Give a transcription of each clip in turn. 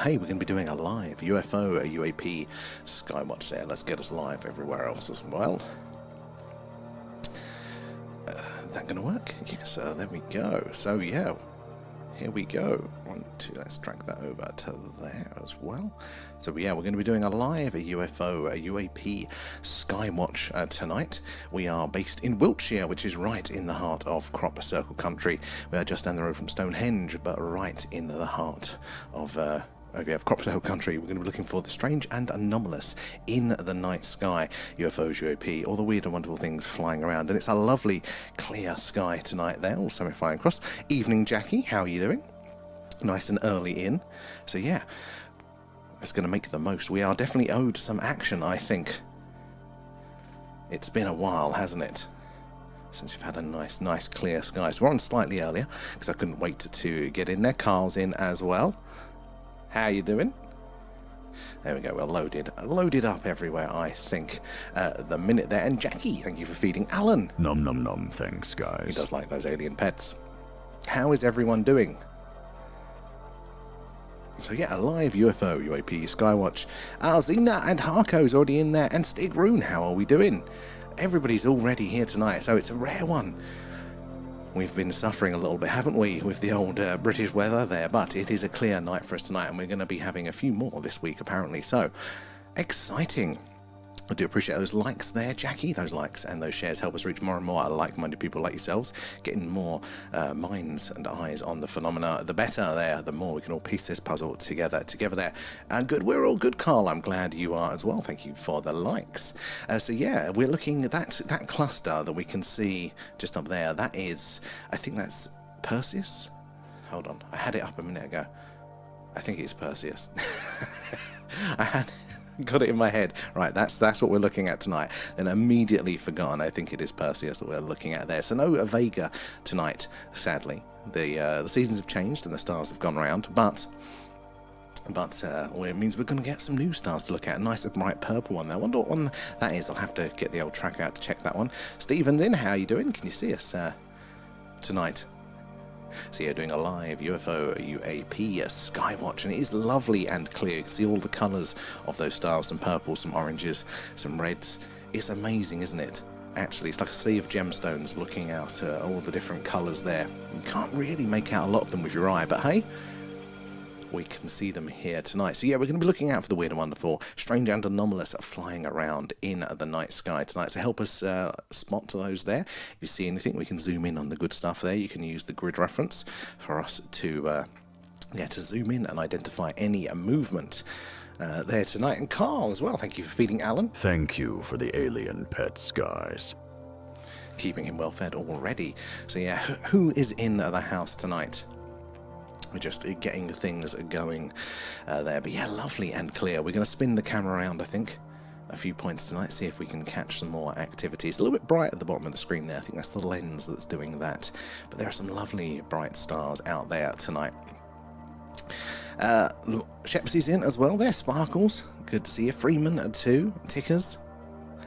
hey, we're going to be doing a live UFO, a UAP, Skywatch there. Let's get us live everywhere else as well. Is that going to work? Yes, there we go. So, yeah, here we go. 1, 2, let's drag that over to there as well. So, yeah, we're going to be doing a live UFO, a UAP Skywatch tonight. We are based in Wiltshire, which is right in the heart of Crop Circle country. We are just down the road from Stonehenge, but right in the heart of Crop Circle country. We're going to be looking for the strange and anomalous in the night sky, UFOs, UAP, all the weird and wonderful things flying around. And it's a lovely clear sky tonight there, all semi-flying across. Evening, Jackie, how are you doing? Nice and early in. So yeah, it's going to make the most. We are definitely owed some action, I think. It's been a while, hasn't it, since we've had a nice clear sky. So we're on slightly earlier because I couldn't wait to get in there. Carl's in as well. How you doing? There we go, we're loaded up everywhere, I think, the minute there. And Jackie, thank you for feeding Alan. Nom nom nom, thanks guys. He does like those alien pets. How is everyone doing? So yeah, a live UFO, UAP, Skywatch. Zena and Harko's already in there, and Stig Rune, how are we doing? Everybody's already here tonight, so it's a rare one. We've been suffering a little bit, haven't we, with the old British weather there, but it is a clear night for us tonight, and we're going to be having a few more this week, apparently. So, exciting. I do appreciate those likes there, Jackie. Those likes and those shares help us reach more and more like-minded people like yourselves, getting more minds and eyes on the phenomena. The better there, the more we can all piece this puzzle together there. And good, we're all good, Carl. I'm glad you are as well. Thank you for the likes. So yeah, we're looking at that cluster that we can see just up there. That is, I think that's Perseus. Hold on, I had it up a minute ago. I think it's Perseus. I had got it in my head. Right, that's what we're looking at tonight. Then immediately forgotten. I think it is Perseus that we're looking at there. So no Vega tonight, sadly. The seasons have changed and the stars have gone round, but it means we're going to get some new stars to look at. A nice bright purple one there. I wonder what one that is. I'll have to get the old tracker out to check that one. Stephen's in. How are you doing? Can you see us tonight? So you're doing a live UFO, UAP, a Skywatch, and it is lovely and clear. You can see all the colours of those stars, some purples, some oranges, some reds. It's amazing, isn't it? Actually, it's like a sea of gemstones looking out all the different colours there. You can't really make out a lot of them with your eye, but hey, we can see them here tonight. So yeah, we're going to be looking out for the weird and wonderful, strange and anomalous flying around in the night sky tonight. So help us spot those there. If you see anything, we can zoom in on the good stuff there. You can use the grid reference for us to zoom in and identify any movement there tonight. And Carl as well, thank you for feeding Alan. Thank you for the alien pets, guys. Keeping him well fed already. So yeah, who is in the house tonight? We're just getting things going there. But yeah, lovely and clear. We're going to spin the camera around, I think, a few points tonight, see if we can catch some more activity. It's a little bit bright at the bottom of the screen there. I think that's the lens that's doing that. But there are some lovely bright stars out there tonight. Shepsy's in as well there. Sparkles, good to see you. Freeman too. Tickers.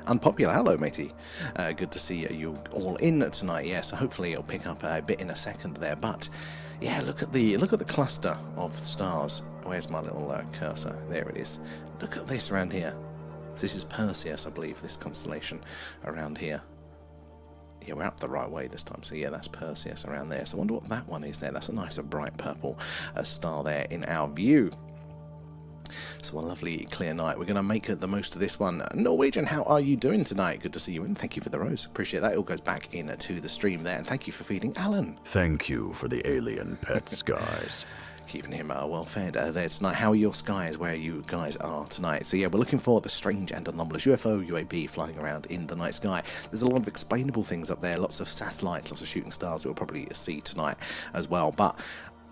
Unpopular, hello matey. Good to see you all in tonight. Yeah, so hopefully it'll pick up a bit in a second there. But yeah, look at the cluster of stars. Where's my little cursor? There it is. Look at this around here. This is Perseus, I believe, this constellation around here. Yeah, we're up the right way this time. So yeah, that's Perseus around there. So I wonder what that one is there. That's a nice bright purple star there in our view. So a lovely clear night. We're going to make the most of this one. Norwegian, how are you doing tonight? Good to see you in. Thank you for the rose. Appreciate that. It all goes back into the stream there. And thank you for feeding Alan. Thank you for the alien pets, guys. Keeping him well fed there tonight. How are your skies where you guys are tonight? So yeah, we're looking for the strange and anomalous UFO, UAP flying around in the night sky. There's a lot of explainable things up there. Lots of satellites, lots of shooting stars we'll probably see tonight as well. But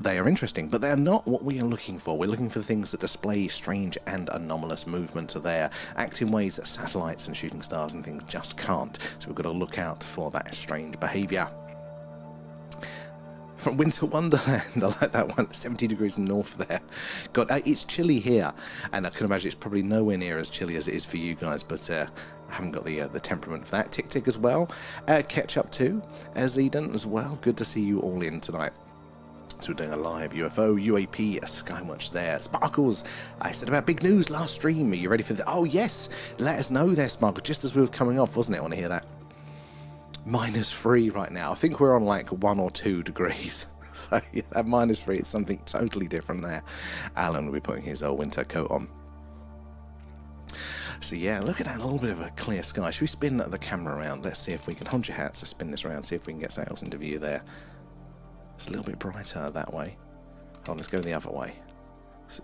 they are interesting, but they're not what we are looking for. We're looking for things that display strange and anomalous movement there, act in ways that satellites and shooting stars and things just can't. So we've got to look out for that strange behaviour. From Winter Wonderland, I like that one. 70 degrees north there. God, it's chilly here, and I can imagine it's probably nowhere near as chilly as it is for you guys, but I haven't got the temperament for that. Tick Tick as well. Ketchup too, as Eden as well. Good to see you all in tonight. So we're doing a live UFO, UAP, a Skywatch there. Sparkles, I said about big news last stream. Are you ready for that? Oh, yes. Let us know there, Sparkle. Just as we were coming off, wasn't it? I want to hear that. -3 right now. I think we're on like 1 or 2 degrees. So yeah, that -3 is something totally different there. Alan will be putting his old winter coat on. So yeah, look at that, a little bit of a clear sky. Should we spin the camera around? Let's see if we can, hold your hat to spin this around, see if we can get something else into view there. It's a little bit brighter that way. Oh, let's go the other way. So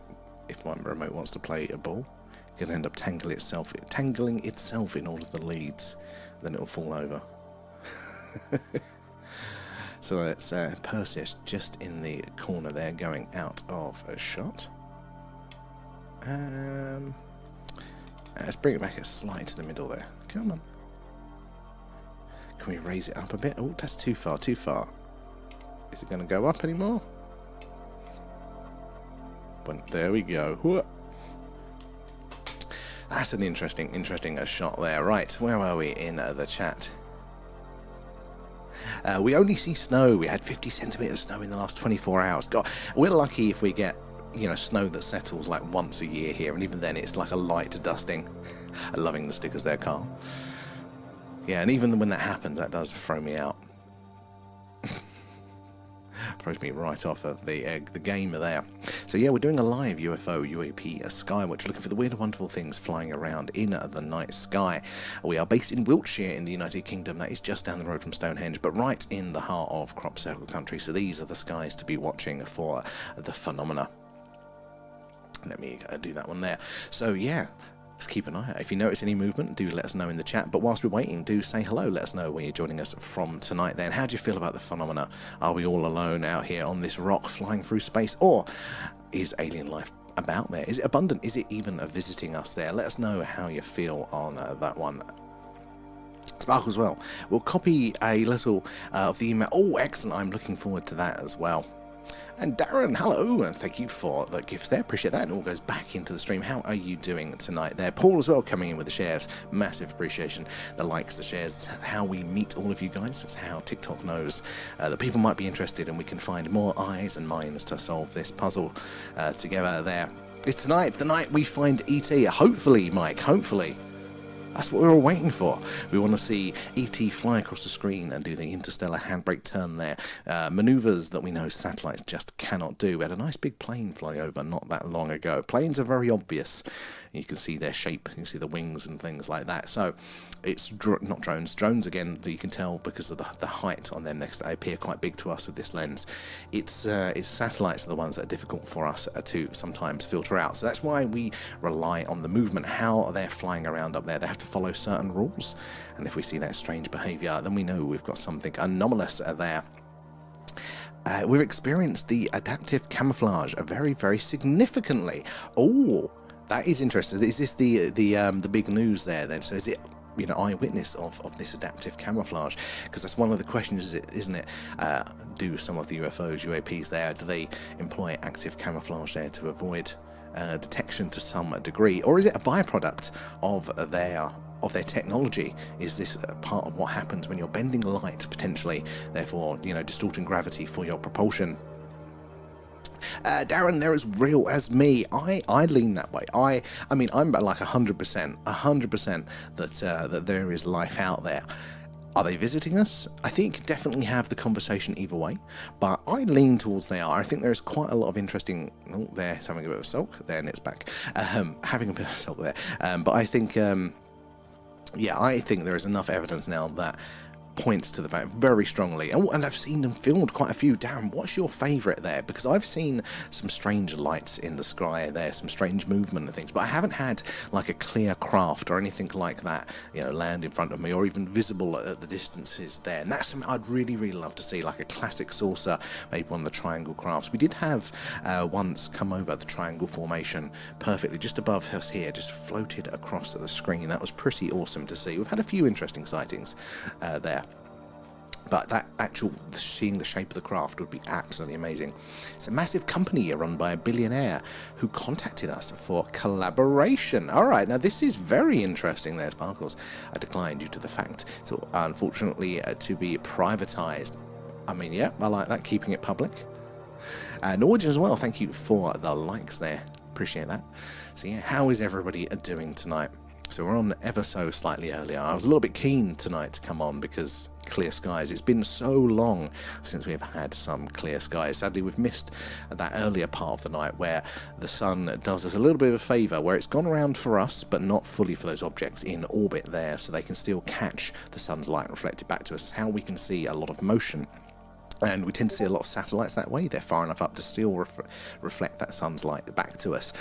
if my remote wants to play a ball, it's going to end up tangling itself in all of the leads. Then it'll fall over. So that's Perseus just in the corner there, going out of a shot. Let's bring it back a slide to the middle there. Come on. Can we raise it up a bit? Oh, that's too far, too far. Is it going to go up anymore? But there we go. Whoa. That's an interesting shot there. Right, where are we in the chat? We only see snow. We had 50 centimeters of snow in the last 24 hours. God, we're lucky if we get, you know, snow that settles like once a year here, and even then it's like a light dusting. I'm loving the stickers there, Carl. Yeah, and even when that happens, that does throw me out. Throws me right off of the game there. So yeah, we're doing a live UFO, UAP, a Skywatch, looking for the weird and wonderful things flying around in the night sky. We are based in Wiltshire in the United Kingdom. That is just down the road from Stonehenge, but right in the heart of crop circle country. So these are the skies to be watching for the phenomena. Let me do that one there. So yeah, let's keep an eye out. If you notice any movement, do let us know in the chat. But whilst we're waiting, do say hello. Let us know where you're joining us from tonight then. How do you feel about the phenomena? Are we all alone out here on this rock flying through space? Or is alien life about there? Is it abundant? Is it even visiting us there? Let us know how you feel on that one. Sparkle as well. We'll copy a little of the email. Oh, excellent. I'm looking forward to that as well. And Darren, hello, and thank you for the gifts there. Appreciate that. And all goes back into the stream. How are you doing tonight there? Paul as well, coming in with the shares. Massive appreciation. The likes, the shares, how we meet all of you guys. It's how TikTok knows that people might be interested, and we can find more eyes and minds to solve this puzzle together there. It's tonight, the night we find E.T. Hopefully, Mike, hopefully. That's what we were waiting for. We want to see E.T. fly across the screen and do the interstellar handbrake turn there. Maneuvers that we know satellites just cannot do. We had a nice big plane fly over not that long ago. Planes are very obvious. You can see their shape. You can see the wings and things like that. So it's not drones. Drones, again, that you can tell because of the height on them. They appear quite big to us with this lens. It's satellites are the ones that are difficult for us to sometimes filter out. So that's why we rely on the movement, how they're flying around up there. They have to follow certain rules. And if we see that strange behavior, then we know we've got something anomalous there. We've experienced the adaptive camouflage very, very significantly. Oh, that is interesting. Is this the big news there then? So is it, you know, eyewitness of this adaptive camouflage? Because that's one of the questions, isn't it? Do some of the UFOs, UAPs there, do they employ active camouflage there to avoid detection to some degree, or is it a byproduct of their technology? Is this part of what happens when you're bending light, potentially, therefore, you know, distorting gravity for your propulsion? Darren, they're as real as me. I lean that way. I mean, I'm like 100% that there is life out there. Are they visiting us? I think you can definitely have the conversation either way, but I lean towards they are. I think there's quite a lot of interesting... Oh, there's having a bit of sulk. There, and it's back. Having a bit of sulk there. But I think... yeah, I think there is enough evidence now that points to the fact very strongly, and I've seen them filmed quite a few. Darren, what's your favourite there? Because I've seen some strange lights in the sky there, some strange movement and things, but I haven't had like a clear craft or anything like that, you know, land in front of me or even visible at the distances there. And that's something I'd really, really love to see, like a classic saucer, maybe one of the triangle crafts. We did have once come over the triangle formation perfectly just above us here, just floated across the screen. That was pretty awesome to see. We've had a few interesting sightings there. But that actual seeing the shape of the craft would be absolutely amazing. It's a massive company run by a billionaire who contacted us for collaboration. All right, now this is very interesting there, Sparkles. I declined due to the fact, so unfortunately, to be privatized. I mean, yeah, I like that, keeping it public. Norwegian as well, thank you for the likes there. Appreciate that. So yeah, how is everybody doing tonight? So we're on ever so slightly earlier. I was a little bit keen tonight to come on because clear skies. It's been so long since we've had some clear skies. Sadly, we've missed that earlier part of the night where the sun does us a little bit of a favour, where it's gone around for us, but not fully for those objects in orbit there, so they can still catch the sun's light reflected back to us. It's how we can see a lot of motion. And we tend to see a lot of satellites that way. They're far enough up to still reflect that sun's light back to us.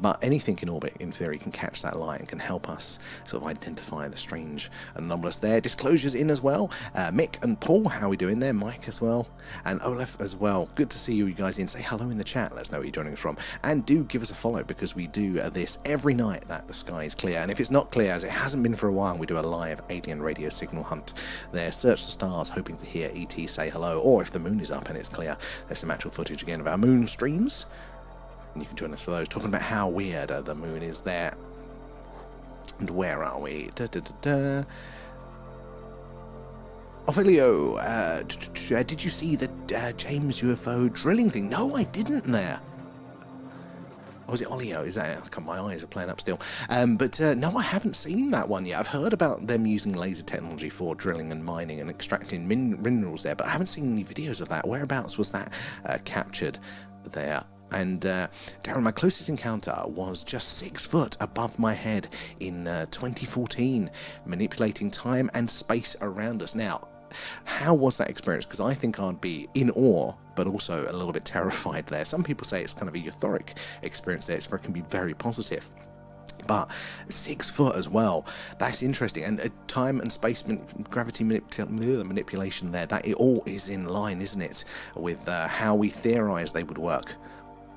But anything in orbit, in theory, can catch that light and can help us sort of identify the strange and anomalous there. Disclosures in as well. Mick and Paul, how are we doing there? Mike as well. And Olaf as well. Good to see you guys in. Say hello in the chat. Let us know where you're joining us from. And do give us a follow, because we do this every night that the sky is clear. And if it's not clear, as it hasn't been for a while, we do a live alien radio signal hunt there. Search the stars, hoping to hear ET say hello. Or if the moon is up and it's clear, there's some actual footage again of our moon streams, and you can join us for those, talking about how weird the moon is there. And where are we? Ophelio, did you see the James UFO drilling thing? No, I didn't there. Or was it Olio? Is that? My eyes are playing up still. But no, I haven't seen that one yet. I've heard about them using laser technology for drilling and mining and extracting minerals there, but I haven't seen any videos of that. Whereabouts was that captured there? And Darren, my closest encounter was just 6 foot above my head in 2014, manipulating time and space around us. Now, how was that experience? Because I think I'd be in awe, but also a little bit terrified there. Some people say it's kind of a euphoric experience there. It can be very positive. But 6 foot as well, that's interesting. And time and space gravity manipulation there, that it all is in line, isn't it, with how we theorize they would work.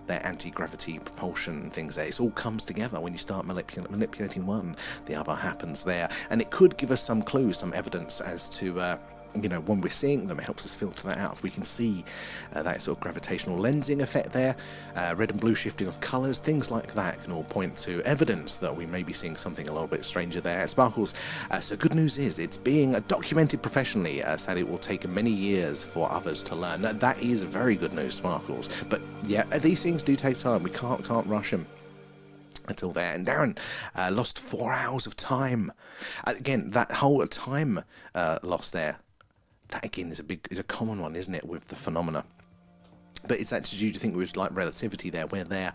Their anti-gravity propulsion and things there. It all comes together when you start manipulating one, the other happens there. And it could give us some clues, some evidence as to when we're seeing them, it helps us filter that out. We can see that sort of gravitational lensing effect there, red and blue shifting of colours, things like that can all point to evidence that we may be seeing something a little bit stranger there at Sparkles. So good news is it's being documented professionally. Sadly, it will take many years for others to learn. That is very good news, Sparkles. But yeah, these things do take time. We can't rush them until there. And Darren lost 4 hours of time. Again, that whole time loss there, that again is a common one, isn't it, with the phenomena? But it's actually, do you think with like relativity there, where they're,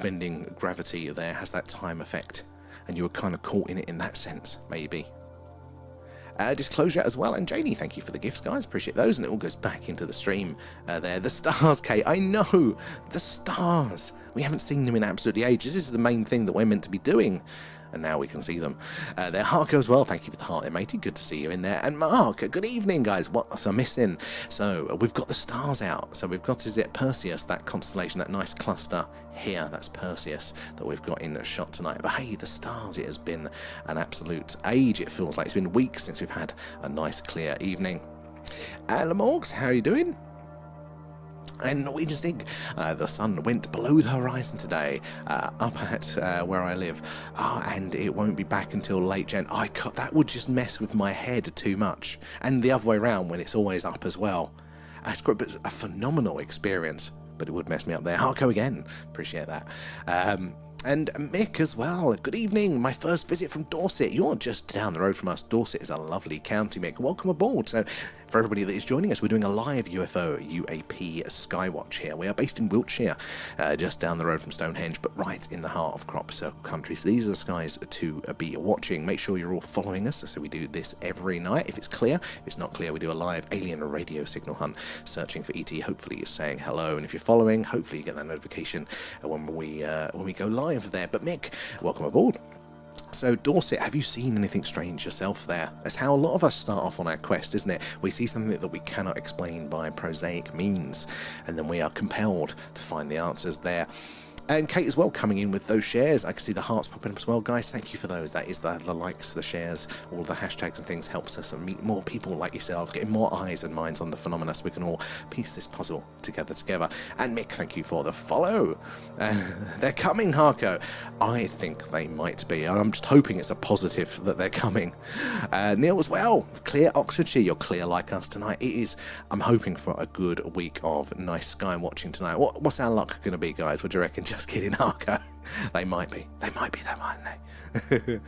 bending gravity there has that time effect, and you were kind of caught in it in that sense, maybe. Disclosure as well, and Janie, thank you for the gifts, guys, appreciate those, and it all goes back into the stream there. The stars, Kate, I know, the stars, we haven't seen them in absolutely ages. This is the main thing that we're meant to be doing, and now we can see them. There, Harko as well, thank you for the heart there, matey, good to see you in there. And Mark, good evening, guys. What's I missing? So we've got the stars out. So we've got, is it Perseus, that constellation, that nice cluster here, that's Perseus that we've got in a shot tonight. But hey, the stars, it has been an absolute age, it feels like. It's been weeks since we've had a nice clear evening. Lamorgs, how are you doing? And Norwegian Stig, the sun went below the horizon today, up at where I live, and it won't be back until late Jan. That would just mess with my head too much, and the other way around when it's always up as well. It's a phenomenal experience, but it would mess me up there. Harko again, appreciate that. And Mick as well, good evening, my first visit from Dorset. You're just down the road from us. Dorset is a lovely county, Mick. Welcome aboard. So for everybody that is joining us, we're doing a live UFO UAP Skywatch here. We are based in Wiltshire, just down the road from Stonehenge, but right in the heart of Crop Circle country. So these are the skies to be watching. Make sure you're all following us. So we do this every night. If it's clear, if it's not clear, we do a live alien radio signal hunt, searching for ET. Hopefully you're saying hello, and if you're following, hopefully you get that notification when we go live there. But Mick, welcome aboard. So Dorset, have you seen anything strange yourself there? That's how a lot of us start off on our quest, isn't it? We see something that we cannot explain by prosaic means, and then we are compelled to find the answers there. And Kate as well coming in with those shares. I can see the hearts popping up as well, guys. Thank you for those. That is the likes, the shares, all the hashtags and things helps us meet more people like yourselves, getting more eyes and minds on the phenomena so we can all piece this puzzle together. And Mick, thank you for the follow. They're coming, Harko. I think they might be. I'm just hoping it's a positive that they're coming. Neil as well. Clear Oxfordshire. You're clear like us tonight. It is. I'm hoping for a good week of nice sky watching tonight. What's our luck going to be, guys? What do you reckon? Just kidding, Harko. They might be. They might be, mightn't they?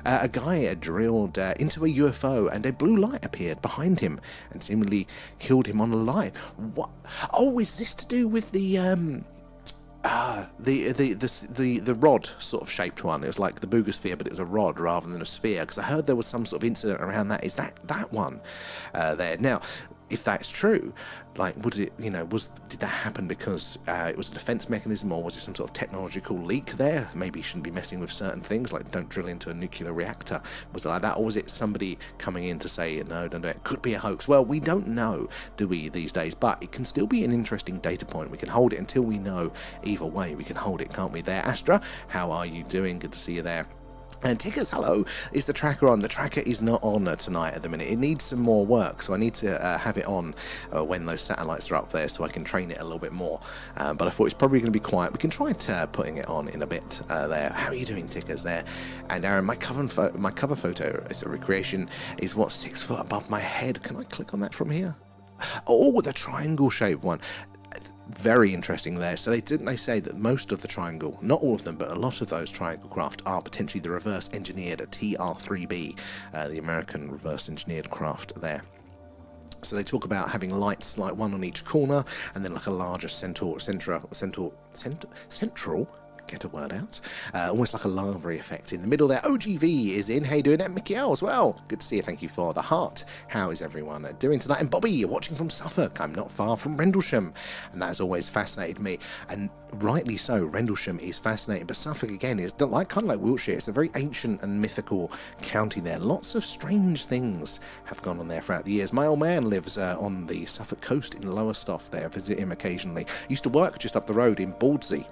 A guy drilled into a UFO and a blue light appeared behind him and seemingly killed him on a live. What? Oh, is this to do with the rod sort of shaped one? It was like the boogosphere, but it was a rod rather than a sphere. Because I heard there was some sort of incident around that. Is that one there now? If that's true, like, did that happen because it was a defense mechanism, or was it some sort of technological leak there? Maybe you shouldn't be messing with certain things, like don't drill into a nuclear reactor. Was it like that, or was it somebody coming in to say, no, don't do it? Could be a hoax. Well, we don't know, do we, these days? But it can still be an interesting data point. We can hold it until we know. Either way, we can hold it, can't we? There, Astra, how are you doing? Good to see you there. And Tickers, hello. Is the tracker on? The tracker is not on tonight at the minute. It needs some more work, so I need to have it on when those satellites are up there so I can train it a little bit more. But I thought it's probably going to be quiet. We can try putting it on in a bit there. How are you doing, Tickers, there? And Aaron, my cover photo, it's a recreation, is what, 6 foot above my head. Can I click on that from here? Oh, the triangle-shaped one. Very interesting there. So they say that most of the triangle, not all of them, but a lot of those triangle craft are potentially the reverse engineered TR-3B, the American reverse engineered craft there. So they talk about having lights, like one on each corner, and then like a larger central, get a word out, almost like a lava effect in the middle there. OGV is in. How you doing? And Mickey L as well. Good to see you. Thank you for the heart. How is everyone doing tonight? And Bobby, you're watching from Suffolk. I'm not far from Rendlesham, and that has always fascinated me, and rightly so. Rendlesham is fascinating, but Suffolk again is kind of like Wiltshire. It's a very ancient and mythical county there. Lots of strange things have gone on there throughout the years. My old man lives on the Suffolk coast in Lowestoft there. I visit him occasionally. Used to work just up the road in Baldsey.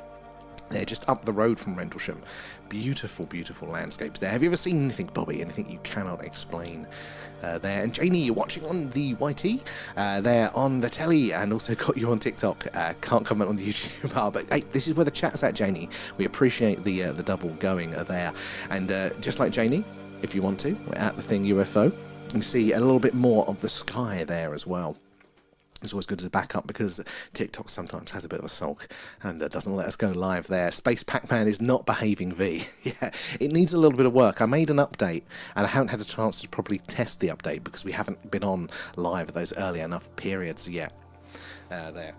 They're just up the road from Rendlesham. Beautiful, beautiful landscapes there. Have you ever seen anything, Bobby? Anything you cannot explain there? And Janie, you're watching on the YT, there on the telly, and also got you on TikTok. Can't comment on the YouTube bar, but hey, this is where the chat's at, Janie. We appreciate the double going there. And just like Janie, if you want to, we're at the thing UFO. You see a little bit more of the sky there as well. It's always good as a backup because TikTok sometimes has a bit of a sulk and doesn't let us go live there. Space Pac-Man is not behaving, V. Yeah, it needs a little bit of work. I made an update and I haven't had a chance to properly test the update because we haven't been on live at those early enough periods yet. There.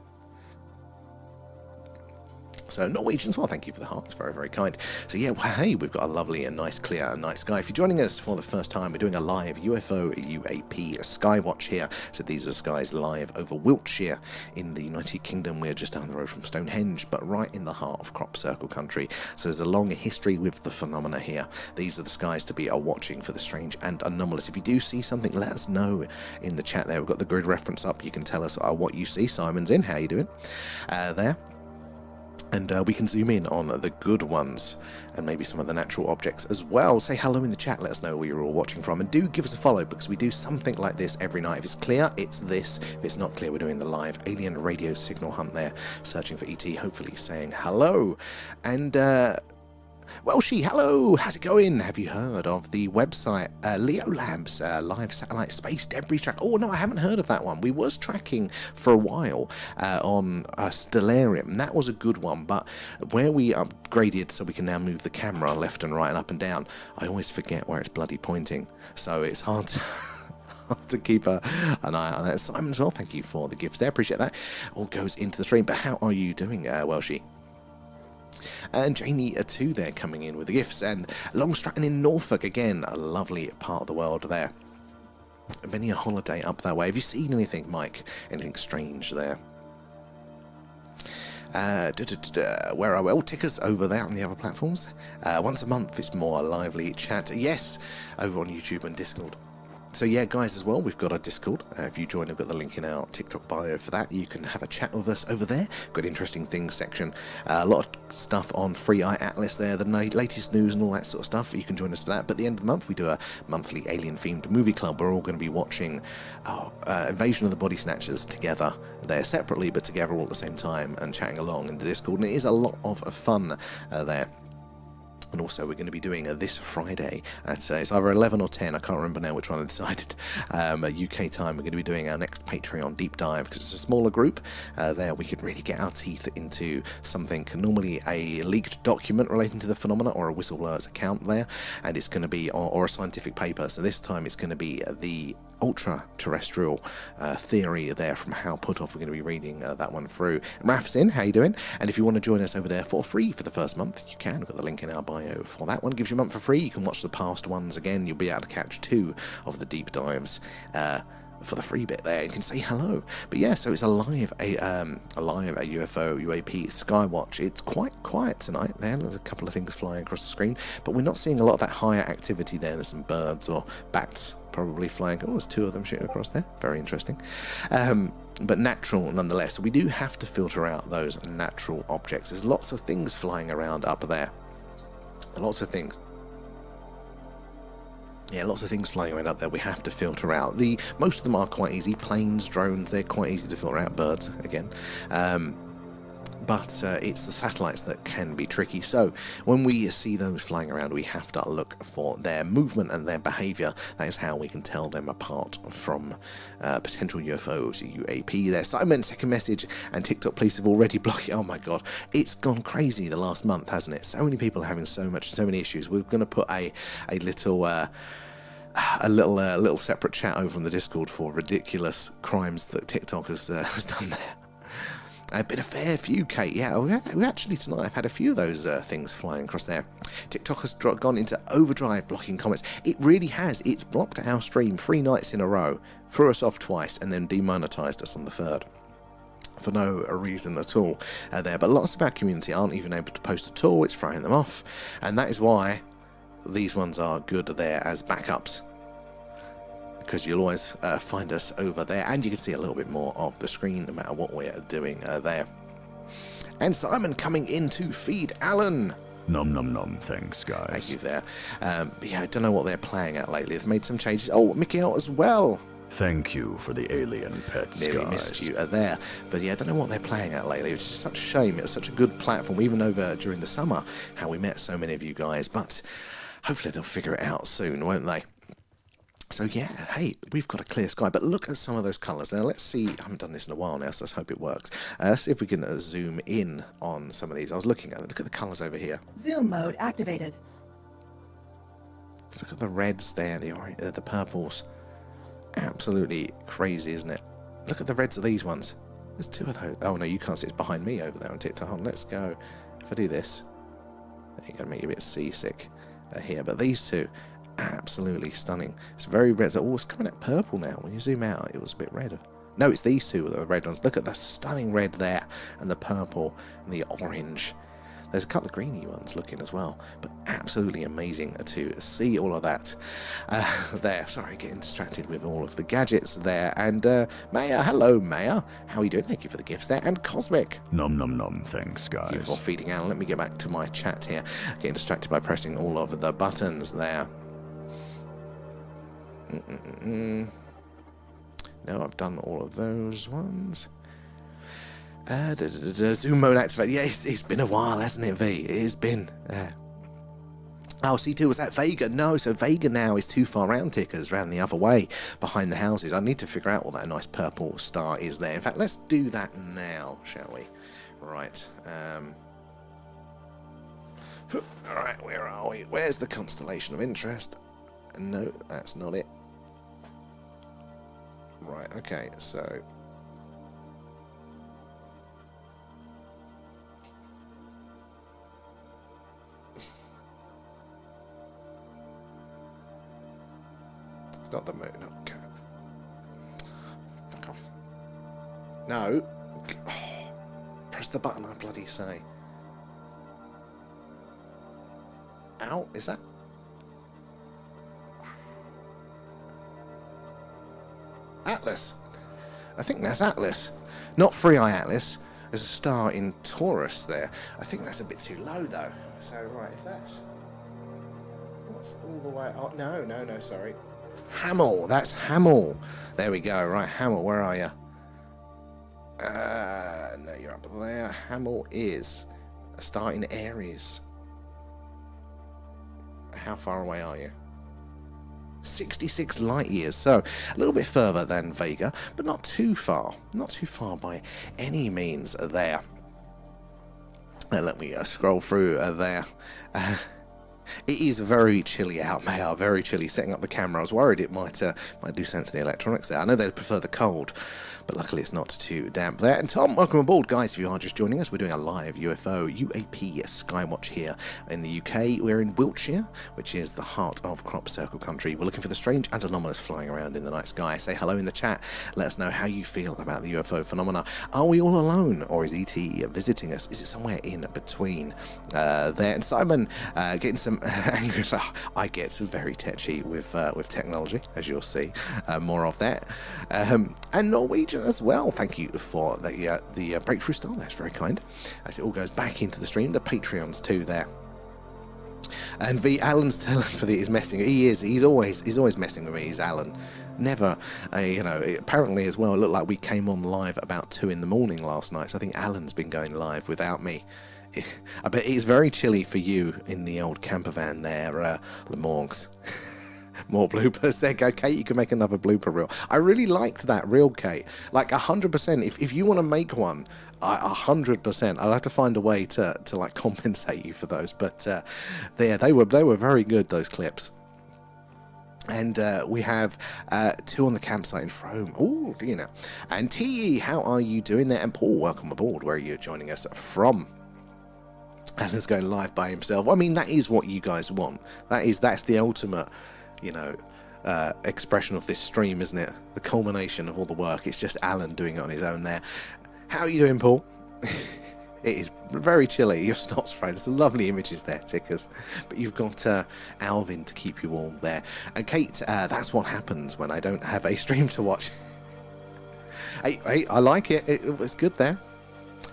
So Norwegians, well, thank you for the hearts, very, very kind. So yeah, well, hey, we've got a lovely and nice, clear, night sky. If you're joining us for the first time, we're doing a live UFO UAP Skywatch here. So these are skies live over Wiltshire in the United Kingdom. We're just down the road from Stonehenge, but right in the heart of Crop Circle country. So there's a long history with the phenomena here. These are the skies to be watching for the strange and anomalous. If you do see something, let us know in the chat there. We've got the grid reference up. You can tell us what you see. Simon's in. How you doing? There. And we can zoom in on the good ones and maybe some of the natural objects as well. Say hello in the chat, let us know where you're all watching from, and do give us a follow because we do something like this every night. If it's clear, it's this. If it's not clear, we're doing the live alien radio signal hunt there, searching for ET, hopefully saying hello. And Welshie, hello, how's it going? Have you heard of the website Leo Labs live satellite space debris track? Oh no, I haven't heard of that one. We was tracking for a while on Stellarium. That was a good one, but where we upgraded so we can now move the camera left and right and up and down, I always forget where it's bloody pointing, so it's hard to keep an eye on that. Simon as well, thank you for the gifts there, appreciate that. All goes into the stream, but how are you doing, Welshie? And Janie too there coming in with the gifts, and Long Stratton in Norfolk again, a lovely part of the world there. Many a holiday up that way. Have you seen anything, Mike? Anything strange there? Where are we? All tickers over there on the other platforms. Once a month it's more lively chat. Yes, over on YouTube and Discord. So yeah, guys, as well, we've got a Discord. If you join, I've got the link in our TikTok bio for that. You can have a chat with us over there. Got interesting things section. A lot of stuff on Free Eye Atlas there, the latest news and all that sort of stuff. You can join us for that. But at the end of the month, we do a monthly alien-themed movie club. We're all going to be watching Invasion of the Body Snatchers together. They're separately, but together all at the same time and chatting along in the Discord. And it is a lot of fun there. And also we're going to be doing this Friday at it's either 11 or 10, I can't remember now which one I decided, UK time. We're going to be doing our next Patreon deep dive, because it's a smaller group. There we could really get our teeth into something, normally a leaked document relating to the phenomena or a whistleblower's account there, and it's going to be, or a scientific paper. So this time it's going to be the ultra-terrestrial theory there from Hal Puthoff. We're going to be reading that one through. Raf's in, how you doing? And if you want to join us over there for free for the first month, you can. We've got the link in our bio for that one. Gives you a month for free. You can watch the past ones again. You'll be able to catch 2 of the deep dives for the free bit there. You can say hello. But yeah, so it's a live UFO UAP Skywatch. It's quite quiet tonight there. There's a couple of things flying across the screen, but we're not seeing a lot of that higher activity there. There's some birds or bats probably flying. Oh, there's 2 of them shooting across there. Very interesting. But natural nonetheless. So we do have to filter out those natural objects. There's lots of things flying around up there. Lots of things. Yeah, lots of things flying around up there we have to filter out. Most of them are quite easy. Planes, drones, they're quite easy to filter out. Birds, again. But it's the satellites that can be tricky. So when we see those flying around, we have to look for their movement and their behavior. That is how we can tell them apart from potential UFOs, UAP. There, Simon, second message, and TikTok police have already blocked it. Oh my god, it's gone crazy the last month, hasn't it? So many people are having so many issues. We're going to put a little separate chat over on the Discord for ridiculous crimes that TikTok has done there. Been a fair few, Kate. Yeah, we actually tonight I've had a few of those things flying across there. TikTok has gone into overdrive blocking comments. It really has. It's blocked our stream 3 nights in a row, threw us off twice, and then demonetized us on the 3rd. For no reason at all there. But lots of our community aren't even able to post at all. It's throwing them off. And that is why these ones are good there as backups, because you'll always find us over there, and you can see a little bit more of the screen no matter what we're doing there. And Simon coming in to feed Alan. Nom nom nom, thanks guys. Thank you there. But yeah, I don't know what they're playing at lately. They've made some changes. Oh, Mickey out as well. Thank you for the alien pets, Nearly guys. missed you there. But yeah, I don't know what they're playing at lately. It's just such a shame. It's such a good platform, even over during the summer, how we met so many of you guys. But hopefully they'll figure it out soon, won't they? So yeah, hey, we've got a clear sky, but look at some of those colours. Now let's see, I haven't done this in a while now, so let's hope it works. Let's see if we can zoom in on some of these. I was looking at them. Look at the colours over here. Zoom mode activated. Look at the reds there, the purples. Absolutely crazy, isn't it? Look at the reds of these ones. There's 2 of those. Oh no, you can't see, it's behind me over there on TikTok. Let's go. If I do this, you're going to make you a bit seasick here, but these 2, absolutely stunning. It's very red. Oh, it's coming out purple now. When you zoom out, it was a bit red. No, it's these 2 are the red ones. Look at the stunning red there, and the purple, and the orange. There's a couple of greeny ones looking as well, but absolutely amazing to see all of that there. Sorry, getting distracted with all of the gadgets there. And Maya, hello Maya. How are you doing? Thank you for the gifts there. And Cosmic. Nom nom nom, thanks guys. Thank you for feeding out. Let me get back to my chat here. Getting distracted by pressing all of the buttons there. No, I've done all of those ones. Zoom mode activated. Yeah, it's been a while, hasn't it, V? It has been. Oh, C2, was that Vega? No, so Vega now is too far round tickers, round the other way, behind the houses. I need to figure out what that nice purple star is there. In fact, let's do that now, shall we? Right. Alright, where are we? Where's the constellation of interest? No, that's not it. Right, okay, so... It's not the moon. No, okay. Fuck off. No. Oh, press the button, I bloody say. Ow, is that? Atlas. I think that's Atlas. Not Free Eye Atlas. There's a star in Taurus there. I think that's a bit too low, though. So, right, if that's... What's all the way... Oh, no, sorry. Hamill. That's Hamill. There we go. Right, Hamill, where are you? No, you're up there. Hamill is a star in Aries. How far away are you? 66 light years, so a little bit further than Vega, but not too far. Not too far by any means there. Let me scroll through there. It is very chilly out there, very chilly. Setting up the camera, I was worried it might do something to the electronics there. I know they prefer the cold, but luckily it's not too damp there. And Tom, welcome aboard, guys. If you are just joining us, we're doing a live UFO UAP Skywatch here in the UK. We're in Wiltshire, which is the heart of crop circle country. We're looking for the strange and anomalous flying around in the night sky. Say hello in the chat. Let us know how you feel about the UFO phenomena. Are we all alone, or is ET visiting us? Is it somewhere in between there? And Simon getting some angry. I get very touchy with technology, as you'll see. More of that. And Norwegian as well. Thank you for the breakthrough star. That's very kind. As it all goes back into the stream, the Patreons too there. And Alan's telepathy is messing. He's always messing with me. He's Alan. Never, apparently as well. It looked like we came on live about 2 in the morning last night. So I think Alan's been going live without me. I bet it's very chilly for you in the old camper van there, Lemorgs. More bloopers there. Go, Kate, you can make another blooper reel. I really liked that reel, Kate. Like 100%. If you want to make one, 100%. I'll have to find a way to like compensate you for those. But they were very good, those clips. And we have 2 on the campsite in Frome. Oh, And T, how are you doing there? And Paul, welcome aboard. Where are you joining us from? Alan's going live by himself. I mean, that is what you guys want. That's the ultimate, expression of this stream, isn't it? The culmination of all the work. It's just Alan doing it on his own there. How are you doing, Paul? It is very chilly. Your snots, friends. Lovely images there, tickers. But you've got Alvin to keep you warm there. And Kate, that's what happens when I don't have a stream to watch. Hey, I like it. It was good there.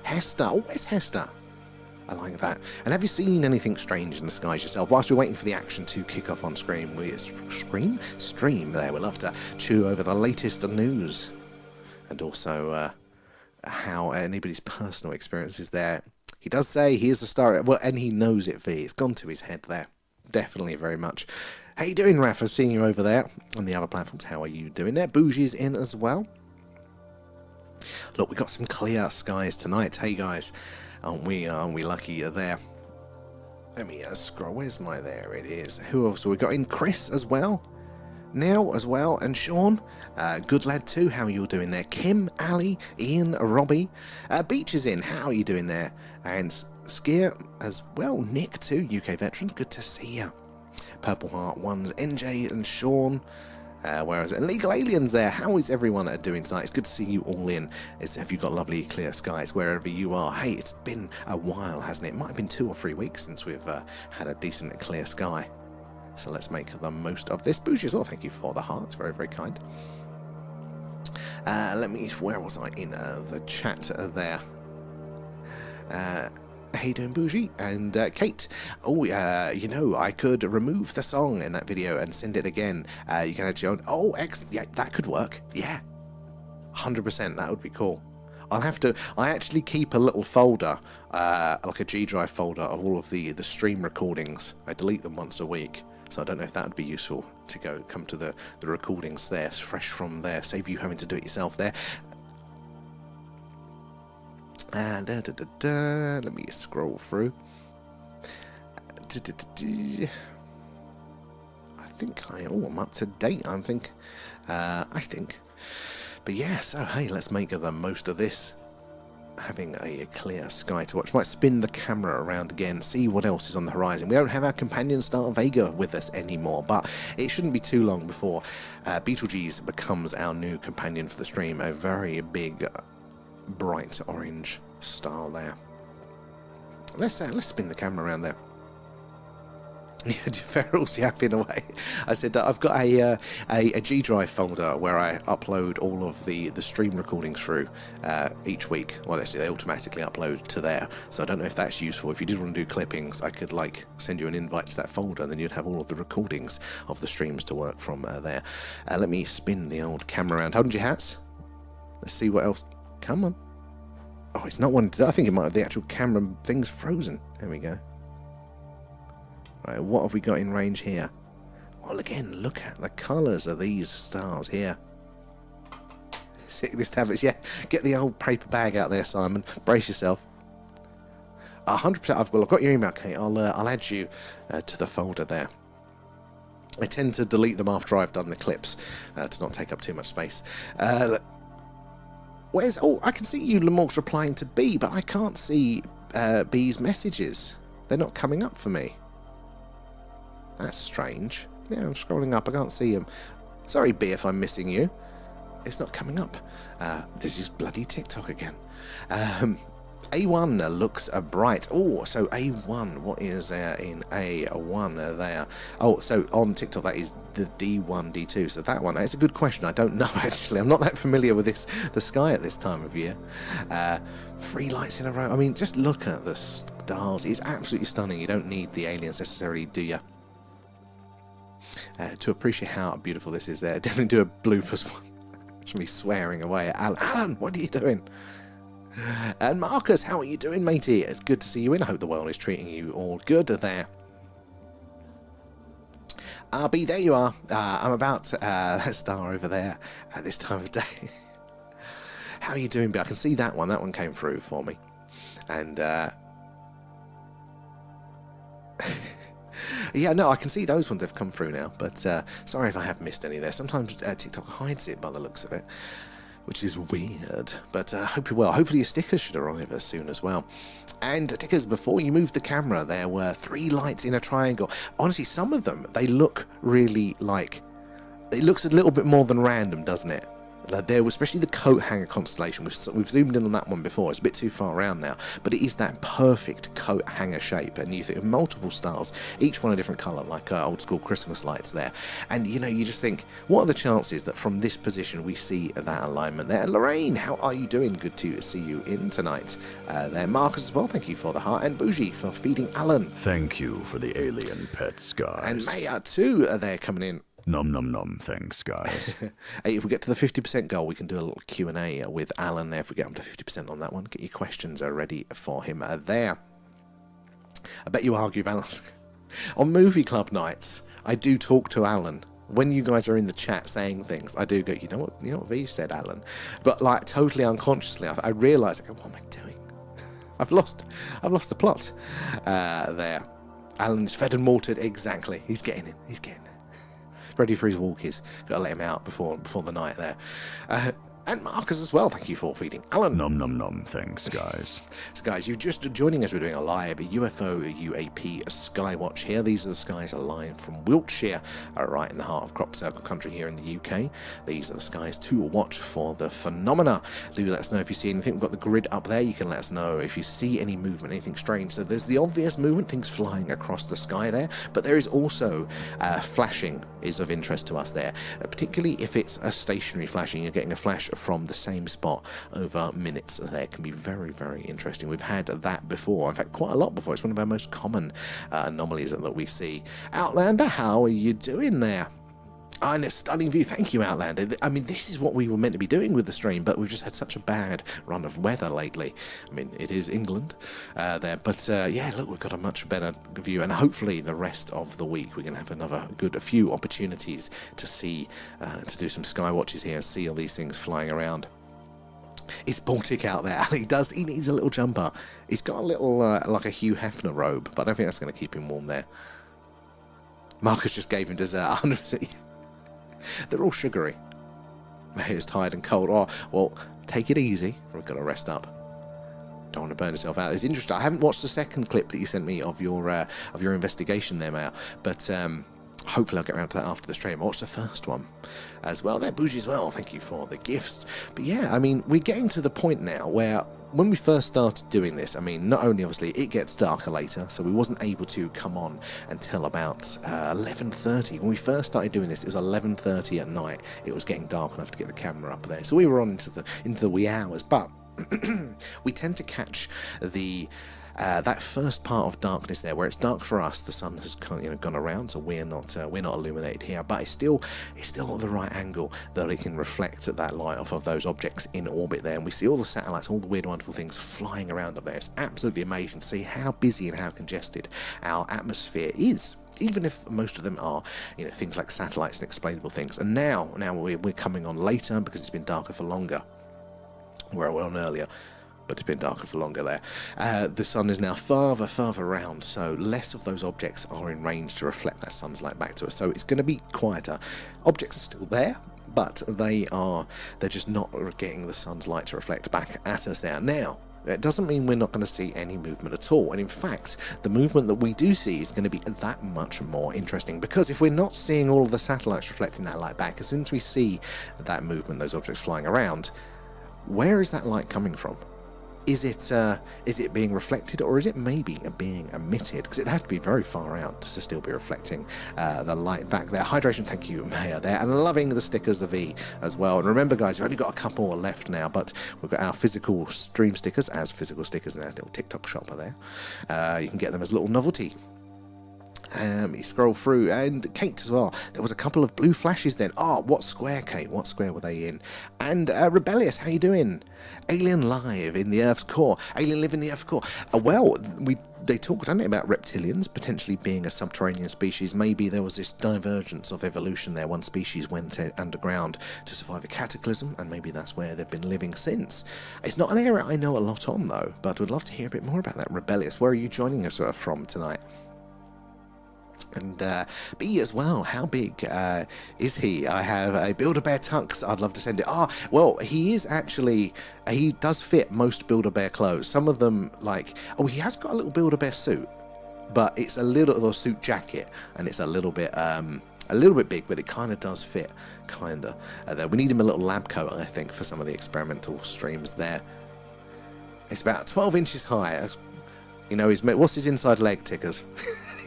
Hester. Oh, where's Hester? I like that. And have you seen anything strange in the skies yourself? Whilst we're waiting for the action to kick off on stream there. We'll love to chew over the latest news. And also how anybody's personal experiences there. He does say he is a star. Well, and he knows it, V. It's gone to his head there. Definitely very much. How you doing, Raf? I've seen you over there on the other platforms. How are you doing there? Bougie's in as well. Look, we got some clear skies tonight. Hey, guys. Aren't we lucky there? Let me scroll. Where's my there? It is. Who else have we got in? Chris as well. Neil as well. And Sean. Good lad too. How are you doing there? Kim, Ali, Ian, Robbie. Beach is in. How are you doing there? And Skier as well. Nick too. UK veteran. Good to see you. Purple Heart Ones. NJ and Sean. Whereas Illegal Aliens there, how is everyone doing tonight? It's good to see you all in. Have you got lovely clear skies wherever you are? Hey, it's been a while, hasn't it? It might have been 2 or 3 weeks since we've had a decent clear sky. So let's make the most of this. Bougie as well, thank you for the heart. Very, very kind. Where was I in the chat there? How you doing, Bougie? And Kate, I could remove the song in that video and send it again. You can add your own. Oh, excellent. Yeah, that could work. Yeah, 100%. That would be cool. I actually keep a little folder, like a G drive folder of all of the stream recordings. I delete them once a week. So I don't know if that would be useful to come to the recordings there, fresh from there. Save you having to do it yourself there. And let me scroll through. I think I'm up to date. I think. But yeah, so hey, let's make the most of this. Having a clear sky to watch. Might spin the camera around again, see what else is on the horizon. We don't have our companion star Vega with us anymore, but it shouldn't be too long before Betelgeuse becomes our new companion for the stream. A very big, bright orange star there. Let's spin the camera around there. Yeah, ferals yapping away. I said I've got a G Drive folder where I upload all of the stream recordings through each week. Well, they automatically upload to there, so I don't know if that's useful. If you did want to do clippings, I could like send you an invite to that folder, and then you'd have all of the recordings of the streams to work from there. Let me spin the old camera around. Hold on your hats. Let's see what else. Come on. Oh, it's not one. I think it might have the actual camera thing's frozen. There we go. Right, what have we got in range here? Well, again, look at the colours of these stars here. Sickness tablets, yeah. Get the old paper bag out there, Simon. Brace yourself. 100%. I've got your email, Kate. I'll add you to the folder there. I tend to delete them after I've done the clips to not take up too much space. Where's? Oh, I can see you, Lamork's replying to B, but I can't see B's messages. They're not coming up for me. That's strange. Yeah, I'm scrolling up. I can't see him. Sorry, B, if I'm missing you. It's not coming up. This is bloody TikTok again. A1 looks bright. Oh, so A1. What is in A1 there? Oh, so on TikTok, that is the D1, D2. So that one, that's a good question. I don't know, actually. I'm not that familiar with the sky at this time of year. 3 lights in a row. I mean, just look at the stars. It's absolutely stunning. You don't need the aliens necessarily, do you? To appreciate how beautiful this is there. Definitely do a bloopers one. Should be swearing away at Alan. Alan, what are you doing? And Marcus, how are you doing, matey? It's good to see you in. I hope the world is treating you all good there. B, there you are. I'm about that star over there at this time of day. How are you doing, B? I can see that one. That one came through for me. And yeah, no, I can see those ones have come through now, but sorry if I have missed any there. Sometimes TikTok hides it by the looks of it, which is weird, but I hope you're well. Hopefully your stickers should arrive as soon as well. And stickers, before you move the camera, there were 3 lights in a triangle. Honestly, some of them, they look really like, it looks a little bit more than random, doesn't it? There was especially the coat hanger constellation. We've zoomed in on that one before. It's a bit too far around now, but it is that perfect coat hanger shape. And you think of multiple stars, each one a different colour, like old school Christmas lights there. And you know, you just think, what are the chances that from this position we see that alignment there? Lorraine, how are you doing? Good to see you in tonight. There, Marcus as well. Thank you for the heart, and Bougie for feeding Alan. Thank you for the alien pets, guys. And Maya too. They're coming in. Nom nom nom, thanks, guys. Hey, if we get to the 50% goal, we can do a little Q&A with Alan there. If we get him to 50% on that one, get your questions ready for him there. I bet you argue, Alan. On movie club nights, I do talk to Alan. When you guys are in the chat saying things, I do go, you know what V said, Alan? But like totally unconsciously, I realise, I go, what am I doing? I've lost the plot there. Alan's fed and watered, exactly. He's getting in. Ready for his walkies. Got to let him out before the night there. And Marcus as well. Thank you for feeding Alan. Nom nom nom. Thanks, guys. So, guys, you're just joining us. We're doing a live UFO UAP Skywatch here. These are the skies live from Wiltshire, right in the heart of crop circle country here in the UK. These are the skies to watch for the phenomena. Do let us know if you see anything. We've got the grid up there. You can let us know if you see any movement, anything strange. So there's the obvious movement, things flying across the sky there. But there is also flashing is of interest to us there, particularly if it's a stationary flashing. You're getting a flash from the same spot over minutes there. Can be very, very interesting. We've had that before, in fact quite a lot before. It's one of our most common anomalies that we see. Outlander, how are you doing there? And a stunning view. Thank you, Outlander. I mean, this is what we were meant to be doing with the stream, but we've just had such a bad run of weather lately. I mean, it is England there, but yeah, look, we've got a much better view, and hopefully the rest of the week we're going to have another a few opportunities to see, to do some sky watches here and see all these things flying around. It's Baltic out there. Ali does. He needs a little jumper. He's got a little, like a Hugh Hefner robe, but I don't think that's going to keep him warm there. Marcus just gave him dessert. 100%. They're all sugary. My hair's tired and cold. Oh, well, take it easy. We've got to rest up. Don't want to burn yourself out. It's interesting. I haven't watched the second clip that you sent me of your investigation there, Maya. But Hopefully I'll get around to that after the stream. Watch the first one as well. They're bougie as well. Thank you for the gifts. But yeah, I mean, we're getting to the point now where when we first started doing this, I mean, not only obviously it gets darker later, so we wasn't able to come on until about 11:30. When we first started doing this, it was 11:30 at night. It was getting dark enough to get the camera up there. So we were on into the wee hours, but we tend to catch the that first part of darkness there, where it's dark for us. The sun has kind of gone around, so we're not illuminated here, but it's still at the right angle that it can reflect that light off of those objects in orbit there, and we see all the satellites, all the weird, wonderful things flying around up there. It's absolutely amazing to see how busy and how congested our atmosphere is. Even if most of them are, things like satellites and explainable things. And now we're coming on later because it's been darker for longer. Where I went on earlier, but it's been darker for longer there. The sun is now farther around, so less of those objects are in range to reflect that sun's light back to us. So it's going to be quieter. Objects are still there, but they're just not getting the sun's light to reflect back at us there. Now, it doesn't mean we're not going to see any movement at all, and in fact, the movement that we do see is going to be that much more interesting, because if we're not seeing all of the satellites reflecting that light back, as soon as we see that movement, those objects flying around, where is that light coming from? Is it being reflected, or is it maybe being emitted? Because it'd have to be very far out to still be reflecting the light back there. Hydration, thank you, Maya, there. And loving the stickers of E as well. And remember, guys, we've only got a couple left now, but we've got our physical stream stickers as physical stickers in our little TikTok shop there. You can get them as a little novelty. You scroll through, and Kate as well. There was a couple of blue flashes then. What square, Kate? What square were they in? And Rebellious, how you doing? Alien live in the Earth's core. Alien live in the Earth's core. They talked, didn't they, about reptilians potentially being a subterranean species. Maybe there was this divergence of evolution there. One species went underground to survive a cataclysm, and maybe that's where they've been living since. It's not an area I know a lot on, though, but would love to hear a bit more about that. Rebellious, where are you joining us from tonight? And B as well, how big is he? I have a Build-A-Bear Tux. I'd love to send it. Well, he is actually, he does fit most Build-A-Bear clothes. Some of them, he has got a little Build-A-Bear suit, but it's a little suit jacket, and it's a little bit big, but it kind of does fit, there. We need him a little lab coat, I think, for some of the experimental streams there. It's about 12 inches high. What's his inside leg, Tickers?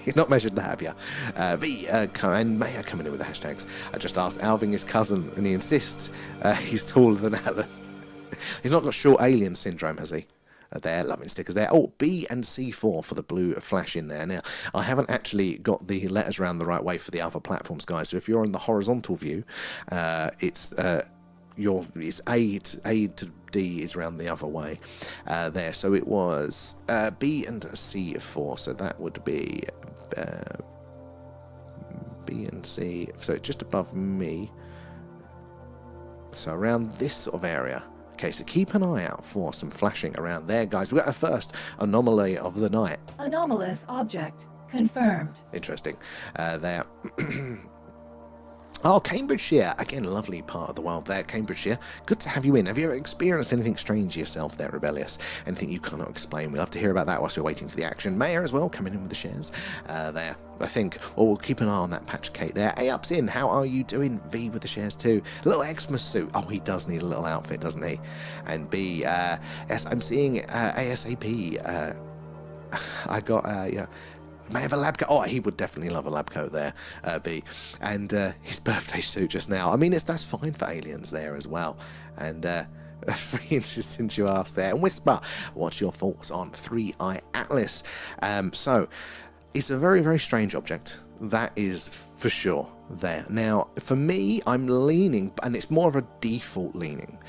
You're not measured to have you. And Maya coming in with the hashtags. I just asked Alvin his cousin, and he insists he's taller than Alan. He's not got short alien syndrome, has he? There, loving stickers there. B and C4 for the blue flash in there. Now, I haven't actually got the letters around the right way for the other platforms, guys. So if you're on the horizontal view, it's A to D is around the other way there. So it was B and C4. So that would be B and C. So just above me. So around this sort of area. Okay, so keep an eye out for some flashing around there, guys. We've got our first anomaly of the night. Anomalous object confirmed. Interesting. There. Cambridgeshire. Again, lovely part of the world there, Cambridgeshire. Good to have you in. Have you ever experienced anything strange yourself there, Rebellious? Anything you cannot explain? We'd love to hear about that whilst we're waiting for the action. Mayor as well, coming in with the shares there. I think, we'll keep an eye on that patch, Kate there. A-Up's in. How are you doing? V with the shares too. A little Xmas suit. He does need a little outfit, doesn't he? And B, yes, I'm seeing ASAP. I got, may have a lab coat. He would definitely love a lab coat there, B. And his birthday suit just now. I mean, that's fine for aliens there as well. And 3 inches since you asked there. And Whisper, what's your thoughts on 3-Eye Atlas? So, it's a very, very strange object. That is for sure there. Now, for me, I'm leaning, and it's more of a default leaning,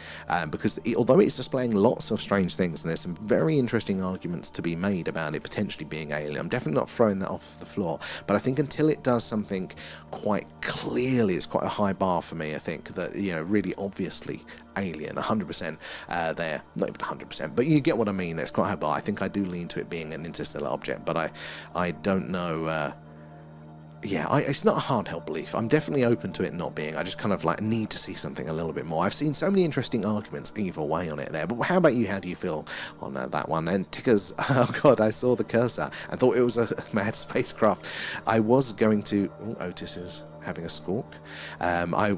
because although it's displaying lots of strange things, and there's some very interesting arguments to be made about it potentially being alien, I'm definitely not throwing that off the floor, but I think until it does something quite clearly, it's quite a high bar for me, I think, that, really obviously alien, 100% there, not even 100%, but you get what I mean, it's quite a high bar. I think I do lean to it being an interstellar object, but I don't know, yeah, it's not a hard-held belief. I'm definitely open to it not being. I just kind of like need to see something a little bit more. I've seen so many interesting arguments either way on it there. But how about you? How do you feel on that one? And Tickers, oh god, I saw the cursor. I thought it was a mad spacecraft. I was going to. Oh, Otis is having a squawk. I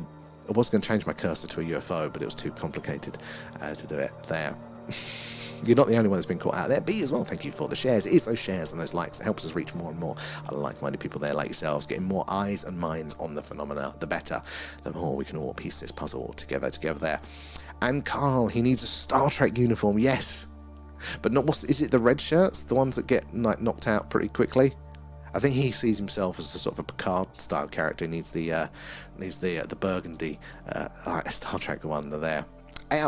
was going to change my cursor to a UFO, but it was too complicated to do it there. You're not the only one that's been caught out there. B as well, thank you for the shares. It is those shares and those likes that helps us reach more and more like-minded people there like yourselves, getting more eyes and minds on the phenomena, the better, the more we can all piece this puzzle together there. And Carl, he needs a Star Trek uniform, yes. But not is it the red shirts, the ones that get like knocked out pretty quickly? I think he sees himself as a sort of a Picard-style character. He needs the burgundy Star Trek one there.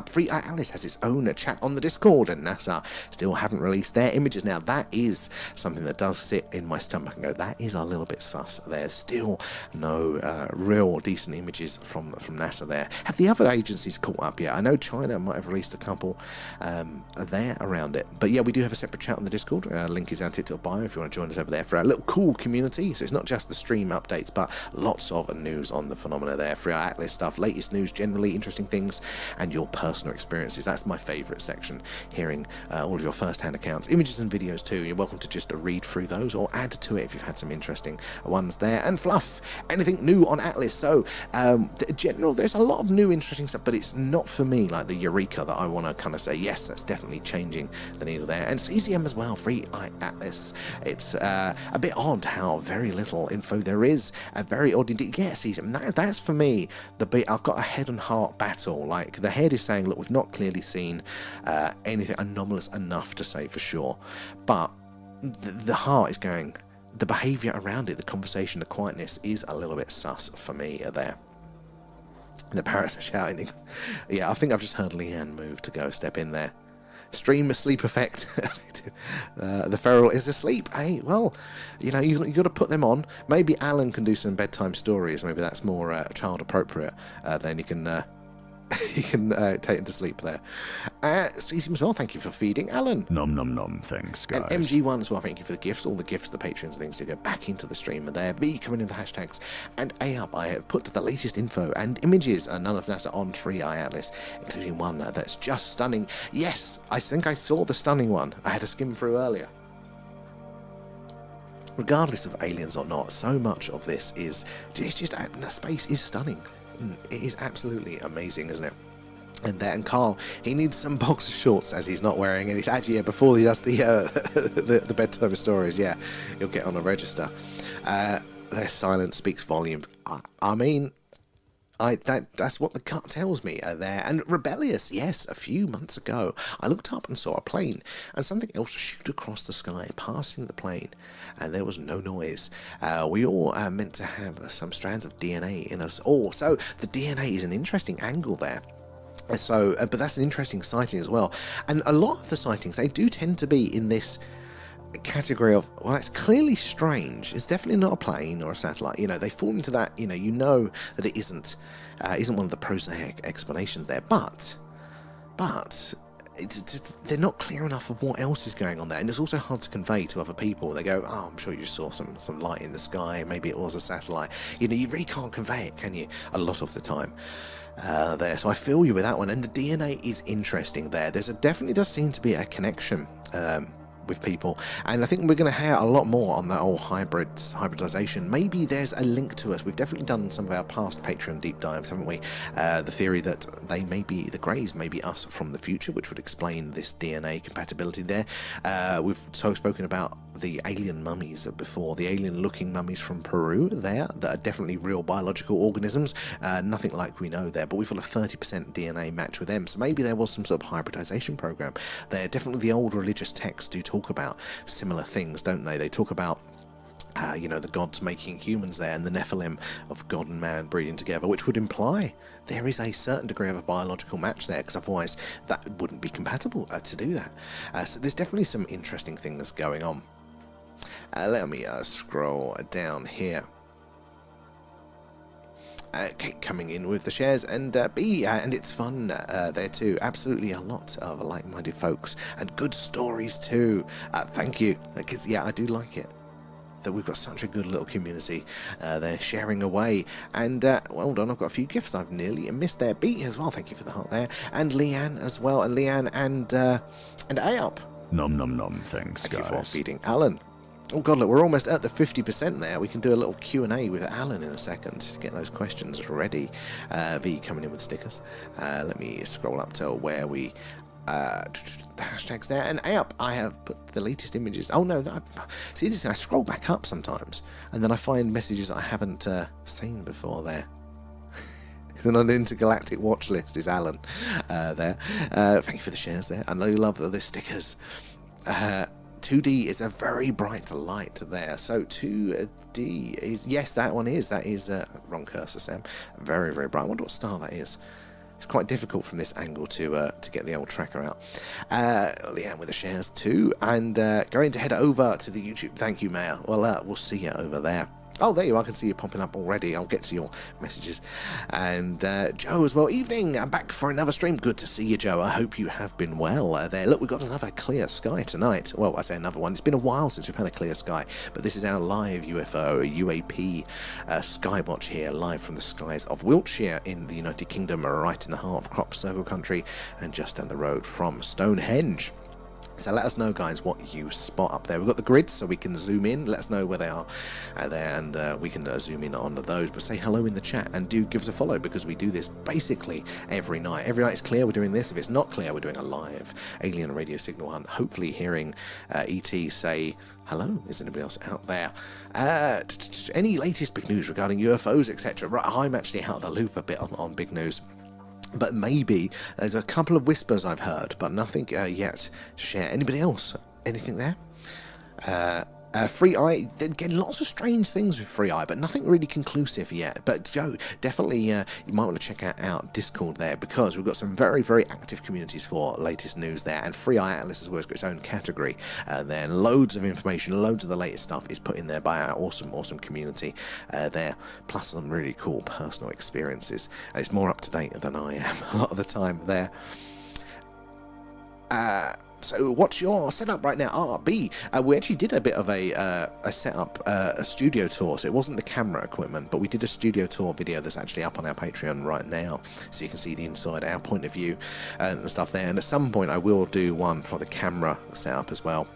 Free Alice has its own chat on the Discord, and NASA still haven't released their images. Now that is something that does sit in my stomach and go, that is a little bit sus. There's still no real decent images from NASA there. Have the other agencies caught up yet? I know China might have released a couple there around it, but yeah, we do have a separate chat on the Discord. Link is out to bio if you want to join us over there for a little cool community. So it's not just the stream updates, but lots of news on the phenomena there, Free Atlas stuff, latest news, generally interesting things, and your personal experiences. That's my favourite section, hearing all of your first-hand accounts, images and videos too. You're welcome to just read through those or add to it if you've had some interesting ones there. And Fluff, anything new on Atlas? So, general, there's a lot of new interesting stuff, but it's not for me like the eureka that I want to kind of say, yes, that's definitely changing the needle there. And CZM as well, Free Atlas. It's a bit odd how very little info there is. Very odd indeed. Yeah, CZM, that's for me the bit. I've got a head and heart battle. Like, the head is saying, look, we've not clearly seen anything anomalous enough to say for sure, but the heart is going, the behaviour around it, the conversation, the quietness is a little bit sus for me there. The parrots are shouting. Yeah, I think I've just heard Leanne move to go step in there. Stream sleep effect. The feral is asleep. Hey, well, you know, you got to put them on. Maybe Alan can do some bedtime stories. Maybe that's more child appropriate. Then you can take him to sleep there. Stacey as well, thank you for feeding. Alan. Nom nom nom, thanks guys. And MG1 as well, thank you for the gifts. All the gifts, the patrons, things to go back into the stream there. B coming in the hashtags. And A up, I have put the latest info and images, none of NASA on Free Atlas, including one that's just stunning. Yes, I think I saw the stunning one. I had a skim through earlier. Regardless of aliens or not, so much of this is just space is stunning. It is absolutely amazing, isn't it? And Carl, he needs some boxer shorts as he's not wearing any. Actually, yeah, before he does the bedtime stories, yeah, he'll get on the register. Their silence speaks volumes. I mean, that's what the cut tells me there. And rebellious, yes, a few months ago, I looked up and saw a plane and something else shoot across the sky, passing the plane, and there was no noise. We all are meant to have some strands of DNA in us all, so the DNA is an interesting angle there. So, but that's an interesting sighting as well. And a lot of the sightings, they do tend to be in this category of, well, that's clearly strange. It's definitely not a plane or a satellite. You know, they fall into that. You know that it isn't one of the prosaic explanations there. But they're not clear enough of what else is going on there, and it's also hard to convey to other people. They go, oh, I'm sure you saw some light in the sky. Maybe it was a satellite. You know, you really can't convey it, can you? A lot of the time. There, so I feel you with that one, and the DNA is interesting there. Definitely does seem to be a connection with people, and I think we're going to hear a lot more on that whole hybridization. Maybe there's a link to us. We've definitely done some of our past Patreon deep dives, haven't we? The theory that they may be the Greys, maybe us from the future, which would explain this DNA compatibility there. We've spoken about the alien mummies before, the alien looking mummies from Peru there that are definitely real biological organisms, nothing like we know there, but we've got a 30% DNA match with them, so maybe there was some sort of hybridization program there. Definitely the old religious texts do talk about similar things, don't they? They talk about the gods making humans there, and the Nephilim of God and man breeding together, which would imply there is a certain degree of a biological match there, because otherwise that wouldn't be compatible to do that. So there's definitely some interesting things going on. Let me scroll down here. Kate coming in with the shares, and B, and it's fun there too. Absolutely a lot of like-minded folks and good stories too. Thank you, because yeah, I do like it. that we've got such a good little community. They're sharing away. And, well done, I've got a few gifts I've nearly missed there. Beat as well, thank you for the heart there. And Leanne as well, and Leanne and Ayup. Nom nom nom, thanks, Thank you for guys. feeding Alan. Oh god, look, we're almost at the 50% there. We can do a little Q&A with Alan in a second to get those questions ready. V coming in with stickers. Let me scroll up to where we... the hashtags there. And up, I have put the latest images. Oh no, see this, I scroll back up sometimes, and then I find messages I haven't seen before there. On an intergalactic watch list is Alan there. Thank you for the shares there. I know you love the stickers. 2D is a very bright light there. So 2D is, yes, that one is. That is, wrong cursor, Sam. Very, very bright. I wonder what star that is. It's quite difficult from this angle to get the old tracker out. Leanne with the shares too. And going to head over to the YouTube. Thank you, Maya. Well, we'll see you over there. Oh, there you are. I can see you popping up already. I'll get to your messages. And Joe as well. Evening. I'm back for another stream. Good to see you, Joe. I hope you have been well there. Look, we've got another clear sky tonight. Well, I say another one. It's been a while since we've had a clear sky. But this is our live UFO, UAP Skywatch here, live from the skies of Wiltshire in the United Kingdom, right in the heart of Crop Circle country and just down the road from Stonehenge. So let us know, guys, what you spot up there. We've got the grids, so we can zoom in. Let us know where they are there, and we can zoom in on those. But say hello in the chat, and do give us a follow, because we do this basically every night. Every night it's clear, we're doing this. If it's not clear, we're doing a live alien radio signal hunt. Hopefully hearing ET say hello. Is anybody else out there? Any latest big news regarding UFOs, etc.? Right, I'm actually out of the loop a bit on big news. But maybe there's a couple of whispers I've heard, but nothing yet to share. Anybody else? Anything there? Free Eye, getting lots of strange things with Free Eye, but nothing really conclusive yet. But Joe, definitely you might want to check out Discord there, because we've got some very, very active communities for latest news there. And Free Eye Atlas as well has got its own category there. Loads of information, loads of the latest stuff is put in there by our awesome community there. Plus some really cool personal experiences. And it's more up to date than I am a lot of the time there. So what's your setup right now? B, we actually did a bit of a setup, a studio tour. So it wasn't the camera equipment, but we did a studio tour video that's actually up on our Patreon right now. So you can see the inside, our point of view and stuff there. And at some point I will do one for the camera setup as well,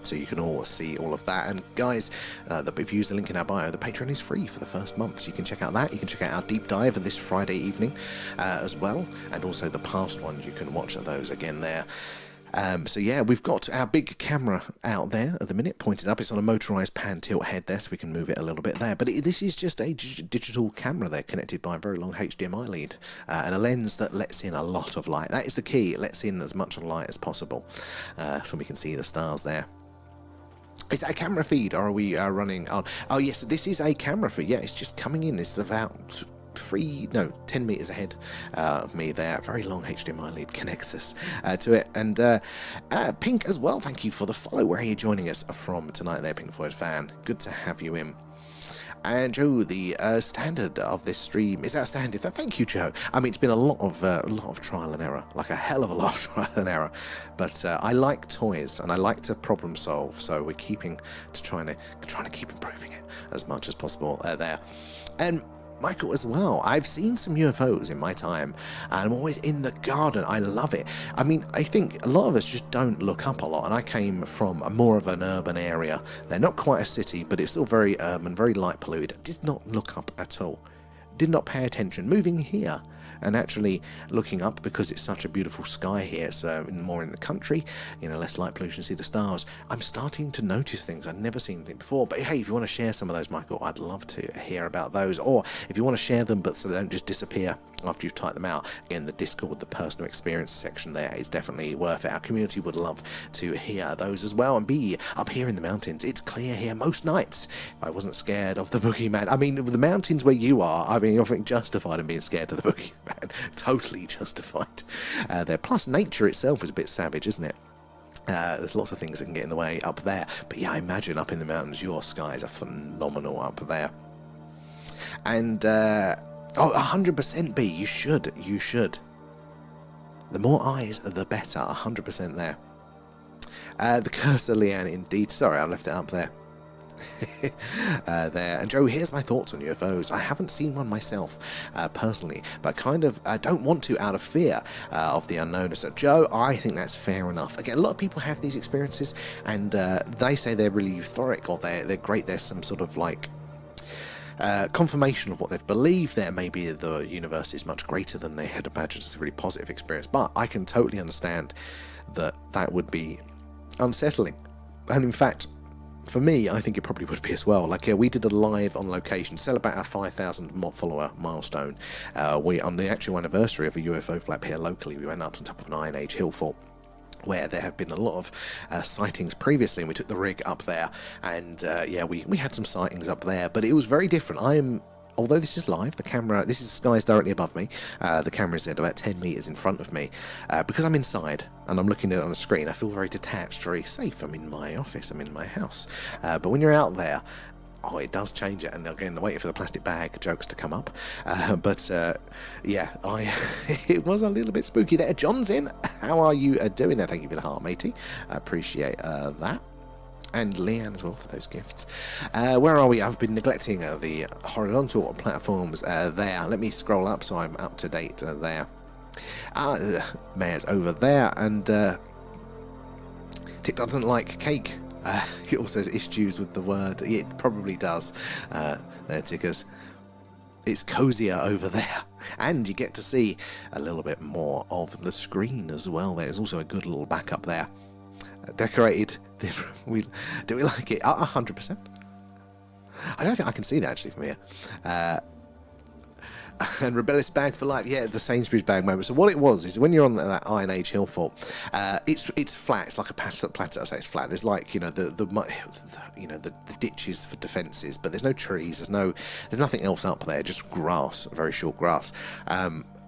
so you can all see all of that. And guys, if you use the link in our bio, the Patreon is free for the first month, so you can check out that. You can check out our deep dive this Friday evening as well, and also the past ones. You can watch those again there. So yeah, we've got our big camera out there at the minute, pointed up. It's on a motorized pan tilt head there, so we can move it a little bit there. But this is just a digital camera there, connected by a very long HDMI lead and a lens that lets in a lot of light. That is the key. It lets in as much light as possible, so we can see the stars there. Is that a camera feed, or are we running on? Oh yes, this is a camera feed. Yeah, it's just coming in. It's about 10 meters ahead of me there. Very long HDMI lead connects us to it. And Pink as well, thank you for the follow. Where are you joining us from tonight there, Pink Floyd fan? Good to have you in. And Joe, the standard of this stream is outstanding. Thank you, Joe. I mean, it's been a lot of trial and error, like a hell of a lot of trial and error. But I like toys and I like to problem solve, so we're trying to keep improving it as much as possible there. And Michael as well. I've seen some UFOs in my time, and I'm always in the garden. I love it. I mean, I think a lot of us just don't look up a lot, and I came from more of an urban area. They're not quite a city, but it's still very urban, very light polluted. I did not look up at all. Did not pay attention. Moving here and actually looking up, because it's such a beautiful sky here, so more in the country, less light pollution, see the stars. I'm starting to notice things I've never seen them before. But hey, if you want to share some of those, Michael, I'd love to hear about those. Or if you want to share them, but so they don't just disappear after you've typed them out, again, the Discord, the personal experience section there is definitely worth it. Our community would love to hear those as well. And be up here in the mountains, it's clear here most nights. If I wasn't scared of the boogeyman, I mean, the mountains where you are, I mean, I think justified in being scared of the boogeyman. Totally justified there. Plus, nature itself is a bit savage, isn't it? There's lots of things that can get in the way up there. But yeah, I imagine up in the mountains, your skies are phenomenal up there. And 100% B, you should. The more eyes, the better. 100% there. The cursor, Leanne, indeed. Sorry, I left it up there. there. And Joe, here's my thoughts on UFOs. I haven't seen one myself personally, but kind of don't want to out of fear of the unknown. So Joe, I think that's fair enough. Again, a lot of people have these experiences, and they say they're really euphoric, or they're great. There's some sort of like confirmation of what they've believed. There maybe the universe is much greater than they had imagined. It's a really positive experience, but I can totally understand that would be unsettling. And in fact, for me, I think it probably would be as well. Like, we did a live on location, celebrate our 5,000 follower milestone. We, on the actual anniversary of a UFO flap here locally, we went up on top of an Iron Age hill fort, where there have been a lot of sightings previously, and we took the rig up there, and yeah, we had some sightings up there, but it was very different. Although this is live, the camera, this is the sky's directly above me, the camera is at about 10 metres in front of me, because I'm inside and I'm looking at it on a screen, I feel very detached, very safe. I'm in my office, I'm in my house, but when you're out there, oh, it does change it. And again, waiting for the plastic bag jokes to come up, but yeah, it was a little bit spooky there. John's in. How are you doing there? Thank you for the heart, matey. I appreciate that. And Leanne as well for those gifts. Where are we? I've been neglecting the horizontal platforms there. Let me scroll up so I'm up to date there. Mayor's over there, and Tick doesn't like cake. It also says issues with the word. It probably does. There, Tickers. It's cozier over there, and you get to see a little bit more of the screen as well. There's also a good little backup there. Decorated. Do we like it? 100%. I don't think I can see that actually from here. And rebellious bag for life. Yeah, the Sainsbury's bag moment. So what it was is, when you're on that Iron Age hill fort, it's flat. It's like a plateau. I say it's flat. There's like, the ditches for defences, but there's no trees. There's nothing else up there. Just grass, very short grass.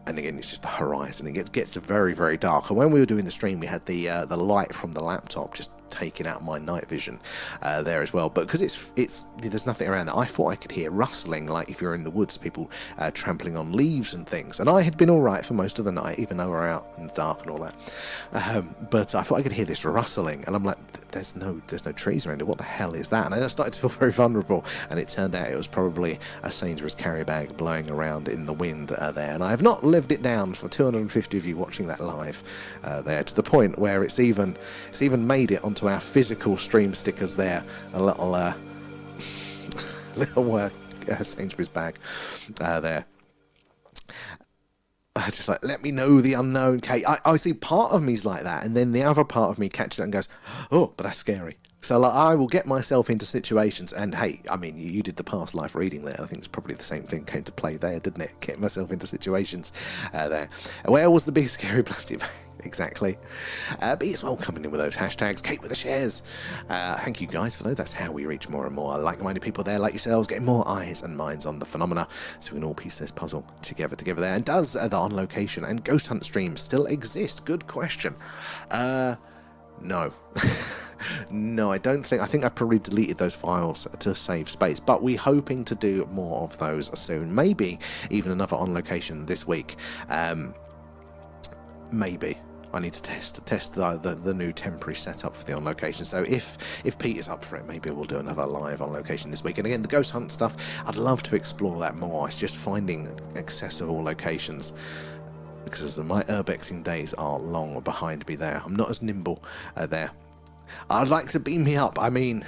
And again, it's just the horizon. It gets very, very dark. And when we were doing the stream, we had the light from the laptop just taking out my night vision there as well. But because there's nothing around there, I thought I could hear rustling, like if you're in the woods, people trampling on leaves and things. And I had been all right for most of the night, even though we're out in the dark and all that. But I thought I could hear this rustling, and I'm like, there's no trees around it. What the hell is that? And I started to feel very vulnerable. And it turned out it was probably a Sainsbury's carry bag blowing around in the wind there. And I have not lived it down for 250 of you watching that live there, to the point where it's even made it onto our physical stream stickers there. A little Sainsbury's bag there. Just like, let me know the unknown, Kate. I see part of me's like that, and then the other part of me catches it and goes, oh, but that's scary. So like, I will get myself into situations, and hey, I mean, you did the past life reading there. I think it's probably the same thing came to play there, didn't it? Getting myself into situations there. Where was the big scary plastic bag? Exactly. Be as well coming in with those hashtags. Kate with the shares. Thank you guys for those. That's how we reach more and more like-minded people there, like yourselves, getting more eyes and minds on the phenomena, so we can all piece this puzzle together there. And does the on location and ghost hunt streams still exist? Good question. No. No, I don't think. I think I've probably deleted those files to save space, but we're hoping to do more of those soon. Maybe even another on location this week. Maybe. I need to test the new temporary setup for the on location. So if Pete is up for it, maybe we'll do another live on location this week. And again, the ghost hunt stuff, I'd love to explore that more. It's just finding accessible locations, because my urbexing days are long behind me there. I'm not as nimble there. I'd like to beam me up. I mean,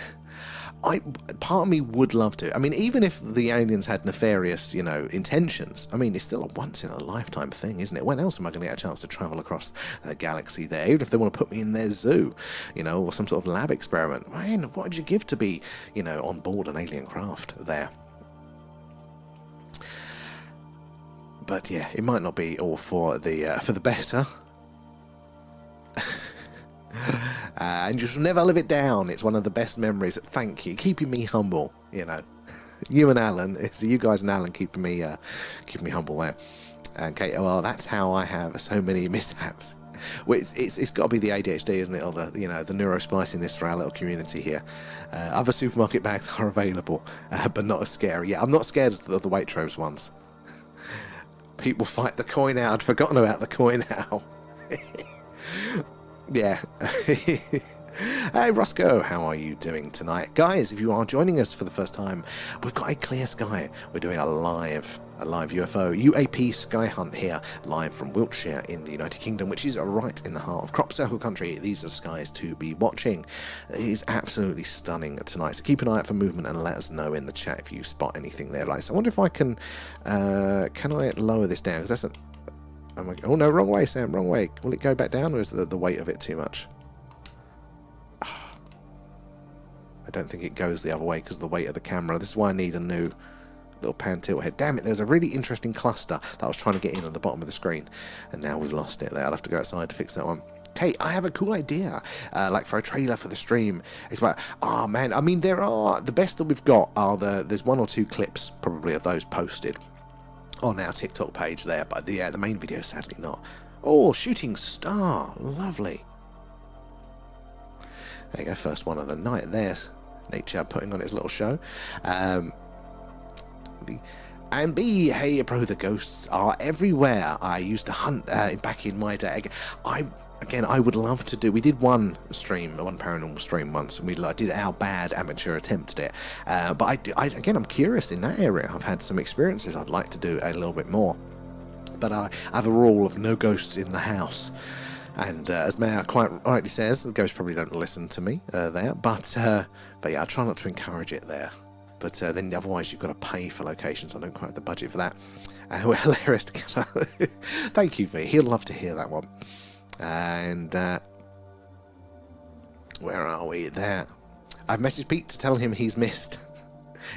part of me would love to. I mean, even if the aliens had nefarious, intentions, I mean, it's still a once-in-a-lifetime thing, isn't it? When else am I going to get a chance to travel across the galaxy there? Even if they want to put me in their zoo, or some sort of lab experiment. Man, what would you give to be, on board an alien craft there? But yeah, it might not be all for the better. And you shall never live it down. It's one of the best memories. Thank you, keeping me humble. You and Alan. It's you guys and Alan keeping me humble there. And Kate, well, that's how I have so many mishaps. Well, it's got to be the ADHD, isn't it? Or the the neurospiciness for our little community here. Other supermarket bags are available, but not as scary. Yeah, I'm not scared of the Waitrose ones. People fight the coin out. I'd forgotten about the coin out. Yeah. Hey Roscoe, how are you doing tonight? Guys, if you are joining us for the first time, we've got a clear sky. We're doing a live UFO UAP sky hunt here, live from Wiltshire in the United Kingdom, which is right in the heart of crop circle country. These are skies to be watching. It is absolutely stunning tonight, so keep an eye out for movement and let us know in the chat if you spot anything there. Like, so I wonder if I can I lower this down? Because that's oh no, wrong way, Sam, wrong way. Will it go back down, or is the weight of it too much? I don't think it goes the other way because of the weight of the camera. This is why I need a new little pan tilt head. Damn it, there's a really interesting cluster that I was trying to get in at the bottom of the screen, and now we've lost it there. I'll have to go outside to fix that one. Okay, I have a cool idea, like for a trailer for the stream. It's like, oh man, I mean, the best that we've got are there's 1 or 2 clips probably of those posted on our TikTok page there, but the main video sadly not. Oh, shooting star, lovely. There you go, first one of the night there. Nature putting on its little show. And B, hey bro, the ghosts are everywhere. I used to hunt back in my day. I would love to do. We did one paranormal stream once, and we did our bad amateur attempt at it. But I'm curious in that area. I've had some experiences. I'd like to do a little bit more. But I have a rule of no ghosts in the house. And as Maya quite rightly says, the ghosts probably don't listen to me there. But yeah, I try not to encourage it there. But then otherwise you've got to pay for locations. I don't quite have the budget for that. We're hilarious together. Thank you, V. He'll love to hear that one. And where are we? There. I've messaged Pete to tell him he's missed.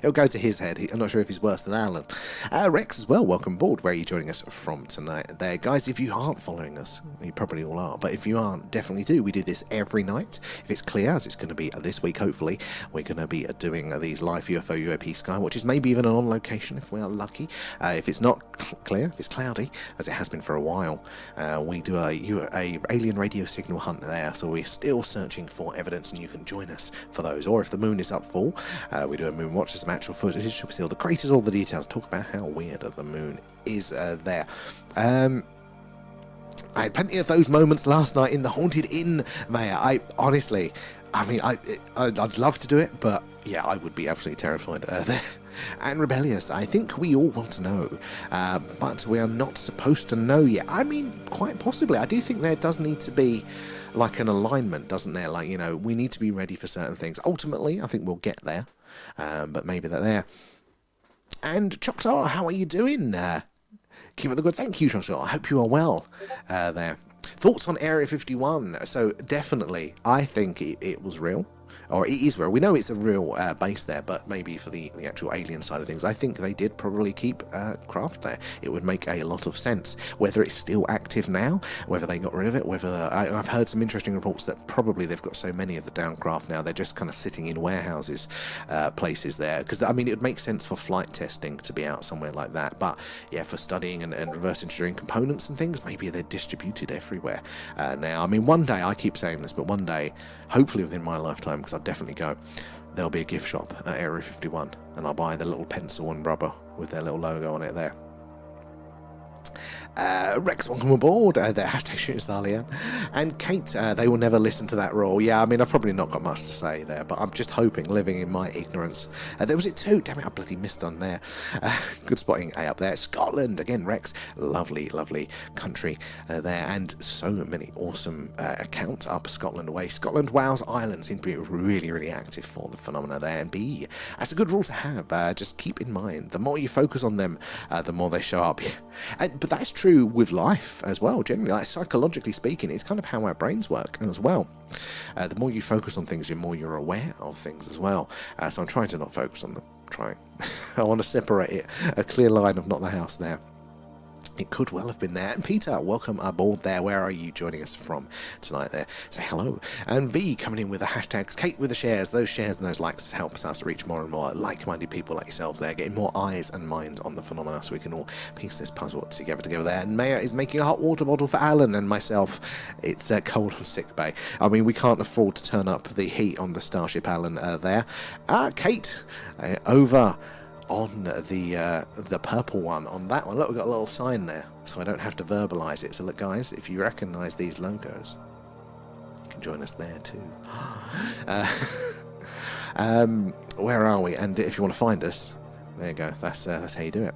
It'll go to his head. I'm not sure if he's worse than Alan. Rex as well, welcome aboard. Where are you joining us from tonight? There, guys, if you aren't following us, you probably all are, but if you aren't, definitely do. We do this every night. If it's clear, as it's going to be this week, hopefully, we're going to be doing these live UFO UAP Skywatches, maybe even on location if we are lucky. If it's not clear, if it's cloudy, as it has been for a while, we do a alien radio signal hunt there, so we're still searching for evidence, and you can join us for those. Or if the moon is up full, we do a moon watch, some actual footage, we see all the craters, all the details, talk about how weird the moon is there. I had plenty of those moments last night in the haunted inn, Maya. I'd love to do it, but yeah, I would be absolutely terrified there. And rebellious, I think we all want to know, but we are not supposed to know yet. I mean, quite possibly. I do think there does need to be like an alignment, doesn't there? Like, we need to be ready for certain things. Ultimately, I think we'll get there, but maybe they're there. And Chocolate, how are you doing? Keep up the good. Thank you, Chocolate. I hope you are well there. Thoughts on Area 51? So definitely, I think it was real. Or it is real. We know it's a real base there, but maybe for the actual alien side of things, I think they did probably keep craft there. It would make a lot of sense. Whether it's still active now, whether they got rid of it, I've heard some interesting reports that probably they've got so many of the down craft now, they're just kind of sitting in warehouses, places there. Because, I mean, it would make sense for flight testing to be out somewhere like that. But, yeah, for studying and reverse engineering components and things, maybe they're distributed everywhere now. I mean, one day, I keep saying this, but one day, hopefully within my lifetime, because I'll definitely go, there'll be a gift shop at Area 51, and I'll buy the little pencil and rubber with their little logo on it there. Rex, welcome aboard. The hashtag shooting star Leanne. And Kate, they will never listen to that rule. Yeah, I mean, I've probably not got much to say there, but I'm just hoping, living in my ignorance. There was it too. Damn it, I bloody missed on there. Good spotting A up there. Scotland, again, Rex. Lovely, lovely country there, and so many awesome accounts up Scotland way. Scotland, Wales, Ireland seem to be really, really active for the phenomena there. And B, that's a good rule to have. Just keep in mind, the more you focus on them, the more they show up. But that's true with life as well, generally. Like, psychologically speaking, it's kind of how our brains work as well. The more you focus on things, the more you're aware of things as well. So I'm trying to not focus on them. I want to separate it, a clear line of not the house there. It could well have been there. And Peter, welcome aboard there. Where are you joining us from tonight there? Say hello. And V coming in with the hashtags. Kate with the shares. Those shares and those likes helps us reach more and more like-minded people like yourselves there, getting more eyes and minds on the phenomena so we can all piece this puzzle together there. And Maya is making a hot water bottle for Alan and myself. It's cold on sick bay. I mean, we can't afford to turn up the heat on the Starship Alan there. Kate, over on the purple one, on that one. Look, we've got a little sign there, so I don't have to verbalise it. So look, guys, if you recognise these logos, you can join us there too. Where are we? And if you want to find us, there you go. That's how you do it.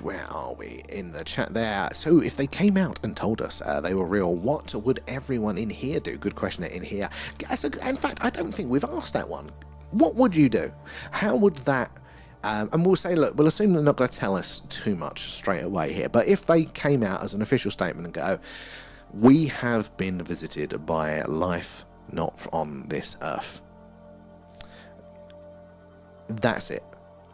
Where are we? In the chat there. So if they came out and told us they were real, what would everyone in here do? Good question in here. In fact, I don't think we've asked that one. What would you do? How would that... and we'll say, look, we'll assume they're not going to tell us too much straight away here, but if they came out as an official statement and go, we have been visited by life not on this earth. That's it.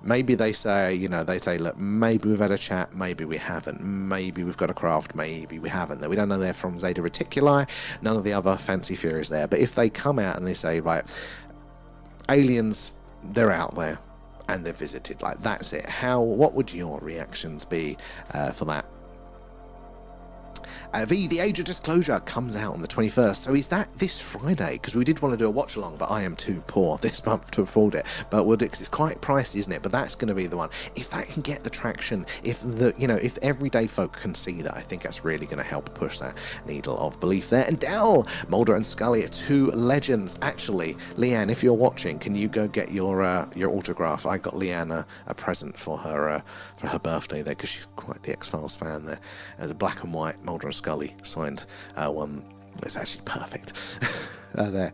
Maybe they say, look, maybe we've had a chat, maybe we haven't, maybe we've got a craft, maybe we haven't. We don't know they're from Zeta Reticuli, none of the other fancy theories there. But if they come out and they say, right, aliens, they're out there and they're visited, like that's it. What would your reactions be for that? The Age of Disclosure comes out on the 21st, so is that this Friday? Because we did want to do a watch along, but I am too poor this month to afford it. But it's quite pricey, isn't it? But that's going to be the one. If that can get the traction, if everyday folk can see that, I think that's really going to help push that needle of belief there. And Dell, Mulder and Scully are two legends. Actually, Leanne, if you're watching, can you go get your autograph? I got Leanne a present for her birthday there, because she's quite the X-Files fan there. The black and white Mulder and Scully signed one. It's actually perfect. There.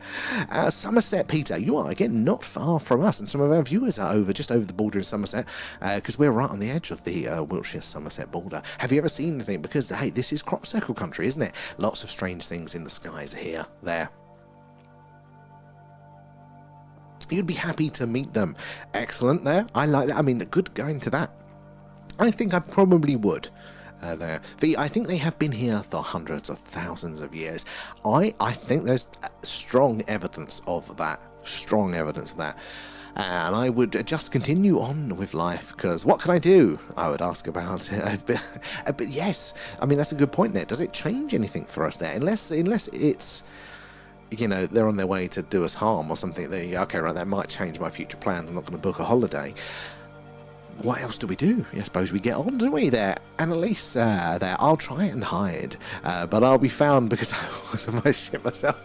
Somerset, Peter, you are again not far from us, and some of our viewers are just over the border in Somerset, because we're right on the edge of the Wiltshire Somerset border. Have you ever seen anything? Because hey, this is crop circle country, isn't it? Lots of strange things in the skies here, there. You'd be happy to meet them. Excellent there. I like that. I mean, good going to that. I think I probably would. There. I think they have been here for hundreds of thousands of years. I think there's strong evidence of that. And I would just continue on with life, because what can I do? I would ask about it. But yes, I mean, that's a good point there. Does it change anything for us there? Unless it's, they're on their way to do us harm or something. There you go, okay, right, that might change my future plans. I'm not going to book a holiday. What else do we do? I suppose we get on, don't we, there? And at least there, I'll try and hide, but I'll be found because I was on my ship myself.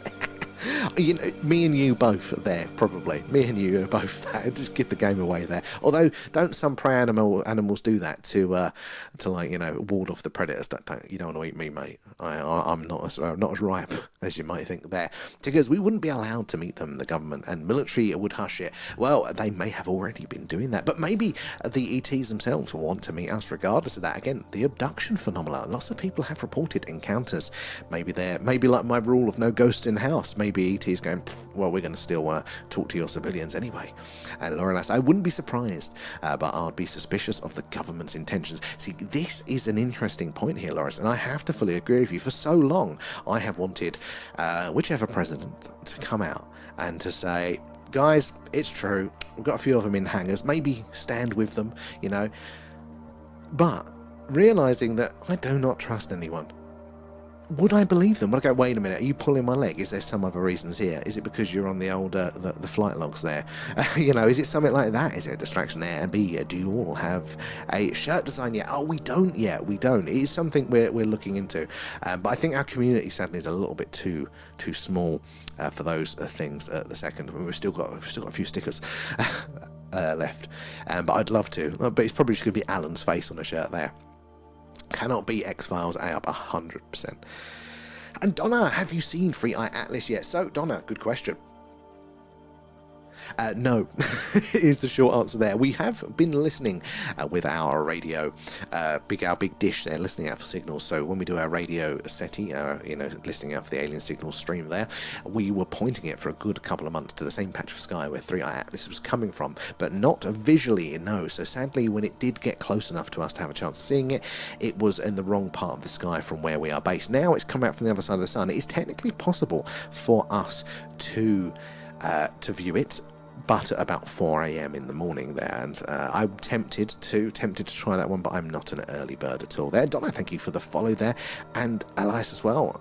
Me and you both there, probably. Me and you are both there. Just give the game away there. Although, don't some prey animals do that to ward off the predators? You don't want to eat me, mate. I'm not as ripe as you might think there, because we wouldn't be allowed to meet them. The government and military would hush it. Well, they may have already been doing that, but maybe the ETs themselves want to meet us regardless of that. Again, the abduction phenomenon. Lots of people have reported encounters. Maybe like my rule of no ghosts in the house. Maybe ET's going, well, we're going to still talk to your civilians anyway. And Lorelas, I wouldn't be surprised, but I'd be suspicious of the government's intentions. See, this is an interesting point here, Loris, and I have to fully agree with you. For so long, I have wanted whichever president to come out and to say, guys, it's true, we've got a few of them in hangars, maybe stand with them, but realizing that I do not trust anyone. Would I believe them? Would I go, wait a minute, are you pulling my leg? Is there some other reasons here? Is it because you're on the old the flight logs there? Is it something like that? Is it a distraction there? And B, do you all have a shirt design yet? Oh, we don't yet. We don't. It is something we're looking into. But I think our community sadly is a little bit too small for those things at the second. We've still got a few stickers left. But I'd love to. But it's probably just going to be Alan's face on a shirt there. Cannot be X-Files up 100%. And Donna, have you seen Free Eye Atlas yet? So, Donna, good question. No, is the short answer there. We have been listening with our radio, our big dish there, listening out for signals. So when we do our radio SETI, listening out for the alien signal stream there, we were pointing it for a good couple of months to the same patch of sky where 3-Eye Atlas was coming from, but not visually, no. So sadly, when it did get close enough to us to have a chance of seeing it, it was in the wrong part of the sky from where we are based. Now it's come out from the other side of the sun. It is technically possible for us to view it, but at about 4 a.m. in the morning there, and I'm tempted to try that one, but I'm not an early bird at all there. Donna, thank you for the follow there, and Elias as well.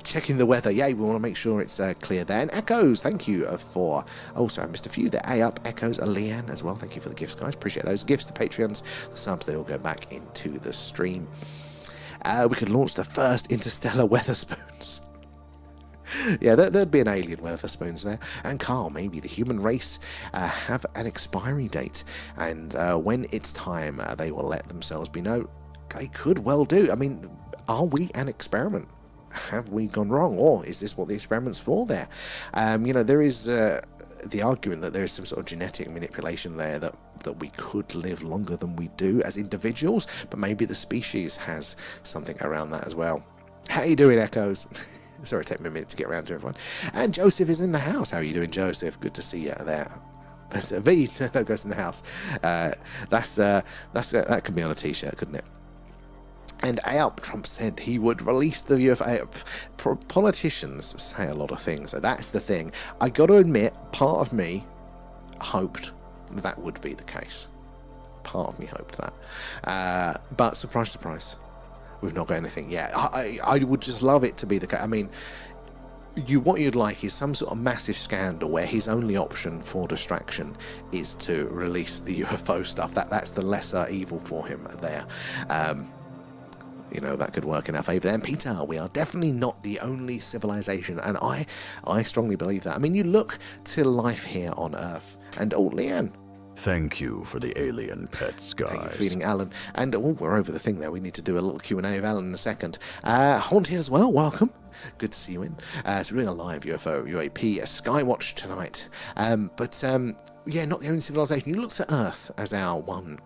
Checking the weather, yay, we want to make sure it's clear there. And Echoes, thank you for, sorry, I missed a few there. Up, Echoes, Leanne as well, thank you for the gifts, guys, appreciate those gifts, the Patreons, the subs, they all go back into the stream. We could launch the first interstellar Weatherspoons. Yeah, there'd be an alien Weatherspoons there. And Carl, maybe the human race have an expiry date, and when it's time, they will let themselves be known. They could well do. I mean, are we an experiment? Have we gone wrong, or is this what the experiment's for there? There is the argument that there is some sort of genetic manipulation there that we could live longer than we do as individuals, but maybe the species has something around that as well. How you doing, Echoes? Sorry, it took me a minute to get around to everyone. And Joseph is in the house. How are you doing, Joseph? Good to see you there. But V, no goes in the house. That could be on a t-shirt, couldn't it? And ALP, Trump said he would release the UFO. Politicians say a lot of things, so that's the thing. I got to admit, part of me hoped that would be the case. Part of me hoped that. But surprise, surprise, we've not got anything yet. I would just love it to be the case. I mean, what you'd like is some sort of massive scandal where his only option for distraction is to release the UFO stuff. That's the lesser evil for him there. That could work in our favour. And Peter, we are definitely not the only civilization, and I strongly believe that. I mean, you look to life here on Earth, and Leanne. Thank you for the alien pets, guys. Thank you for feeding Alan. And we're over the thing there. We need to do a little Q&A of Alan in a second. Haunted as well, welcome. Good to see you in. So we're doing a live UFO, UAP, a Skywatch tonight. Not the only civilization. You look to Earth as our one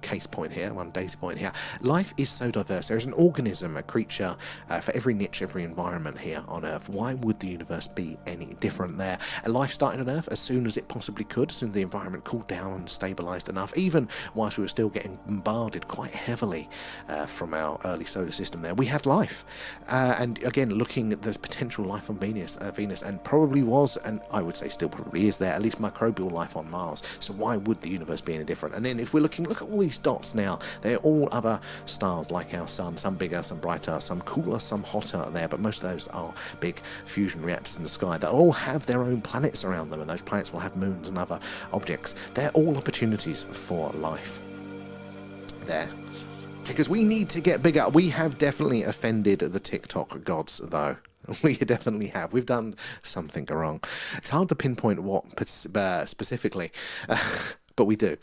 case point here, one data point here. Life is so diverse. There's an organism, a creature for every niche, every environment here on Earth. Why would the universe be any different there? And life started on Earth as soon as it possibly could, as soon as the environment cooled down and stabilized enough, even whilst we were still getting bombarded quite heavily from our early solar system there. We had life. And again, looking at there's potential life on Venus, and probably was, and I would say still probably is there, at least microbial life on Mars. So why would the universe be any different? And then if we're look at all these dots now, they're all other stars like our sun, some bigger, some brighter, some cooler, some hotter there, but most of those are big fusion reactors in the sky that all have their own planets around them, and those planets will have moons and other objects. They're all opportunities for life there, because we need to get bigger. We have definitely offended the TikTok gods, though. We definitely have. We've done something wrong. It's hard to pinpoint what specifically, but we do.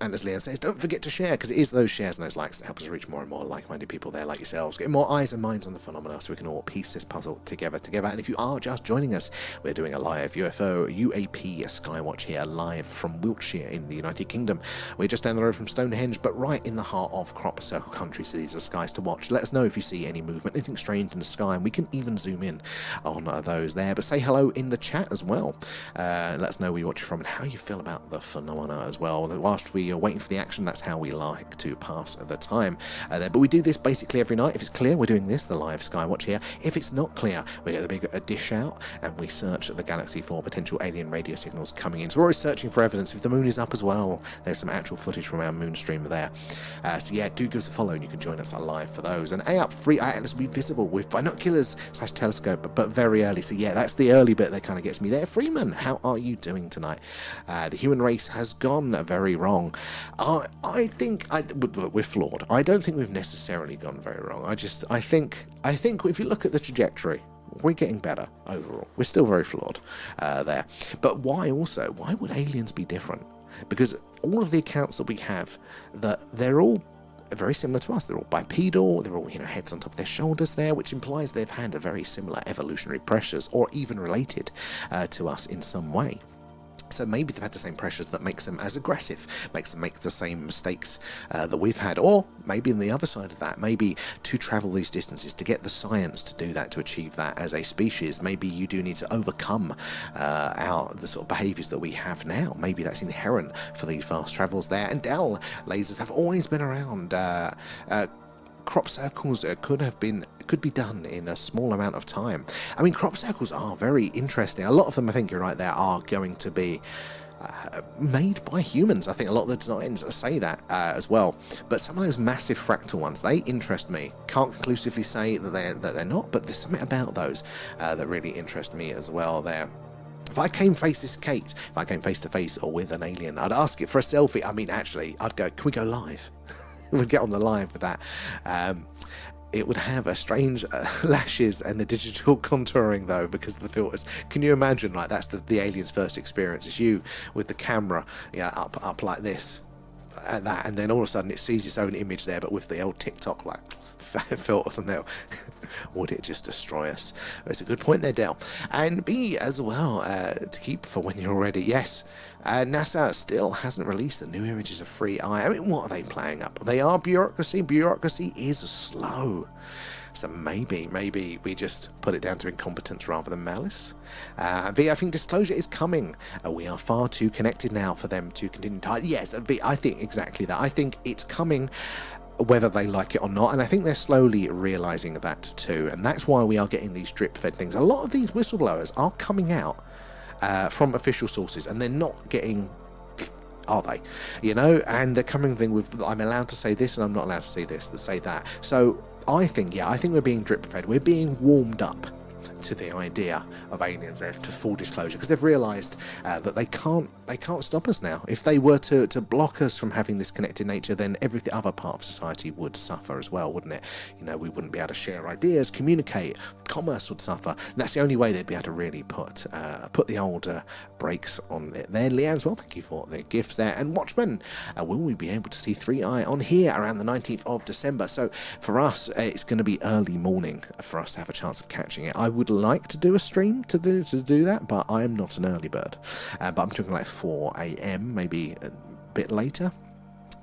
And as Leanne says, don't forget to share, because it is those shares and those likes that help us reach more and more like-minded people there like yourselves, getting more eyes and minds on the phenomena so we can all piece this puzzle together. And if you are just joining us, we're doing a live UFO UAP Skywatch here, live from Wiltshire in the United Kingdom. We're just down the road from Stonehenge, but right in the heart of crop circle country, so these are skies to watch. Let us know if you see any movement, anything strange in the sky, and we can even zoom in on those there. But say hello in the chat as well. Let us know where you watch from and how you feel about the phenomena as well. Whilst we are waiting for the action, that's how we like to pass the time there. But we do this basically every night. If it's clear, we're doing this, the live Skywatch here. If it's not clear, we get the big dish out and we search the galaxy for potential alien radio signals coming in. So we're always searching for evidence. If the moon is up as well, there's some actual footage from our moon stream there. So yeah, do give us a follow and you can join us live for those. And up free atlas will be visible with binoculars / telescope, but very early. So yeah, that's the early bit that kind of gets me there. Freeman, how are you doing tonight? The human race has gone very wrong. I think we're flawed. I don't think we've necessarily gone very wrong. I think if you look at the trajectory, we're getting better overall. We're still very flawed there. But why would aliens be different? Because all of the accounts that we have, that they're all very similar to us. They're all bipedal, they're all heads on top of their shoulders there, which implies they've had a very similar evolutionary pressures, or even related to us in some way. So maybe they've had the same pressures that makes them as aggressive, makes them make the same mistakes that we've had. Or maybe on the other side of that, maybe to travel these distances, to get the science to do that, to achieve that as a species, maybe you do need to overcome the sort of behaviours that we have now. Maybe that's inherent for these fast travels there. And Dell lasers have always been around. Crop circles could be done in a small amount of time. I mean, crop circles are very interesting. A lot of them, I think you're right, there are going to be made by humans. I think a lot of the designs say that as well. But some of those massive fractal ones, they interest me. Can't conclusively say that they're not, but there's something about those that really interest me as well there. If I came face to face or with an alien, I'd ask it for a selfie. I mean, actually, I'd go, can we go live? would get on the live with that. It would have a strange lashes and the digital contouring though, because of the filters. Can you imagine, like, that's the alien's first experience? It's you with the camera, up like this, at that, and then all of a sudden it sees its own image there, but with the old TikTok like filters on there. Would it just destroy us? It's a good point there, Del. And B as well, to keep for when you're ready. Yes, NASA still hasn't released the new images of 3i. I mean, what are they playing up? They are bureaucracy. Bureaucracy is slow. So maybe we just put it down to incompetence rather than malice. V, I think disclosure is coming. We are far too connected now for them to continue to... Yes, V, I think exactly that. I think it's coming whether they like it or not, and I think they're slowly realising that too, and that's why we are getting these drip-fed things. A lot of these whistleblowers are coming out from official sources, and they're not getting... Are they? And they're coming thing with, I'm allowed to say this and I'm not allowed to say this, to say that. So I think we're being drip-fed. We're being warmed up to the idea of aliens there, to full disclosure, because they've realised that they can't stop us now. If they were to block us from having this connected nature, then every other part of society would suffer as well, wouldn't it? We wouldn't be able to share ideas, communicate, commerce would suffer. And that's the only way they'd be able to really put the old brakes on it there. Leanne as well, thank you for the gifts there. And Watchmen, will we be able to see 3i on here around the 19th of December? So for us, it's going to be early morning for us to have a chance of catching it. I would like to do a stream to do that, but I am not an early bird. But I'm talking like 4 a.m, maybe a bit later.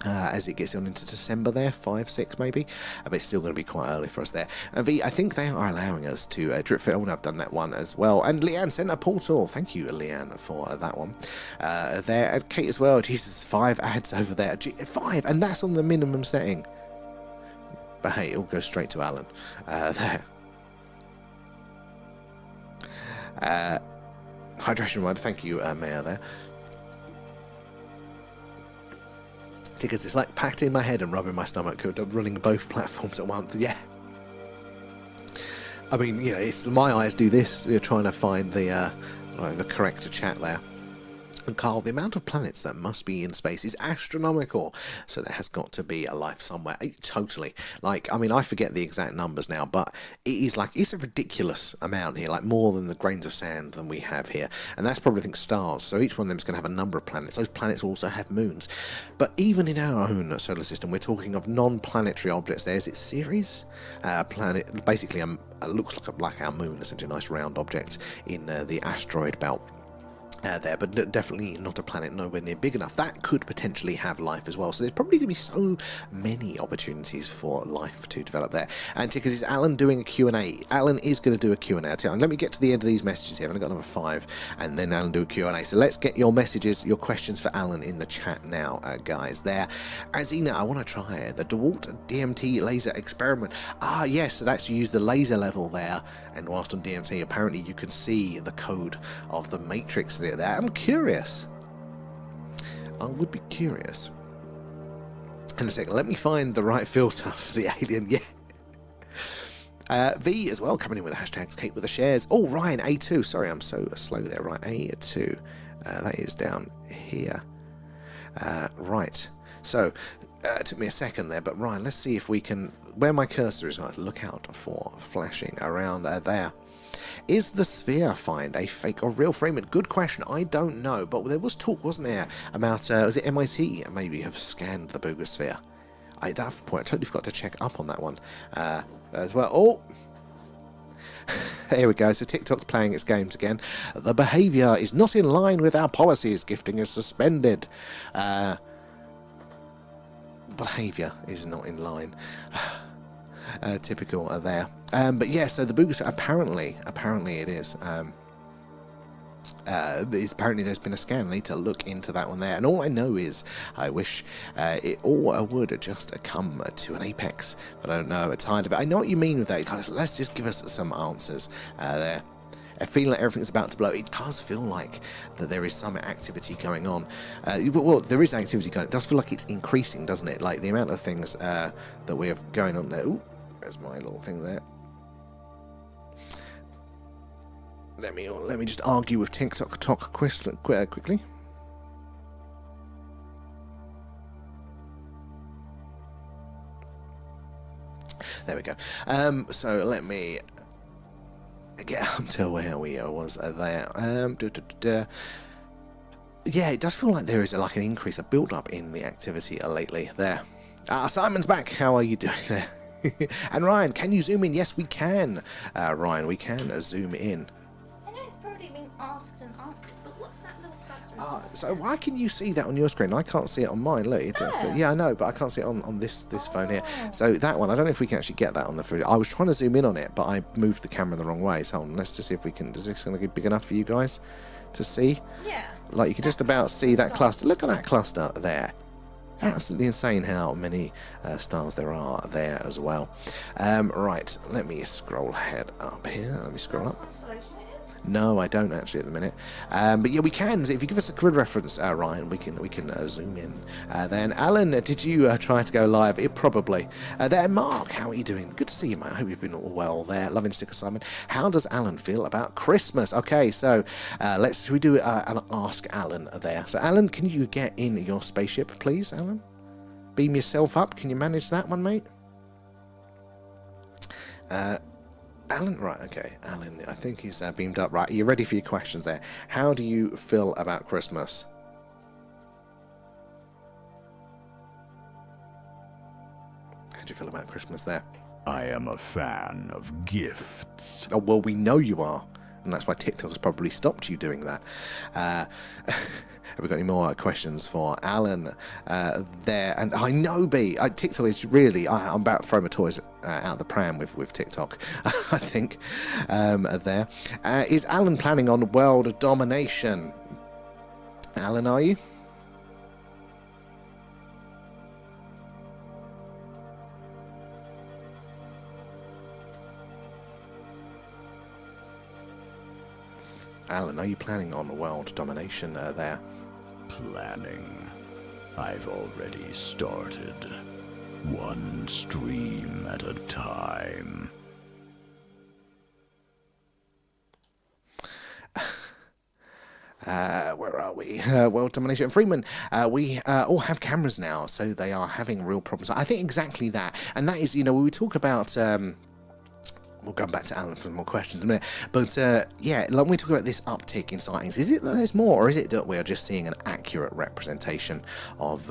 As it gets on into December there, 5, 6 maybe, but it's still going to be quite early for us there. V, I think they are allowing us to drip fit. Oh, I've done that one as well. And Leanne sent a portal. Thank you, Leanne, for that one. There, and Kate as well. Jesus, 5 ads over there. 5, and that's on the minimum setting. But hey, it'll go straight to Alan. There. Hydration word. Thank you, Mayor there. Because it's like packed in my head and rubbing my stomach, running both platforms at once. Yeah. I mean, it's my eyes do this. You're trying to find the correct chat there. And Carl, the amount of planets that must be in space is astronomical. So there has got to be a life somewhere. Totally. Like, I mean, I forget the exact numbers now, but it's a ridiculous amount here, like more than the grains of sand than we have here. And that's probably, I think, stars. So each one of them is going to have a number of planets. Those planets also have moons. But even in our own solar system, we're talking of non-planetary objects. There's its Ceres planet, basically looks like our moon, essentially a nice round object in the asteroid belt. There, but definitely not a planet nowhere near big enough. That could potentially have life as well. So there's probably going to be so many opportunities for life to develop there. And because is Alan doing a Q&A? Alan is going to do a Q&A. Let me get to the end of these messages here. I've only got another 5, and then Alan do a Q&A. So let's get your messages, your questions for Alan in the chat now, guys. There, Azina, I want to try the DeWalt DMT laser experiment. Ah, yes. So that's use the laser level there, and whilst on DMT, apparently you can see the code of the matrix there. I'm curious. I would be curious. In a second, let me find the right filter for the alien. Yeah. V as well, coming in with the hashtags. Kate with the shares. Oh, Ryan, A2. Sorry, I'm so slow there. Right, A2. That is down here. Right. So, it took me a second there, but Ryan, let's see if we can... Where my cursor is, look out for flashing around there. Is the sphere find a fake or real fragment? Good question. I don't know, but there was talk, wasn't there, about was it MIT maybe have scanned the Booger sphere? At that point, I totally forgot to check up on that one as well. Oh, here we go. So TikTok's playing its games again. The behaviour is not in line with our policies. Gifting is suspended. Behaviour is not in line. Typical there. But yeah, so the Booger, apparently it is. Apparently there's been a scan. I need to look into that one there. And all I know is I wish it all would just come to an apex. But I don't know, I'm tired of it. I know what you mean with that. Let's just give us some answers there. I feel like everything's about to blow. It does feel like that there is some activity going on. Well, there is activity going on. It does feel like it's increasing, doesn't it? Like the amount of things that we have going on there. Ooh, there's my little thing there. Let me just argue with TikTok quickly. we go. So let me get up to where we was there. Yeah, it does feel like there is like an increase, a build-up in the activity lately there. Simon's back. How are you doing there? And Ryan, can you zoom in? Yes, we can. Ryan, we can zoom in. I know it's probably been asked and answered, but what's that little cluster of stars? So why can you see that on your screen? I can't see it on mine. Look, yeah, I know, but I can't see it on this phone here. So that one, I don't know if we can actually get that on the food. I was trying to zoom in on it, but I moved the camera the wrong way. So hold on, let's just see if we can. Is this going to be big enough for you guys to see? Yeah. Like you can just about see that cluster. Look at that cluster there. Absolutely insane how many stars there are there as well. Right, let me scroll ahead up here. Let me scroll up. No, I don't actually at the minute. But yeah, we can. If you give us a grid reference, Ryan, we can zoom in. Then, Alan, did you try to go live? It probably. There, Mark, how are you doing? Good to see you, mate. I hope you've been all well there. Loving sticker Simon. How does Alan feel about Christmas? Okay, so should we do an Ask Alan there? So, Alan, can you get in your spaceship, please, Alan? Beam yourself up. Can you manage that one, mate? Alan, right, okay. Alan, I think he's beamed up. Right, are you ready for your questions there? How do you feel about Christmas? How do you feel about Christmas there? I am a fan of gifts. Oh, well, we know you are. And that's why TikTok's probably stopped you doing that. Have we got any more questions for Alan there? And I know, TikTok is really... I'm about to throw my toys out the pram with TikTok, I think, there. Is Alan planning on world domination? Alan, are you? Alan, are you planning on world domination there? Planning. I've already started. One stream at a time. Where are we? World domination. Freeman, we all have cameras now, so they are having real problems. I think exactly that. And that is, when we talk about... we'll come back to Alan for more questions in a minute. But, yeah, like when we talk about this uptick in sightings, is it that there's more, or is it that we are just seeing an accurate representation of...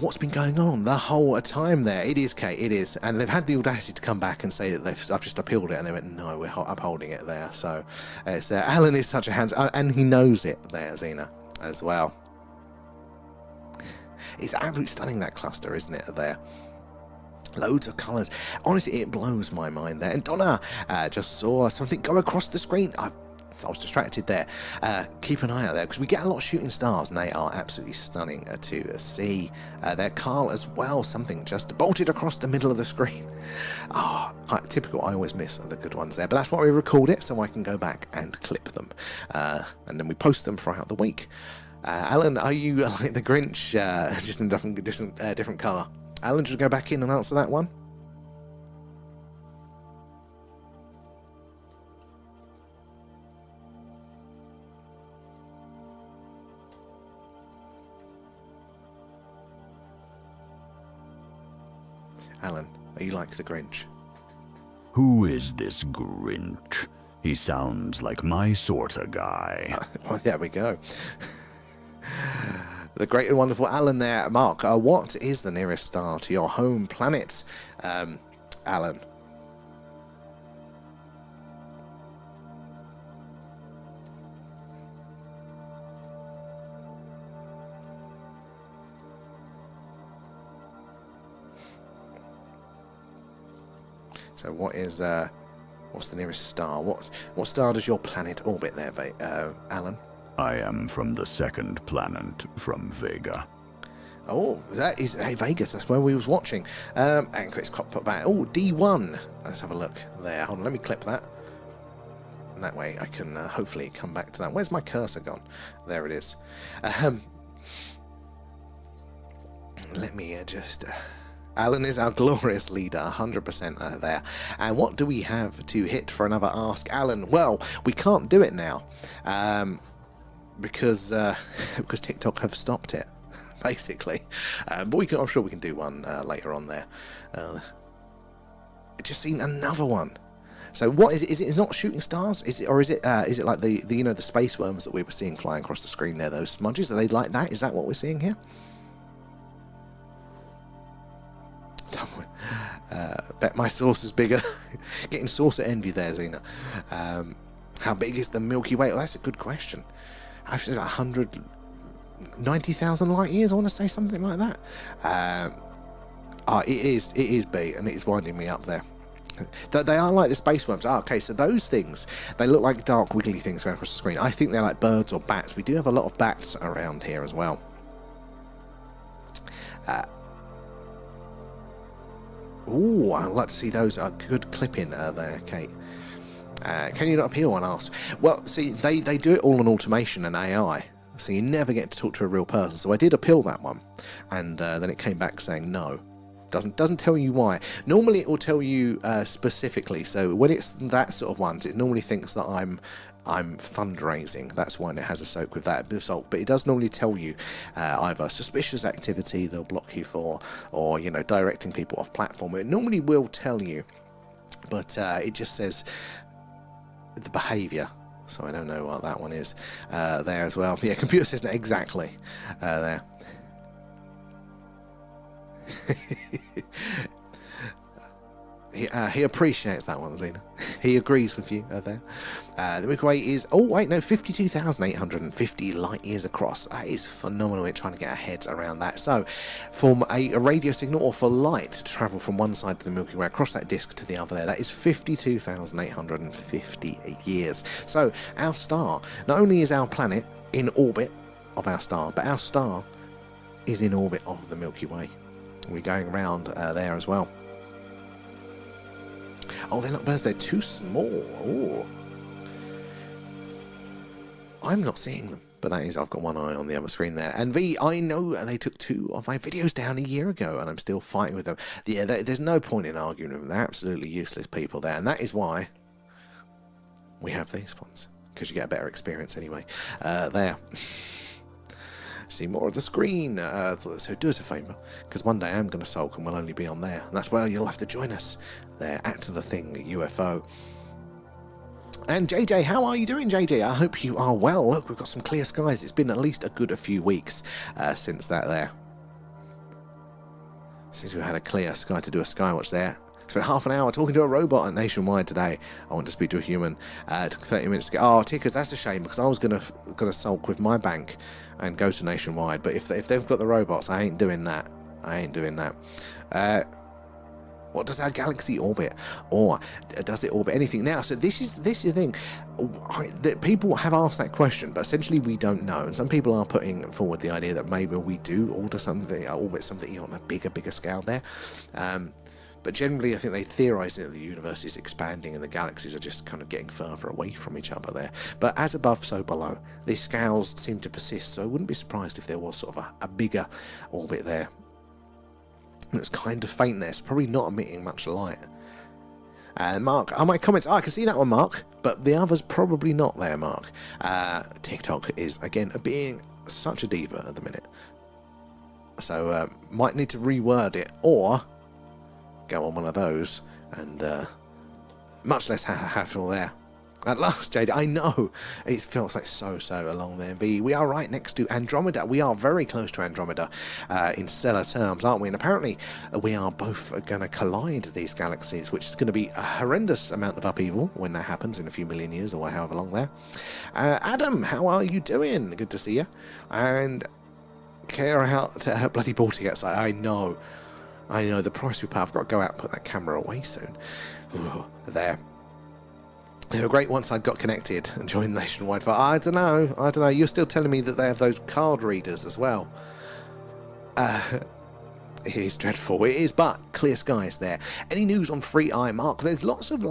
what's been going on the whole time there? It is, Kate, it is. And they've had the audacity to come back and say that I've just appealed it, and they went, no, we're upholding it there. So, it's Alan is such a hands... and he knows it there, Xena, as well. It's absolutely stunning, that cluster, isn't it, there? Loads of colours. Honestly, it blows my mind there. And Donna just saw something go across the screen. I was distracted there. Keep an eye out there, because we get a lot of shooting stars, and they are absolutely stunning to see. There, Carl as well. Something just bolted across the middle of the screen. Typical. I always miss the good ones there. But that's why we record it, so I can go back and clip them. And then we post them throughout the week. Alan, are you like the Grinch, just in a different colour? Alan, should we go back in and answer that one? Alan, are you like the Grinch? Who is this Grinch? He sounds like my sorta guy. Well, there we go. The great and wonderful Alan there. Mark, what is the nearest star to your home planet? Alan. So what's the nearest star? What star does your planet orbit there, Alan? I am from the second planet from Vega. Oh, hey, Vegas, that's where we was watching. And Chris put back. Oh, D1. Let's have a look there. Hold on, let me clip that. And that way I can hopefully come back to that. Where's my cursor gone? There it is. Let me just... Alan is our glorious leader, 100% there. And what do we have to hit for another Ask Alan? Well, we can't do it now. Because TikTok have stopped it. basically. But I'm sure we can do one later on there. Just seen another one. So what is it? Is it not shooting stars? Is it like the you know, the space worms that we were seeing flying across the screen there? Those smudges, are they like that? Is that what we're seeing here? Bet my sauce is bigger. Getting saucer envy there, Xena. How big is the Milky Way? Well, that's a good question. Actually, 190,000 light years. I want to say something like that. It is big, and it is winding me up there. They are like the space worms. Okay, so those things, they look like dark wiggly things going across the screen. I think they're like birds or bats. We do have a lot of bats around here as well. Oh, I'd like to see those. A good clipping there, Kate. Can you not appeal and ask? Well, see, they do it all on automation and AI, so you never get to talk to a real person. So I did appeal that one, and then it came back saying no. Doesn't tell you why. Normally it will tell you specifically. So when it's that sort of one, it normally thinks that I'm fundraising. That's why it has a soak with that result. But it does normally tell you either suspicious activity they'll block you for, or, you know, directing people off platform. It normally will tell you, but it just says the behaviour. So I don't know what that one is there as well. Yeah, computer says that exactly there. He appreciates that one, Xena. He agrees with you there. The Milky Way is, 52,850 light years across. That is phenomenal. We're trying to get our heads around that. So, for a radio signal or for light to travel from one side of the Milky Way across that disk to the other there, that is 52,850 years. So, our star, not only is our planet in orbit of our star, but our star is in orbit of the Milky Way. We're going around there as well. Oh, they're not birds, they're too small. Oh. I'm not seeing them, but that is, I've got one eye on the other screen there. And V, I know they took 2 of my videos down a year ago, and I'm still fighting with them. Yeah, there's no point in arguing with them. They're absolutely useless people there, and that is why we have these ones, because you get a better experience anyway. There. See more of the screen, so do us a favour, because one day I'm going to sulk and we'll only be on there, and that's where you'll have to join us there at the thing, UFO. And JJ, how are you doing, JJ? I hope you are well. Look, we've got some clear skies. It's been at least a few weeks since that there. Since we had a clear sky to do a Skywatch there. Spent half an hour talking to a robot at Nationwide today. I want to speak to a human. It took 30 minutes to get... Oh, Tickers, that's a shame, because I was gonna sulk with my bank and go to Nationwide. But if they've got the robots, I ain't doing that. What does our galaxy orbit? Or does it orbit anything? Now, so this is the thing. People have asked that question, but essentially we don't know. And some people are putting forward the idea that maybe we do orbit something on a bigger scale there. But generally, I think they theorise that the universe is expanding and the galaxies are just kind of getting further away from each other there. But as above, so below. These scales seem to persist, so I wouldn't be surprised if there was sort of a bigger orbit there. It's kind of faint there, it's probably not emitting much light. And Mark, my comments, I can see that one, Mark, but the others probably not there, Mark. TikTok is, again, being such a diva at the minute. So, might need to reword it, or go on one of those, and much less hassle there. At last, Jade, I know it feels like so along there. We are right next to Andromeda. We are very close to Andromeda in stellar terms, aren't we? And apparently we are both going to collide these galaxies, which is going to be a horrendous amount of upheaval when that happens in a few million years or however long there. Adam, how are you doing? Good to see you. And care out to her bloody Baltic outside. I know the price we pay. I've got to go out and put that camera away soon. Ooh, there. They were great once I got connected and joined Nationwide. But I don't know. You're still telling me that they have those card readers as well. It is dreadful. It is, but clear skies there. Any news on Free Eye, Mark? There's lots of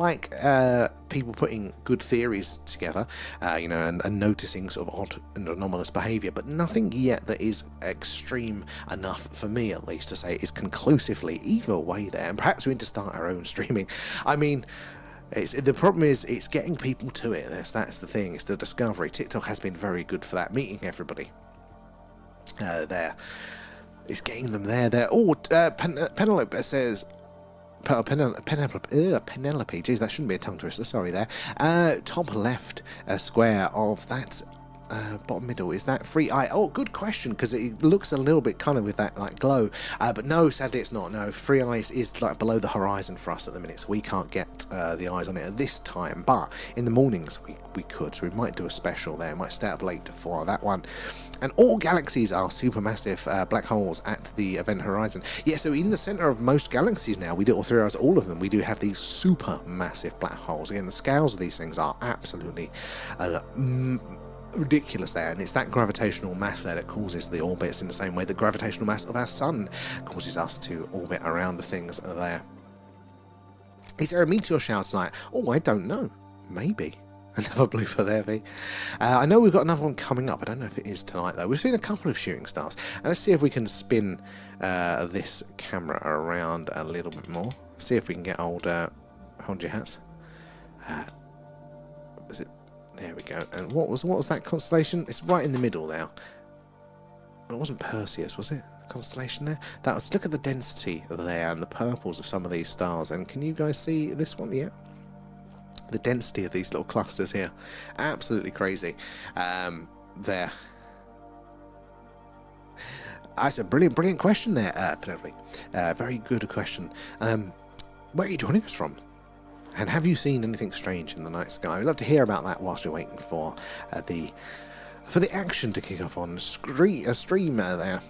people putting good theories together, and noticing sort of odd and anomalous behaviour, but nothing yet that is extreme enough for me, at least, to say it is conclusively either way there. And perhaps we need to start our own streaming. I mean, the problem is it's getting people to it. That's the thing. It's the discovery. TikTok has been very good for that, meeting everybody there. It's getting them there. Penelope says... Penelope, geez, that shouldn't be a tongue twister, sorry there. Top left square of that bottom middle, is that free eye? Oh, good question, because it looks a little bit kind of with that like glow, but no, sadly it's not. No, free eyes is like below the horizon for us at the minute, so we can't get the eyes on it at this time, but in the mornings we could, so we might do a special there, might stay up late for that one. And all galaxies are supermassive black holes at the event horizon. Yeah, so in the center of most galaxies now, we do, or throughout all of them, we do have these supermassive black holes. Again, the scales of these things are absolutely ridiculous there, and it's that gravitational mass there that causes the orbits in the same way the gravitational mass of our sun causes us to orbit around the things there. Is there a meteor shower tonight? Oh, I don't know. Maybe. Another blooper there, V. I know we've got another one coming up. I don't know if it is tonight, though. We've seen a couple of shooting stars. And let's see if we can spin this camera around a little bit more. See if we can get old... hold your hats. Is it... There we go. And what was that constellation? It's right in the middle now. It wasn't Perseus, was it? The constellation there? That was... Look at the density there and the purples of some of these stars. And can you guys see this one? Yeah. The density of these little clusters here, absolutely crazy. There. That's a brilliant question there, Penelope. Very good question. Where are you joining us from? And have you seen anything strange in the night sky? We'd love to hear about that whilst we're waiting for the action to kick off on a stream there.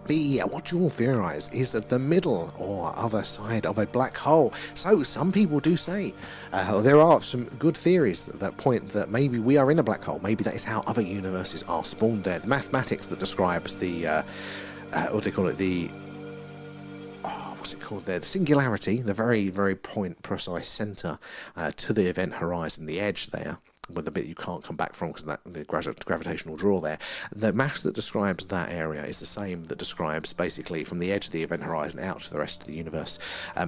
What you all theorise is that the middle or other side of a black hole. So some people do say there are some good theories that point that maybe we are in a black hole. Maybe that is how other universes are spawned there. The mathematics that describes the what do they call it? The what's it called there? The singularity, the very, very point precise centre to the event horizon, the edge there, with the bit you can't come back from because of that the gravitational draw there. The maths that describes that area is the same that describes basically from the edge of the event horizon out to the rest of the universe.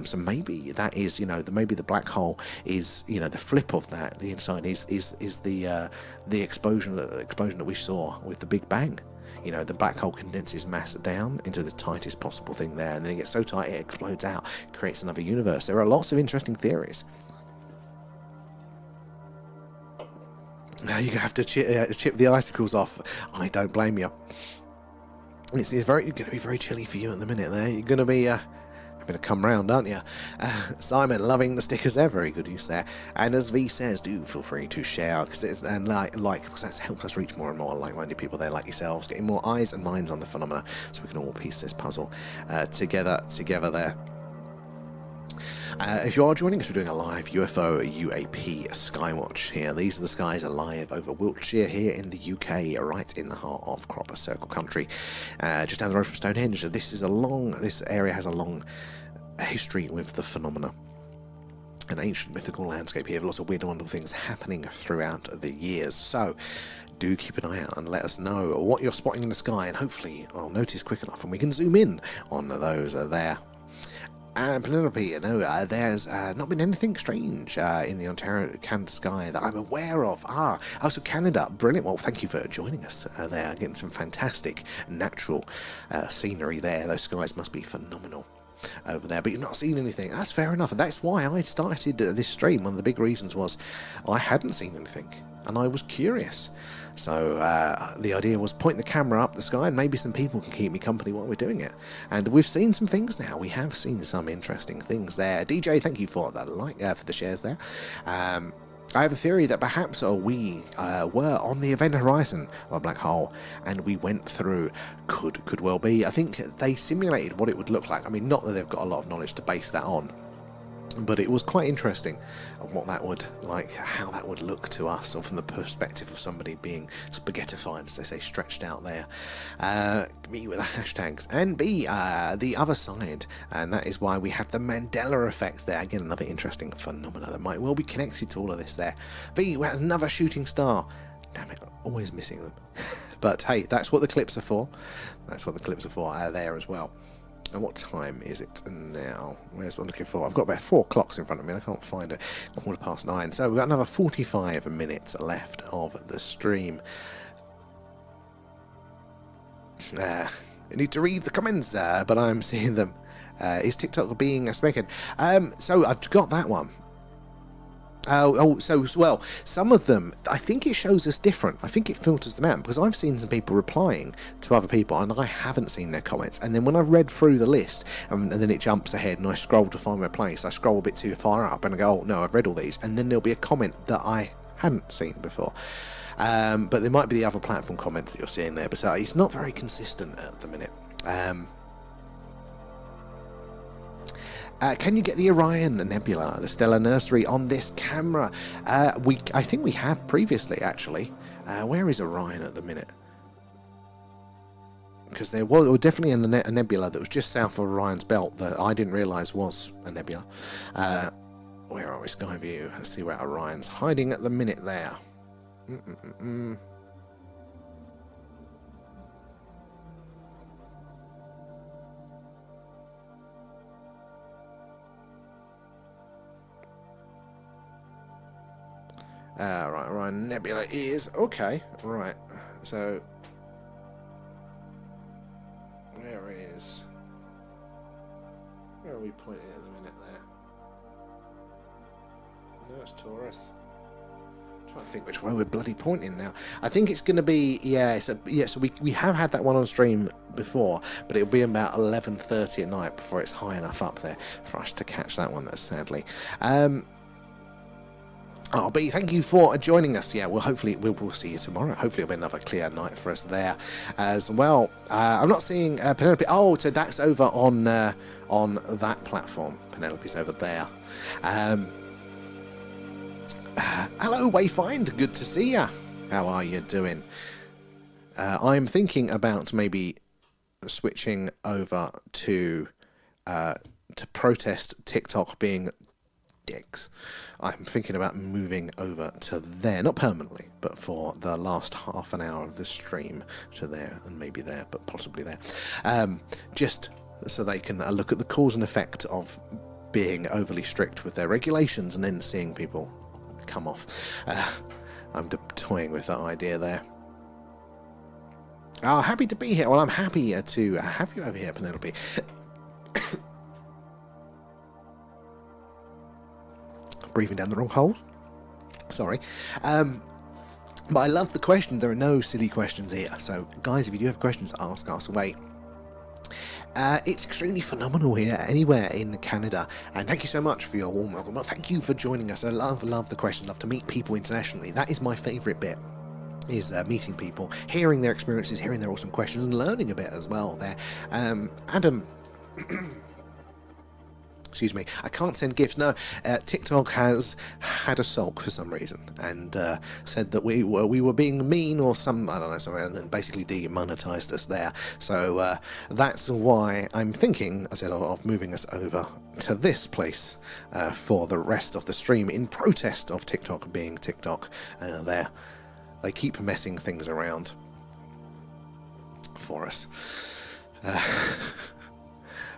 So maybe that is, maybe the black hole is, the flip of that. The inside is the explosion that we saw with the Big Bang. The black hole condenses mass down into the tightest possible thing there, and then it gets so tight it explodes out, creates another universe. There are lots of interesting theories. Now you're going to have to chip the icicles off. I don't blame you. It's going to be very chilly for you at the minute there. You're going to be having to come round, aren't you? Simon, loving the stickers there. Very good use there. And as V says, do feel free to share because because that helps us reach more and more like-minded people there like yourselves, getting more eyes and minds on the phenomena so we can all piece this puzzle together there. If you are joining us, we're doing a live UFO UAP Skywatch here. These are the skies alive over Wiltshire here in the UK, right in the heart of Cropper Circle country, just down the road from Stonehenge. This area has a long history with the phenomena. An ancient mythical landscape here with lots of weird and wonderful things happening throughout the years. So do keep an eye out and let us know what you're spotting in the sky, and hopefully I'll notice quick enough and we can zoom in on those there. Penelope, there's not been anything strange in the Ontario, Canada sky that I'm aware of. So Canada, brilliant. Well, thank you for joining us there, getting some fantastic natural scenery there. Those skies must be phenomenal over there, but you've not seen anything. That's fair enough. That's why I started this stream. One of the big reasons was I hadn't seen anything and I was curious. So the idea was point the camera up the sky and maybe some people can keep me company while we're doing it. And we've seen some things now. We have seen some interesting things there. DJ, thank you for that for the shares there. I have a theory that perhaps we were on the event horizon of a black hole and we went through. Could well be. I think they simulated what it would look like. I mean, not that they've got a lot of knowledge to base that on, but it was quite interesting what that would how that would look to us, or from the perspective of somebody being spaghettified, as they say, stretched out there. Me with the hashtags, and B, the other side, and that is why we have the Mandela effect there. Again, another interesting phenomena that might well be connected to all of this there. B, we have another shooting star. Damn it, always missing them. But hey, that's what the clips are for. That's what the clips are for there as well. And what time is it now? Where's what I'm looking for? I've got about 4 clocks in front of me. I can't find it. 9:15. So we've got another 45 minutes left of the stream. I need to read the comments, but I'm seeing them. Is TikTok being a speculated? So I've got that one. Well, some of them, I think it shows us different. I think it filters them out, because I've seen some people replying to other people and I haven't seen their comments. And then when I've read through the list, and then it jumps ahead and I scroll to find my place, I scroll a bit too far up and I go, oh no, I've read all these. And then there'll be a comment that I hadn't seen before. But there might be the other platform comments that you're seeing there, but it's not very consistent at the minute. Can you get the Orion Nebula, the Stellar Nursery, on this camera? I think we have previously, actually. Where is Orion at the minute? Because there was definitely a nebula that was just south of Orion's belt that I didn't realise was a nebula. Where are we? Sky view. Let's see where Orion's hiding at the minute there. Right, Orion Nebula is okay. Right, so where are we pointing at the minute there? No, it's Taurus. I'm trying to think which way we're bloody pointing now. I think it's going to be so we have had that one on stream before, but it'll be about 11:30 at night before it's high enough up there for us to catch that one. Sadly. Oh, but thank you for joining us. Yeah, well, hopefully we'll see you tomorrow. Hopefully it'll be another clear night for us there as well. I'm not seeing Penelope. Oh, so that's over on that platform. Penelope's over there. Hello, Wayfind. Good to see ya. How are you doing? I'm thinking about maybe switching over to protest TikTok being dicks. I'm thinking about moving over to there, not permanently, but for the last half an hour of the stream to there, and maybe there, but possibly there, just so they can look at the cause and effect of being overly strict with their regulations and then seeing people come off. I'm toying with that idea there. Oh, happy to be here. Well, I'm happy to have you over here, Penelope. Breathing down the wrong hole. Sorry. But I love the questions. There are no silly questions here. So, guys, if you do have questions, ask away. It's extremely phenomenal here, anywhere in Canada. And thank you so much for your warm welcome. Well, thank you for joining us. I love the questions. Love to meet people internationally. That is my favourite bit. Is meeting people, hearing their experiences, hearing their awesome questions, and learning a bit as well there. Adam... Excuse me, I can't send gifts. No, TikTok has had a sulk for some reason and said that we were being mean or I don't know, something, and then basically demonetized us there. So that's why I'm thinking, I said, of moving us over to this place for the rest of the stream in protest of TikTok being TikTok there. They keep messing things around for us.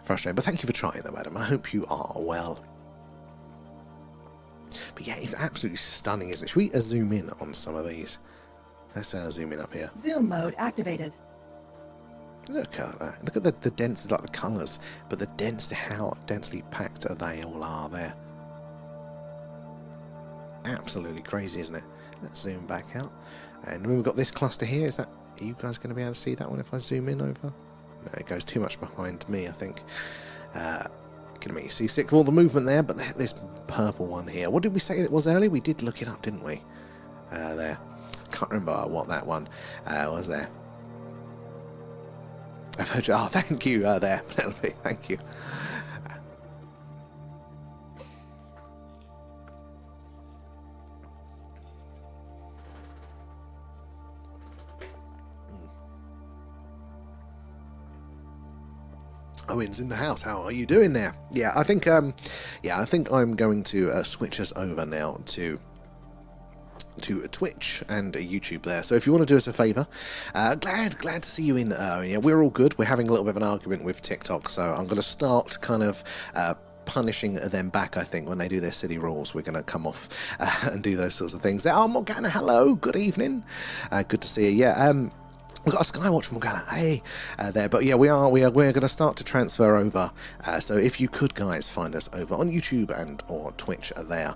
Frustrating, but thank you for trying though, Adam. I hope you are well. But yeah, it's absolutely stunning, isn't it? Should we zoom in on some of these? Let's zoom in up here. Zoom mode activated. Look at that. Look at the density, like the colours, but the density, how densely packed they all are there. Absolutely crazy, isn't it? Let's zoom back out. And when we've got this cluster here, are you guys going to be able to see that one if I zoom in over? No, it goes too much behind me, I think. Gonna make you see sick of all the movement there, but this purple one here. What did we say it was earlier? We did look it up, didn't we? There. Can't remember what that one was there. I've heard you. Oh, thank you there, Penelope. Thank you. Owen's in the house. How are you doing there? Yeah, I think I'm going to switch us over now to Twitch and YouTube there. So if you want to do us a favour, glad to see you in. Yeah, we're all good. We're having a little bit of an argument with TikTok, so I'm going to start kind of punishing them back. I think when they do their silly rules, we're going to come off and do those sorts of things. Oh, Morgana, hello, good evening. Good to see you. Yeah. We've got a Skywatch Morgana, hey, there. But yeah, we're going to start to transfer over. So if you could, guys, find us over on YouTube and or Twitch there.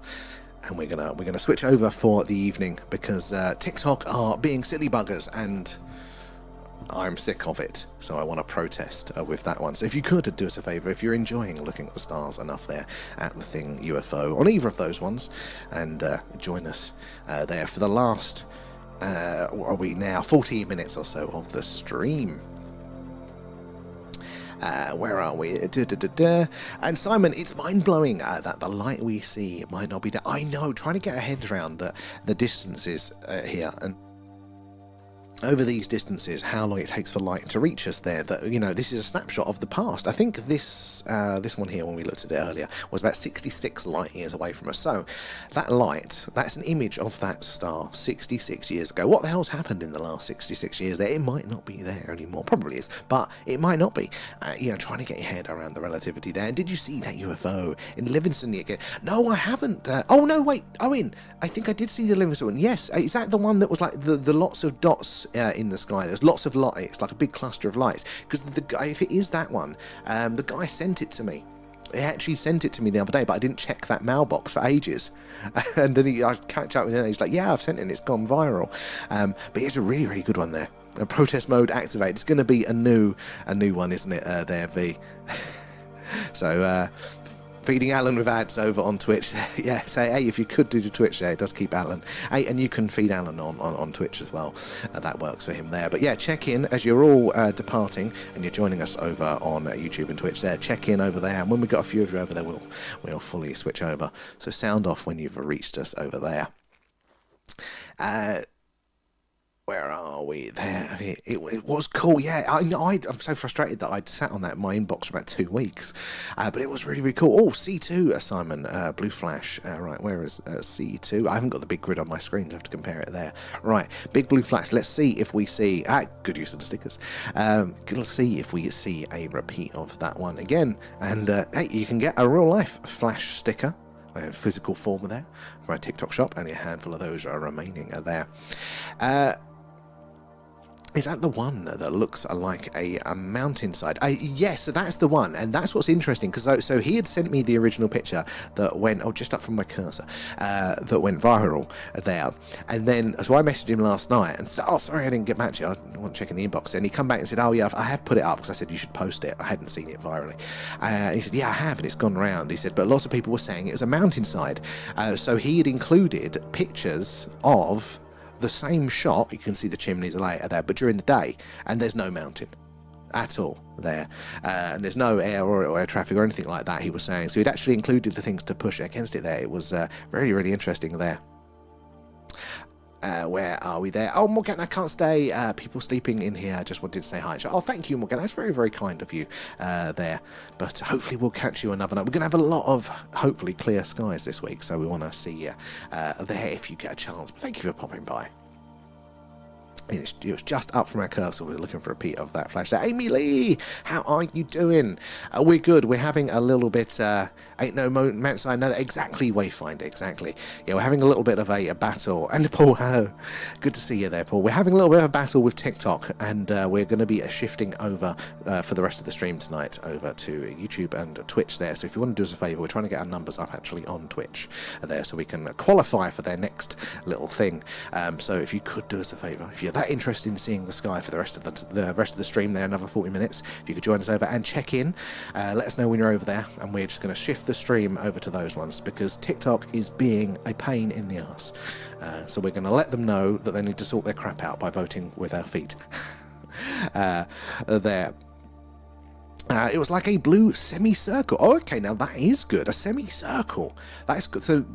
And we're gonna switch over for the evening because TikTok are being silly buggers and I'm sick of it, so I want to protest with that one. So if you could do us a favour, if you're enjoying looking at the stars enough there at the thing UFO on either of those ones, and join us there for the last what are we now, 14 minutes or so of the stream. Where are we? And Simon, it's mind-blowing that the light we see might not be there. I know, trying to get our heads around the distances here, and over these distances, how long it takes for light to reach us there. That, you know, this is a snapshot of the past. I think this one here, when we looked at it earlier, was about 66 light years away from us. So that light, that's an image of that star 66 years ago. What the hell's happened in the last 66 years there? It might not be there anymore. Probably is, but it might not be. You know, trying to get your head around the relativity there. And did you see that UFO in Livingston again? No, I haven't. Oh no, wait, Owen, I think I did see the Livingston one. Yes, is that the one that was like the lots of dots in the sky? There's lots of lights, like a big cluster of lights. Because the guy, if it is that one, the guy sent it to me. He actually sent it to me the other day, but I didn't check that mailbox for ages. And then I catch up with him, and he's like, "Yeah, I've sent it, and it's gone viral." But it's a really, really good one there. Protest mode activate. It's going to be a new one, isn't it? There, V. So. Feeding Alan with ads over on Twitch. Yeah, say, hey, if you could do the Twitch there, it does keep Alan. Hey, and you can feed Alan on Twitch as well. That works for him there. But yeah, check in as you're all departing and you're joining us over on YouTube and Twitch there. Check in over there. And when we've got a few of you over there, we'll fully switch over. So sound off when you've reached us over there. Where are we? There. It was cool. Yeah, I'm so frustrated that I'd sat on that in my inbox for about 2 weeks. But it was really, really cool. Oh, C2, Simon. Blue flash. Right, where is C2? I haven't got the big grid on my screen, so I have to compare it there. Right, big blue flash. Let's see if we see... good use of the stickers. Let's see if we see a repeat of that one again. And, hey, you can get a real-life flash sticker. Physical form there from our TikTok shop, and a handful of those are remaining there. Is that the one that looks like a mountainside? Yes, so that's the one, and that's what's interesting, because so he had sent me the original picture that went, just up from my cursor, that went viral there, and then, so I messaged him last night and said, oh, sorry I didn't get back to you, I want to check in the inbox, and he come back and said, oh yeah, I have put it up, because I said you should post it, I hadn't seen it virally. He said, yeah, I have, and it's gone around. He said, but lots of people were saying it was a mountainside, so he had included pictures of the same shot. You can see the chimneys later there, but during the day, and there's no mountain at all there, and there's no air or air traffic or anything like that, he was saying. So he'd actually included the things to push against it there. It was really, really interesting there. Where are we there? Oh, Morgan, I can't stay. People sleeping in here. I just wanted to say hi. Oh, thank you, Morgan. That's very, very kind of you there. But hopefully we'll catch you another night. We're going to have a lot of, hopefully, clear skies this week. So we want to see you there if you get a chance. But thank you for popping by. It was just up from our cursor. We were looking for a repeat of that flash there. Amy Lee, how are you doing? We're good. We're having a little bit... ain't no mountainside. No, exactly, Wayfinder, exactly. Yeah, we're having a little bit of a battle. And Paul, good to see you there, Paul. We're having a little bit of a battle with TikTok, and we're going to be shifting over for the rest of the stream tonight over to YouTube and Twitch there. So if you want to do us a favour, we're trying to get our numbers up actually on Twitch there, so we can qualify for their next little thing. So if you could do us a favour, if you're that interested in seeing the sky for the rest of the stream there, another 40 minutes, if you could join us over and check in, let us know when you're over there, and we're just going to shift the stream over to those ones, because TikTok is being a pain in the arse. So we're going to let them know that they need to sort their crap out by voting with our feet. There. It was like a blue semicircle. Oh, okay, now that is good. A semicircle. That is good. So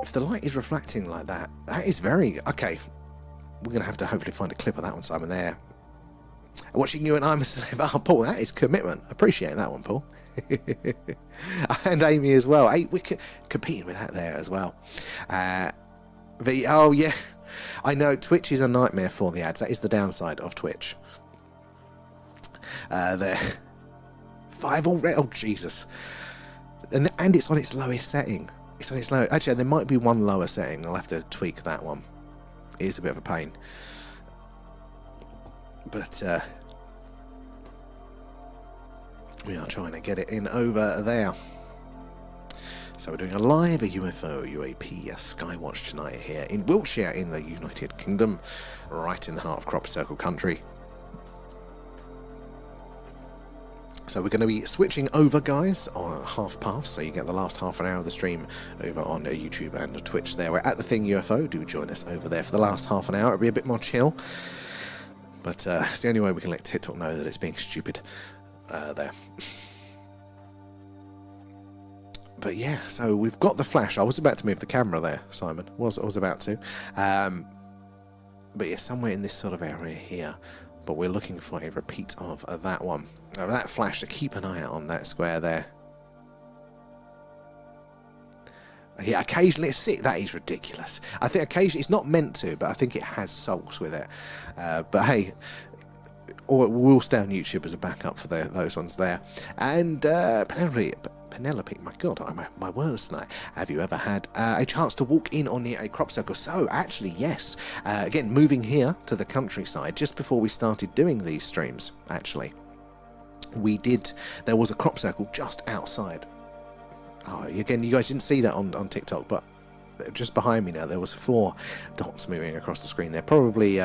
if the light is reflecting like that, that is very... Okay. We're going to have to hopefully find a clip of that one, Simon, there. Watching you and I'm a celeb. Oh, Paul, that is commitment. Appreciate that one, Paul. And Amy as well. Hey, we're competing with that there as well. Oh, yeah. I know, Twitch is a nightmare for the ads. That is the downside of Twitch. There. 5 already. Oh, Jesus. And it's on its lowest setting. It's on its lowest. Actually, there might be one lower setting. I'll have to tweak that one. It is a bit of a pain. But we are trying to get it in over there. So we're doing a live UFO UAP Skywatch tonight here in Wiltshire in the United Kingdom, right in the heart of Crop Circle country. So we're going to be switching over, guys, on past, so you get the last half an hour of the stream over on YouTube and Twitch there. We're at the Thing UFO. Do join us over there for the last half an hour. It'll be a bit more chill. But it's the only way we can let TikTok know that it's being stupid there. But yeah, so we've got the flash. I was about to move the camera there, Simon. I was about to. But yeah, somewhere in this sort of area here. But we're looking for a repeat of that one. That flash, so keep an eye out on that square there. Yeah, occasionally it's sick. That is ridiculous. I think occasionally it's not meant to, but I think it has sulks with it. But hey, or we'll stay on YouTube as a backup for those ones there. And Penelope, my God, my words tonight. Have you ever had a chance to walk in on a crop circle? So, actually, yes. Again, moving here to the countryside, just before we started doing these streams, actually, there was a crop circle just outside. Oh, again, you guys didn't see that on TikTok, but just behind me now, there was 4 dots moving across the screen there. Probably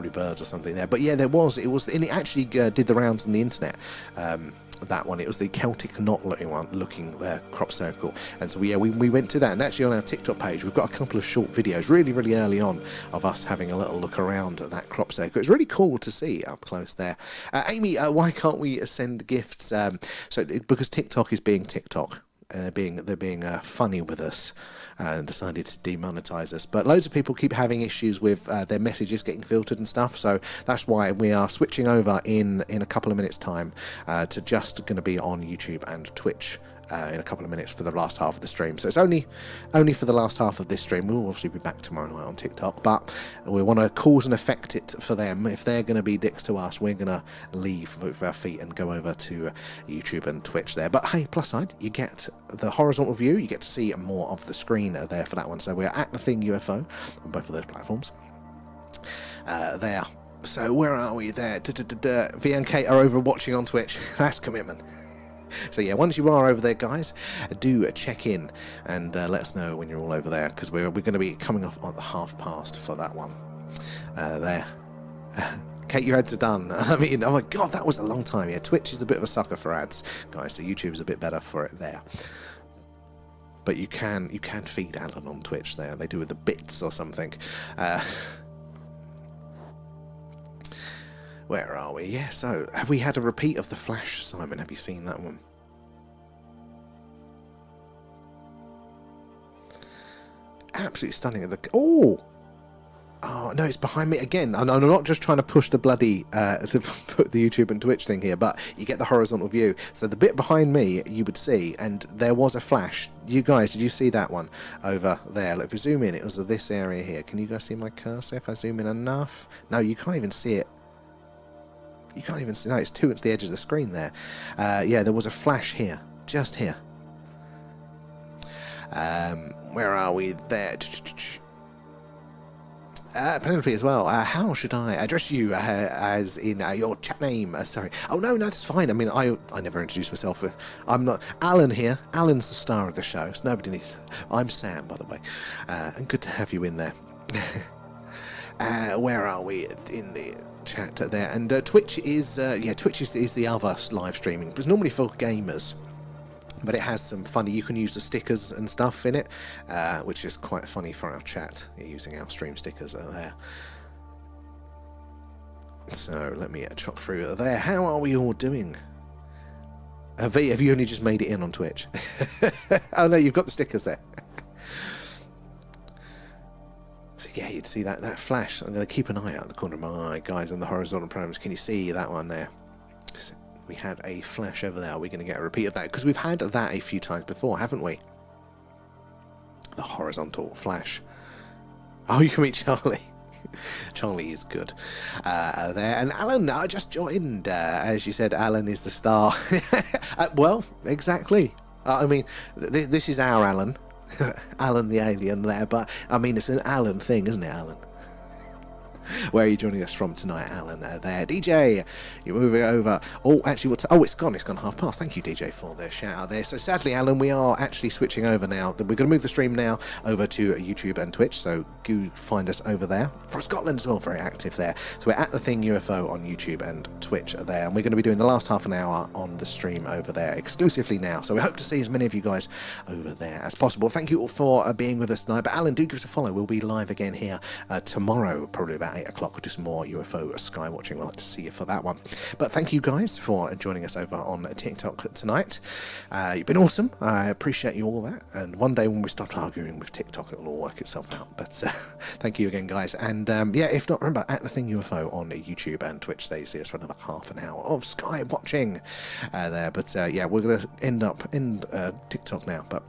birds or something there. But yeah, it was, and it actually did the rounds on the internet. That one, it was the Celtic knot looking crop circle, and so we went to that. And actually on our TikTok page we've got a couple of short videos really early on of us having a little look around at that crop circle. It's really cool to see up close there. Amy, why can't we send gifts? Because TikTok is being TikTok. They're being funny with us and decided to demonetize us. But loads of people keep having issues with their messages getting filtered and stuff. So that's why we are switching over in a couple of minutes' time to just going to be on YouTube and Twitch in a couple of minutes for the last half of the stream. So it's only for the last half of this stream. We'll obviously be back tomorrow night on TikTok, but we want to cause and affect it for them. If they're going to be dicks to us, we're going to leave with our feet and go over to YouTube and Twitch there. But hey, plus side, you get the horizontal view. You get to see more of the screen there for that one. So we're at the Thing UFO on both of those platforms there. So where are we there? V and Kate are over watching on Twitch. That's commitment. So yeah, once you are over there, guys, do check in and let us know when you're all over there, because we're going to be coming off at the past for that one there. Kate, your ads are done. I mean, oh my God, that was a long time. Yeah, Twitch is a bit of a sucker for ads, guys, so YouTube's a bit better for it there. But you can feed Alan on Twitch there. They do with the bits or something. Where are we? Yeah, so have we had a repeat of the flash, Simon? Have you seen that one? Absolutely stunning. Oh no, it's behind me again. I'm not just trying to push the bloody to put the YouTube and Twitch thing here, but you get the horizontal view. So the bit behind me you would see, and there was a flash. You guys, did you see that one over there? Look, if we zoom in, it was this area here. Can you guys see my cursor? If I zoom in enough, no, you can't even see it. You can't even see. No, it's towards the edge of the screen there. Yeah, there was a flash here, just here. Where are we? There. Penelope as well. How should I address you as in your chat name? Sorry. Oh no, that's fine. I mean, I never introduced myself. I'm not Alan here. Alan's the star of the show. So nobody needs. I'm Sam, by the way, and good to have you in there. Where are we in the chat there? And Twitch is Twitch is the other live streaming. It's normally for gamers, but it has some funny. You can use the stickers and stuff in it, which is quite funny for our chat. You're using our stream stickers there. So let me chuck through there. How are we all doing? V, have you only just made it in on Twitch? Oh no, you've got the stickers there. So yeah, you'd see that flash. I'm going to keep an eye out in the corner of my eye, guys, on the horizontal programs. Can you see that one there? We had a flash over there. Are we going to get a repeat of that? Because we've had that a few times before, haven't we? The horizontal flash. Oh, you can meet Charlie. Charlie is good there. And Alan, I just joined. As you said, Alan is the star. Well, exactly. I mean, this is our Alan. Alan the alien there, but I mean, it's an Alan thing, isn't it, Alan? Where are you joining us from tonight, Alan? There, DJ, you're moving over. Oh, actually, it's gone. It's gone past. Thank you, DJ, for the shout out there. So sadly, Alan, we are actually switching over now. We're going to move the stream now over to YouTube and Twitch. So do find us over there. From Scotland as well, very active there. So we're at The Thing UFO on YouTube and Twitch there, and we're going to be doing the last half an hour on the stream over there exclusively now. So we hope to see as many of you guys over there as possible. Thank you all for being with us tonight. But Alan, do give us a follow. We'll be live again here tomorrow, probably about 8 o'clock. We'll do some more UFO skywatching. We'd like to see you for that one. But thank you guys for joining us over on TikTok tonight. You've been awesome. I appreciate you all that. And one day when we start arguing with TikTok, it'll all work itself out. But thank you again, guys. And yeah, if not, remember, at The Thing UFO on YouTube and Twitch, they see us for another half an hour of skywatching there. But yeah, we're going to end TikTok now. But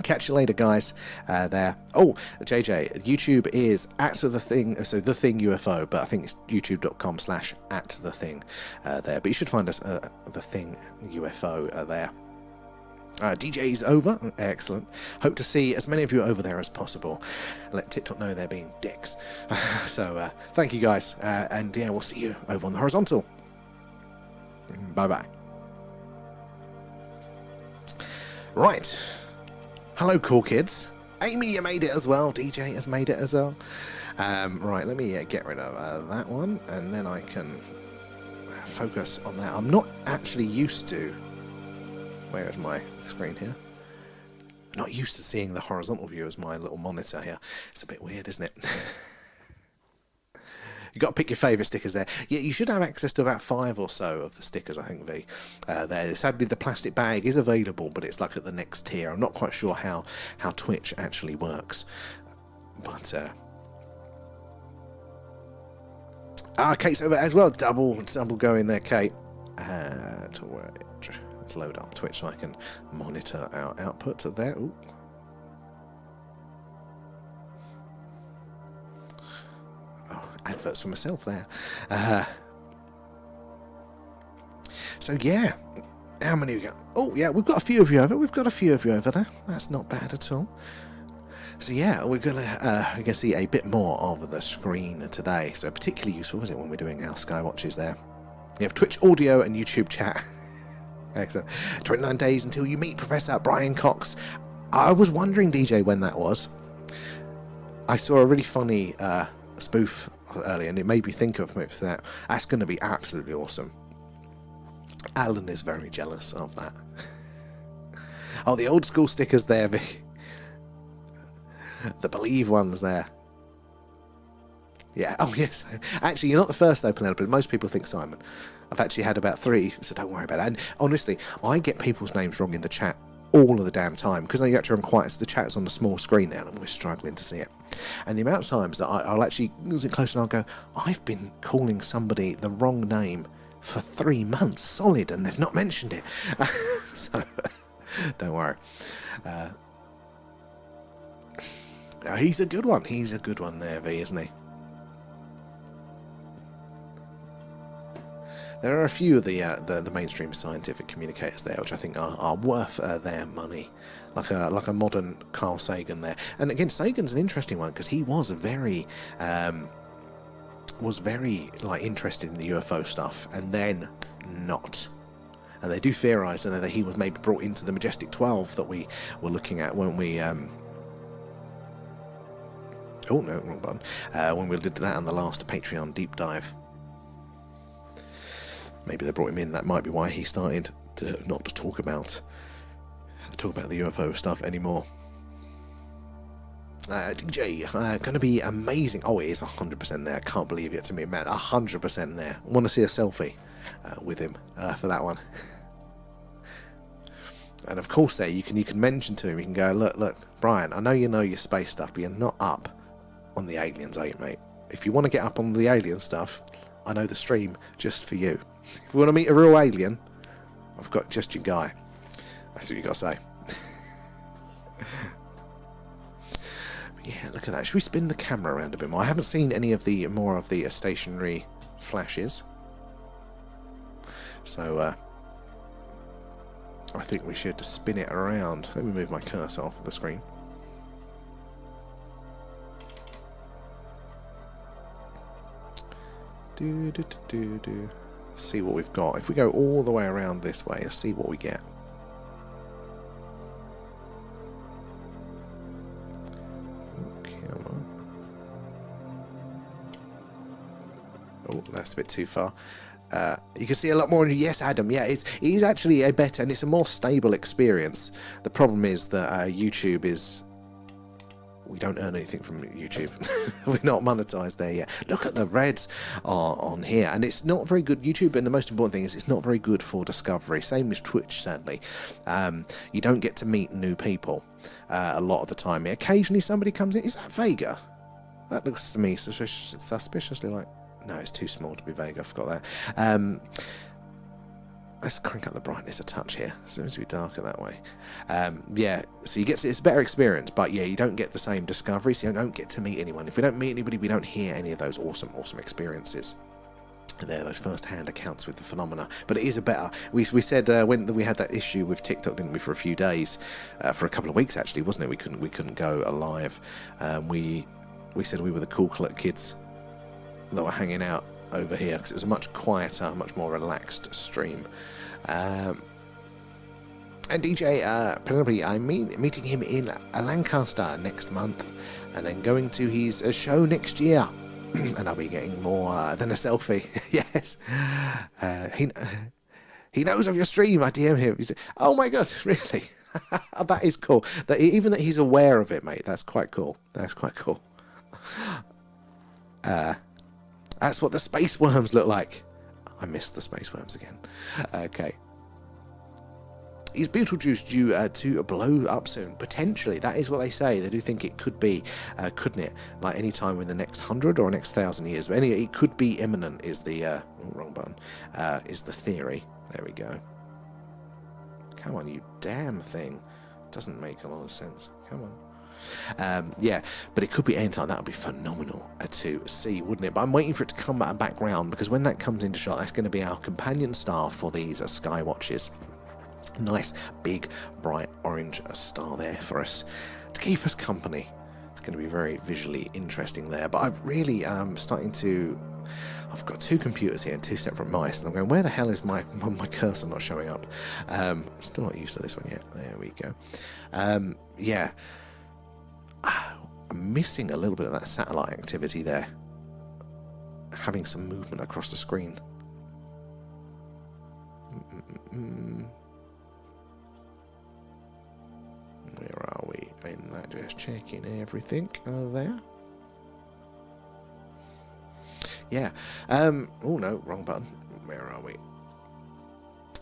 catch you later, guys. There. Oh, JJ, YouTube is at The Thing, so The Thing UFO, but I think it's youtube.com/@thething there. But you should find us The Thing UFO there. DJ's over. Excellent. Hope to see as many of you over there as possible. Let TikTok know they're being dicks. So thank you, guys. And yeah, we'll see you over on the horizontal. Bye-bye. Right. Hello, cool kids. Amy, you made it as well. DJ has made it as well. Right, let me get rid of that one, and then I can focus on that. I'm not actually used to... Where is my screen here? I'm not used to seeing the horizontal view as my little monitor here. It's a bit weird, isn't it? You've got to pick your favourite stickers there. Yeah, you should have access to about 5 or so of the stickers, I think, V. There. Sadly, the plastic bag is available, but it's like at the next tier. I'm not quite sure how Twitch actually works. But, Kate's over as well. Double going there, Kate. Let's load up Twitch so I can monitor our output there. Ooh. Adverts for myself there. So yeah, how many we got? Oh yeah, we've got a few of you over. We've got a few of you over there. That's not bad at all. So yeah, we're gonna see a bit more of the screen today. So particularly useful is it when we're doing our skywatches there. You have Twitch audio and YouTube chat. Excellent. 29 days until you meet Professor Brian Cox. I was wondering, DJ, when that was. I saw a really funny spoof earlier, and it made me think of that. That's going to be absolutely awesome. Alan is very jealous of that. Oh, the old school stickers there, Vic. The Believe ones there. Yeah, oh yes. Actually, you're not the first though, Penelope. Most people think Simon. I've actually had about 3, so don't worry about it. And honestly, I get people's names wrong in the chat all of the damn time, because I actually the chat's on the small screen there, and I'm always struggling to see it. And the amount of times that I'll actually get close and I'll go, I've been calling somebody the wrong name for 3 months solid, and they've not mentioned it. So, don't worry. He's a good one. He's a good one there, V, isn't he? There are a few of the mainstream scientific communicators there, which I think are worth their money, like a modern Carl Sagan there. And again, Sagan's an interesting one because he was very like interested in the UFO stuff, and then not. And they do theorise that he was maybe brought into the Majestic 12 that we were looking at when we. Oh no, wrong button. When we did that on the last Patreon deep dive. Maybe they brought him in. That might be why he started to not to talk about the UFO stuff anymore. DJ, going to be amazing. Oh, it is 100% there. I can't believe it to me, man. 100% there. I want to see a selfie with him for that one. And of course, there you can mention to him. You can go, look, Brian. I know your space stuff, but you're not up on the aliens, are you, mate? If you want to get up on the alien stuff, I know the stream just for you. If you want to meet a real alien, I've got just your guy. That's what you got to say. Yeah, look at that. Should we spin the camera around a bit more? I haven't seen any of the more of the stationary flashes. So, I think we should spin it around. Let me move my cursor off the screen. See what we've got. If we go all the way around this way, let's see what we get. Come on. Oh, that's a bit too far. You can see a lot more. Yes, Adam. Yeah, it is actually a better and it's a more stable experience. The problem is that YouTube is. We don't earn anything from YouTube. We're not monetized there yet. Look at the reds on here, and it's not very good. YouTube, and the most important thing is it's not very good for discovery. Same as Twitch, sadly. You don't get to meet new people a lot of the time. Occasionally somebody comes in. Is that Vega? That looks to me suspiciously like. No, it's too small to be Vega. I forgot that. Let's crank up the brightness a touch here. It seems to be darker that way. Yeah, so you get it's a better experience, but yeah, you don't get the same discovery, so you don't get to meet anyone. If we don't meet anybody, we don't hear any of those awesome experiences. There, those first-hand accounts with the phenomena. But it is a better. We said when we had that issue with TikTok, didn't we, for a few days, for a couple of weeks actually, wasn't it? We couldn't go live. We said we were the cool kids that were hanging out over here because it was a much quieter, much more relaxed stream. And DJ Penelope, I'm meeting him in Lancaster next month, and then going to his show next year. And I'll be getting more than a selfie. Yes, he knows of your stream. I DM him. He's, oh my god, really? That is cool. Even that he's aware of it, mate. That's quite cool. That's quite cool. That's what the space worms look like. I missed the space worms again. Okay. Is Beetlejuice due to blow up soon? Potentially. That is what they say. They do think it could be, couldn't it? Like any time in the next 100 or next 1,000 years. But anyway, it could be imminent is the... wrong button. Is the theory. There we go. Come on, you damn thing. Doesn't make a lot of sense. Come on. Yeah, but it could be any time. That would be phenomenal to see, wouldn't it? But I'm waiting for it to come back round, because when that comes into shot, that's going to be our companion star for these Skywatches. Nice big bright orange star there for us to keep us company. It's going to be very visually interesting there. But I've really starting to. I've got two computers here and two separate mice, and I'm going, where the hell is my cursor not showing up? Still not used to this one yet. There we go. Yeah. I'm missing a little bit of that satellite activity there. Having some movement across the screen. Where are we? In that, just checking everything there. Yeah. Oh no, wrong button. Where are we?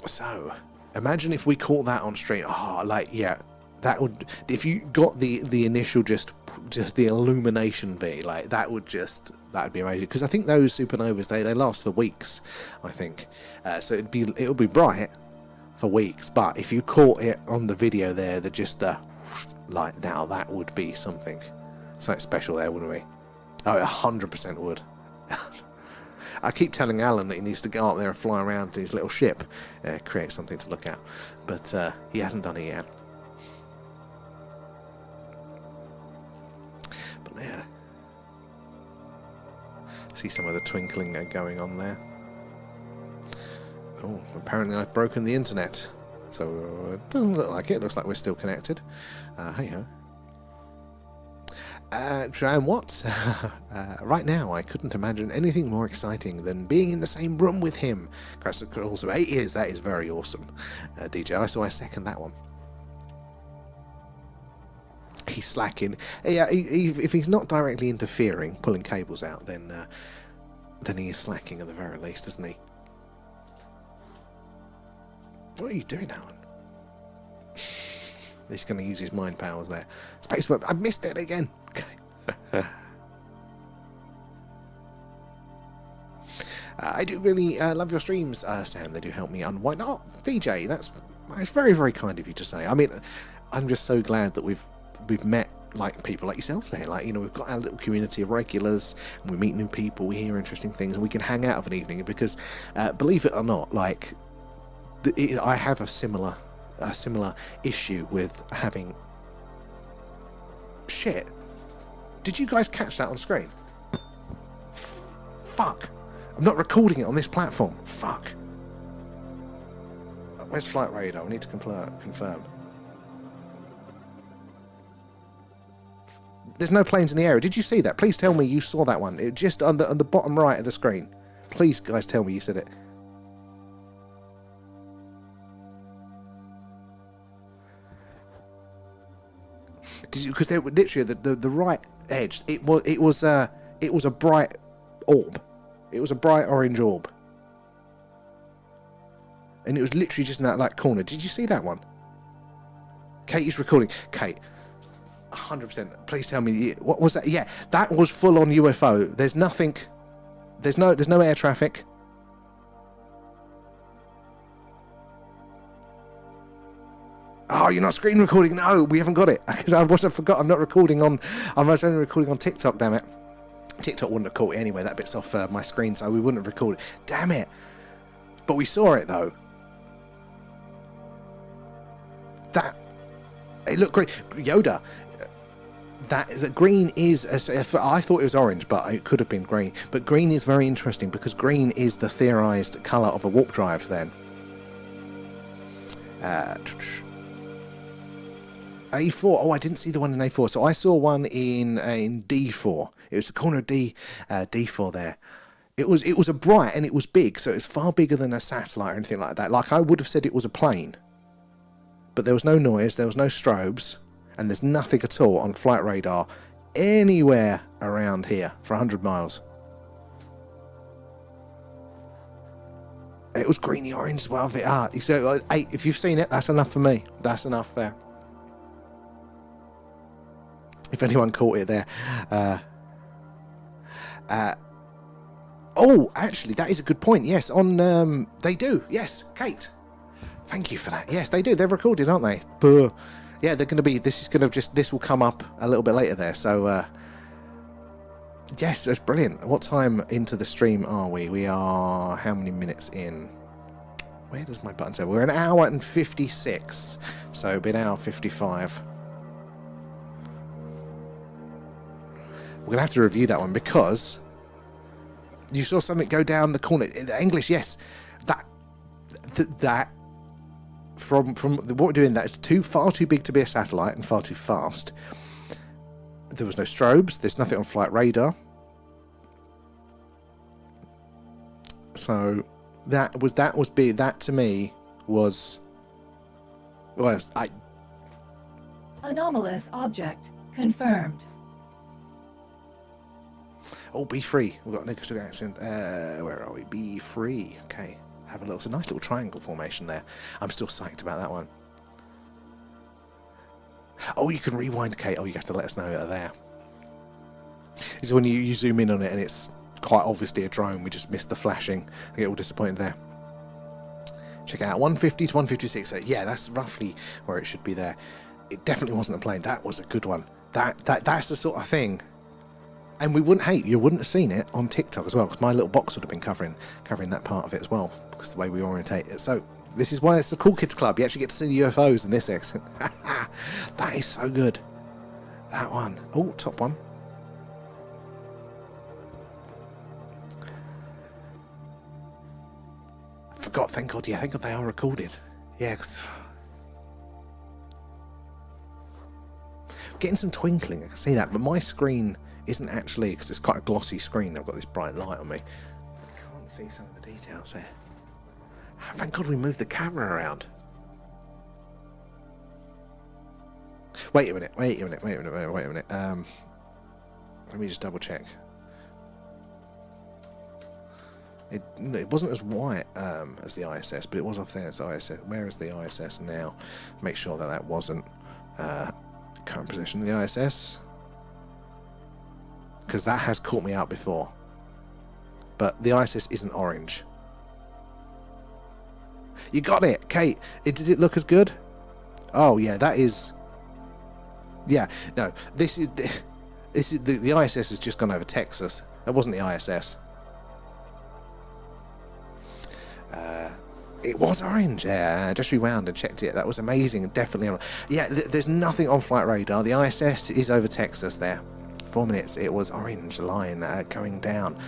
So, imagine if we caught that on stream. Oh, like, yeah. That would, if you got the initial just the illumination bit, like that'd be amazing. Because I think those supernovas they last for weeks, I think. So it'll be bright for weeks. But if you caught it on the video there, like now that would be something special there, wouldn't we? Oh, 100% would. I keep telling Alan that he needs to go up there and fly around in his little ship, create something to look at, but he hasn't done it yet. Yeah. See some of the twinkling going on there. Oh, apparently I've broken the internet. So it doesn't look like it. It looks like we're still connected. Hey ho. And what? Right now, I couldn't imagine anything more exciting than being in the same room with him. Also, 8 years. That is very awesome, DJ. So I second that one. He's slacking. Yeah, if he's not directly interfering, pulling cables out, then he is slacking at the very least, isn't he? What are you doing, Alan? He's going to use his mind powers there. Space Worm, I missed it again. Okay. I do really love your streams, Sam. They do help me unwind. Oh, DJ, that's very, very kind of you to say. I mean, I'm just so glad that we've met like people like yourselves there. Like, you know, we've got our little community of regulars, and we meet new people, we hear interesting things, and we can hang out of an evening. Because believe it or not, like I have a similar issue with having shit. Did you guys catch that on screen? Fuck. I'm not recording it on this platform. Fuck. Where's flight radar? We need to confirm. There's no planes in the area. Did you see that? Please tell me you saw that one. It just on the bottom right of the screen. Please, guys, tell me you said it. Did you? Because they were literally the right edge. It was a bright orb. It was a bright orange orb, and it was literally just in that like corner. Did you see that one? Kate is recording. Kate. 100%. Please tell me what was that? Yeah, that was full on UFO. There's nothing. There's no air traffic. Oh, you're not screen recording? No, we haven't got it. I forgot. I'm not recording on. I was only recording on TikTok. Damn it. TikTok wouldn't have caught it anyway. That bit's off my screen, so we wouldn't have recorded. Damn it. But we saw it though. That it looked great. Yoda. That green is, I thought it was orange, but it could have been green. But green is very interesting because green is the theorized colour of a warp drive then. A4, oh, I didn't see the one in A4. So I saw one in D4. It was the corner of D4 there. It was a bright and it was big, so it was far bigger than a satellite or anything like that. Like I would have said it was a plane. But there was no noise, there was no strobes. And there's nothing at all on flight radar anywhere around here for 100 miles. It was greeny orange as well. So, hey, if you've seen it, that's enough for me. That's enough there. If anyone caught it there. Oh, actually, that is a good point. Yes, on they do. Yes, Kate. Thank you for that. Yes, they do. They're recorded, aren't they? Buh. Yeah, they're going to be. This will come up a little bit later there. So, yes, that's brilliant. What time into the stream are we? We are how many minutes in? Where does my button say? We're an hour and 56. So, it'll be an hour 55. We're going to have to review that one because you saw something go down the corner. In the English, yes. That. From what we're doing, that is far too big to be a satellite and far too fast. There was no strobes. There's nothing on flight radar. So that to me was Anomalous object confirmed. Oh, be free. We've got a negative accent. Where are we? Be free. Okay. Have a look. It's a nice little triangle formation there. I'm still psyched about that one. Oh, you can rewind, Kate. Oh, you have to let us know they're there. This is when you zoom in on it and it's quite obviously a drone. We just missed the flashing. I get all disappointed there. Check it out. 150 to 156. So, yeah, that's roughly where it should be there. It definitely wasn't a plane. That was a good one. That's the sort of thing. And you wouldn't have seen it on TikTok as well, because my little box would have been covering that part of it as well, because the way we orientate it. So this is why it's the Cool Kids Club. You actually get to see the UFOs in this accent. That is so good. That one. Oh, top one. I forgot. Thank God. Yeah, thank God they are recorded. Yeah. Getting some twinkling. I can see that, but my screen isn't actually, because it's quite a glossy screen. I've got this bright light on me. I can't see some of the details there. Thank God we moved the camera around. Wait a minute. Let me just double check. It wasn't as white as the ISS, but it was off there as the ISS. Where is the ISS now? Make sure that wasn't current position of the ISS. Because that has caught me out before. But the ISS isn't orange. You got it, Kate. Did it look as good? Oh yeah, that is. Yeah, no. This is the ISS has just gone over Texas. That wasn't the ISS. It was orange. Yeah, just rewound and checked it. That was amazing. Definitely. Yeah, there's nothing on flight radar. The ISS is over Texas there. 4 minutes. It was orange line going down.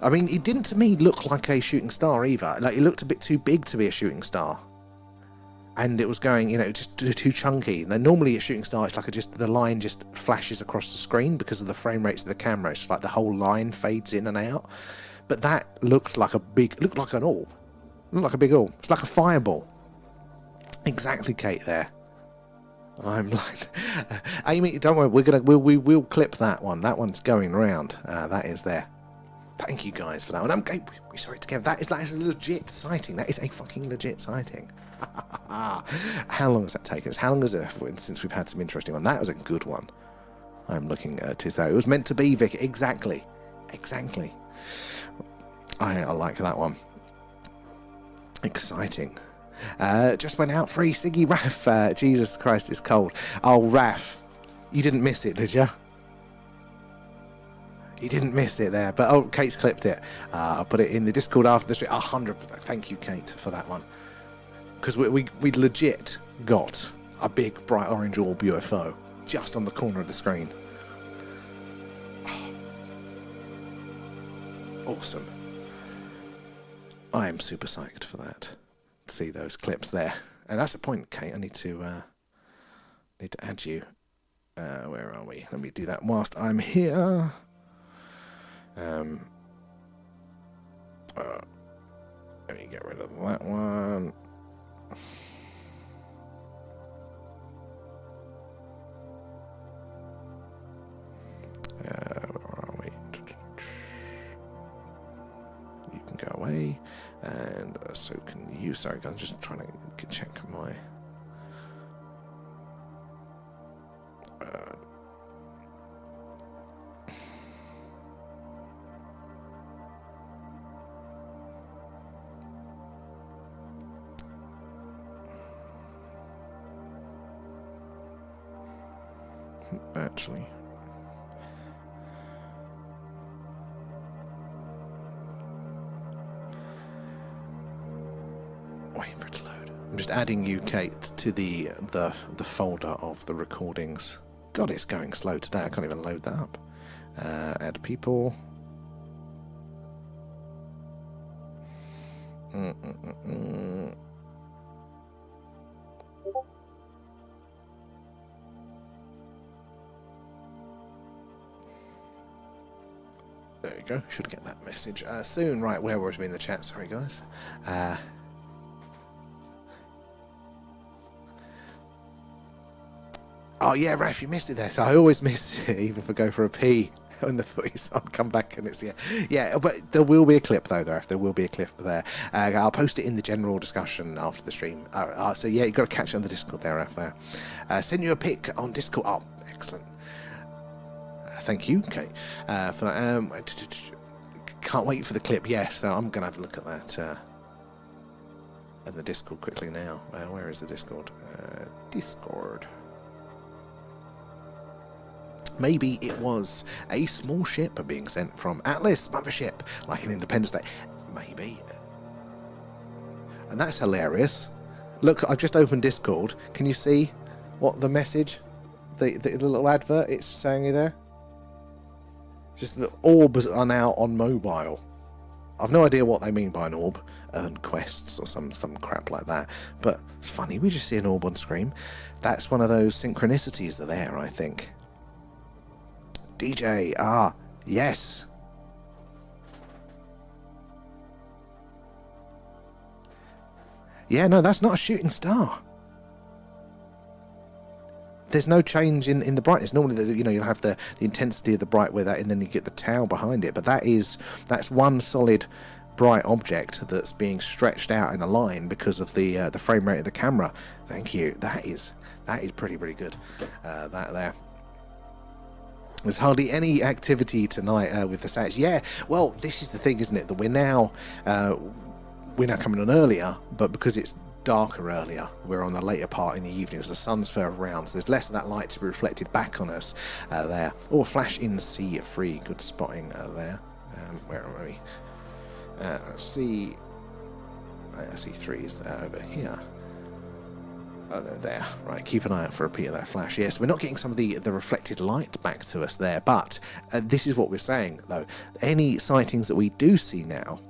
I mean, it didn't to me look like a shooting star either. Like, it looked a bit too big to be a shooting star. And it was going, you know, just too chunky. And then normally a shooting star, it's like the line just flashes across the screen because of the frame rates of the camera. It's like the whole line fades in and out. But that looked like looked like an orb. Looked like a big orb. It's like a fireball. Exactly, Kate, there. I'm like, Amy, don't worry, we'll clip that one. That one's going around. That is there. Thank you guys for that one. We saw it together. That is a legit sighting. That is a fucking legit sighting. How long has that taken us? How long has it since we've had some interesting one? That was a good one. I'm looking to say it was meant to be, Vic. Exactly. I like that one. Exciting. Just went out free, Siggy Raff. Jesus Christ, it's cold. Oh, Raff, you didn't miss it, did you? You didn't miss it there, but oh, Kate's clipped it. I'll put it in the Discord after the stream. 100%. Thank you, Kate, for that one. Because we legit got a big bright orange orb UFO just on the corner of the screen. Oh. Awesome. I am super psyched for that. See those clips there, and that's the point, Kate. I need to add you. Where are we? Let me do that whilst I'm here. Let me get rid of that one. Where are we? You can go away, and so can you. Sorry, I'm just trying to check my. Actually, waiting for it to load. I'm just adding you, Kate, to the folder of the recordings. God, it's going slow today. I can't even load that up. Add people. There you go. Should get that message soon. Right, where were we in the chat? Sorry, guys. Oh yeah, Raf, you missed it there. So I always miss it, even if I go for a pee when the footy's on. Come back and it's yeah. But there will be a clip though, Raf. There will be a clip there. I'll post it in the general discussion after the stream. So yeah, you got to catch it on the Discord there, Raf. Send you a pic on Discord. Oh, excellent. Thank you, Kate, for that. Can't wait for the clip. Yes, so I'm gonna have a look at that in the Discord quickly now. Where is the Discord? Discord. Maybe it was a small ship being sent from Atlas, mothership, like an Independence Day. Maybe. And that's hilarious. Look, I've just opened Discord. Can you see what the message, the little advert it's saying you there? Just the orbs are now on mobile. I've no idea what they mean by an orb. Earn quests or some crap like that. But it's funny, we just see an orb on screen. That's one of those synchronicities there, I think. DJ, yes. Yeah, no, that's not a shooting star. There's no change in the brightness. Normally, you'll have the intensity of the bright with that, and then you get the tail behind it. But that's one solid bright object that's being stretched out in a line because of the frame rate of the camera. Thank you. That is pretty good. That there. There's hardly any activity tonight with the sats. Yeah, well, this is the thing, isn't it? That we're now coming on earlier, but because it's darker earlier, we're on the later part in the evening, so the sun's further around, so there's less of that light to be reflected back on us there. Or flash in C3, good spotting there. Where are we? C3 is over here. Oh no, there. Right, keep an eye out for a repeat of that flash. Yes, we're not getting some of the reflected light back to us there, but this is what we're saying, though. Any sightings that we do see now,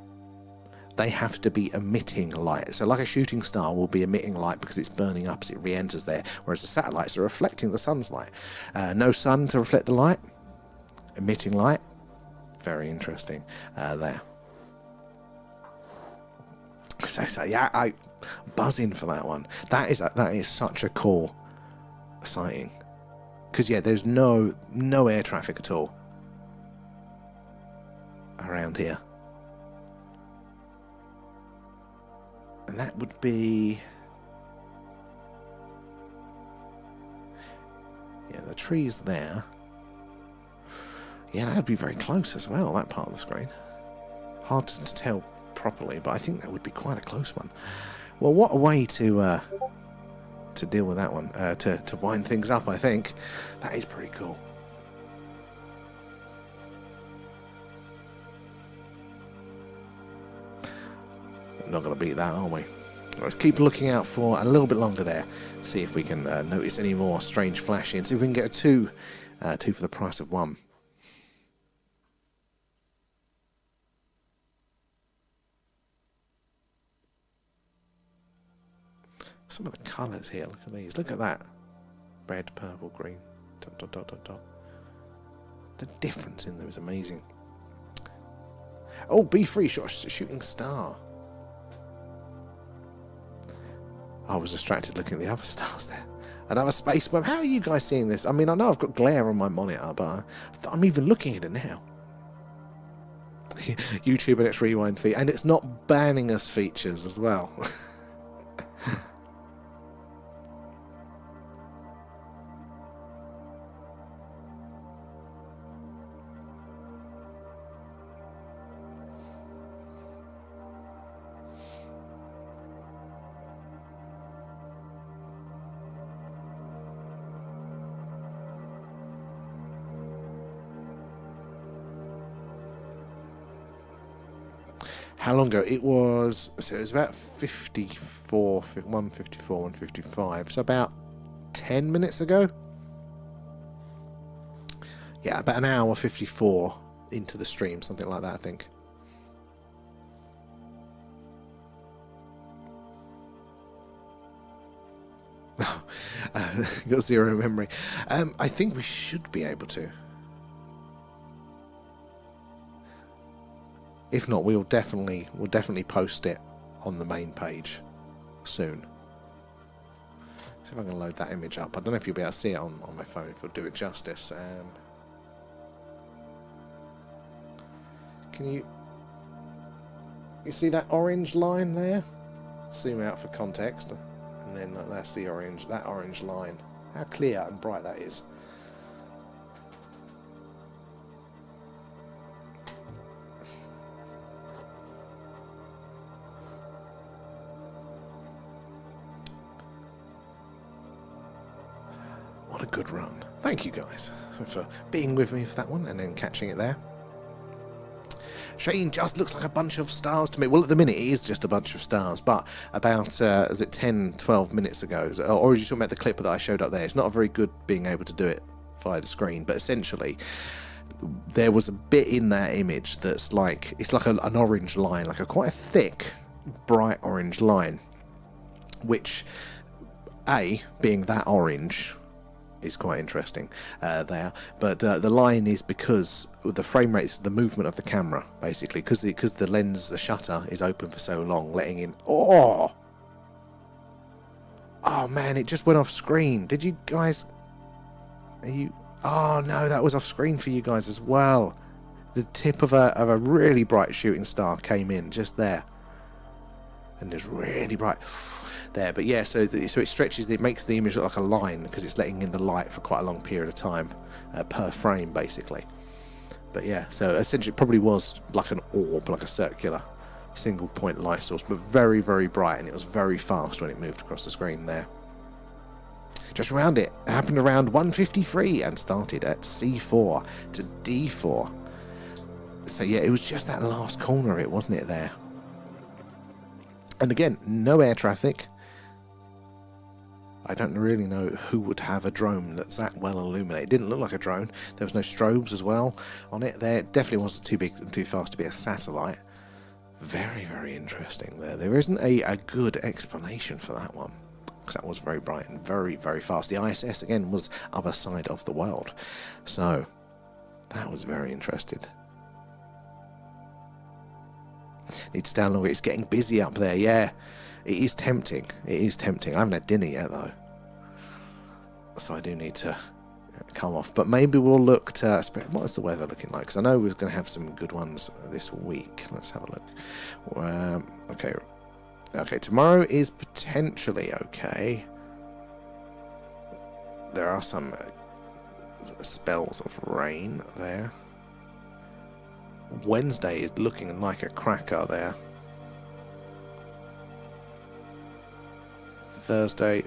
they have to be emitting light. So like a shooting star will be emitting light because it's burning up as it re-enters there, whereas the satellites are reflecting the sun's light. No sun to reflect the light, emitting light. Very interesting there. So yeah, I buzzing for that one. That is such a cool sighting, because yeah, there's no air traffic at all around here, and that would be the trees there. Yeah, that would be very close as well. That part of the screen, hard to tell properly, but I think that would be quite a close one. Well, what a way to deal with that one, to wind things up. I think that is pretty cool. We're not going to beat that, are we? Let's keep looking out for a little bit longer there. See if we can notice any more strange flashing. See if we can get a two for the price of one. Some of the colours here, look at these, look at that. Red, purple, green, dot, dot, dot, dot, dot. The difference in them is amazing. Oh, B3 shot a shooting star. I was distracted looking at the other stars there. Another space web. How are you guys seeing this? I mean, I know I've got glare on my monitor, but I'm even looking at it now. YouTube and its rewind feed, and it's not banning us features as well. How long ago? It was about 155, so about 10 minutes ago. Yeah, about an hour 54 into the stream, something like that, I think. Got zero memory. I think we should be able to. If not, we'll definitely post it on the main page soon. See if I can load that image up. I don't know if you'll be able to see it on my phone, if it'll do it justice. Can you see that orange line there? Zoom out for context, and then that's that orange line. How clear and bright that is. What a good run. Thank you guys for being with me for that one and then catching it there. Shane, just looks like a bunch of stars to me. Well, at the minute it is just a bunch of stars, but about, is it 10, 12 minutes ago, or are you talking about the clip that I showed up there? It's not very good being able to do it via the screen, but essentially there was a bit in that image that's like, it's like an orange line, like a quite thick, bright orange line, which, being that orange, is quite interesting there, but the line is because the frame rate is the movement of the camera, basically, because the lens, the shutter is open for so long, letting in. Oh man, it just went off screen. Did you guys? Oh no, that was off screen for you guys as well. The tip of a really bright shooting star came in just there, and it's really bright there. But yeah, so it stretches, it makes the image look like a line because it's letting in the light for quite a long period of time per frame, basically. But yeah, so essentially it probably was like an orb, like a circular single point light source, but very, very bright, and it was very fast when it moved across the screen there. Just around it happened around 1:53 and started at C4 to D4. So yeah, it was just that last corner of it, wasn't it, there? And again, no air traffic. I don't really know who would have a drone that's that well illuminated. It didn't look like a drone. There was no strobes as well on it there. It definitely wasn't too big and too fast to be a satellite. Very, very interesting there. There isn't a good explanation for that one, because that was very bright and very, very fast. The ISS, again, was other side of the world. So, that was very interesting. Need to stand longer. It's getting busy up there, yeah. It is tempting. It is tempting. I haven't had dinner yet, though. So I do need to come off. But maybe we'll look to... What is the weather looking like? Because I know we're going to have some good ones this week. Let's have a look. Okay. Okay, tomorrow is potentially okay. There are some spells of rain there. Wednesday is looking like a cracker there. Thursday,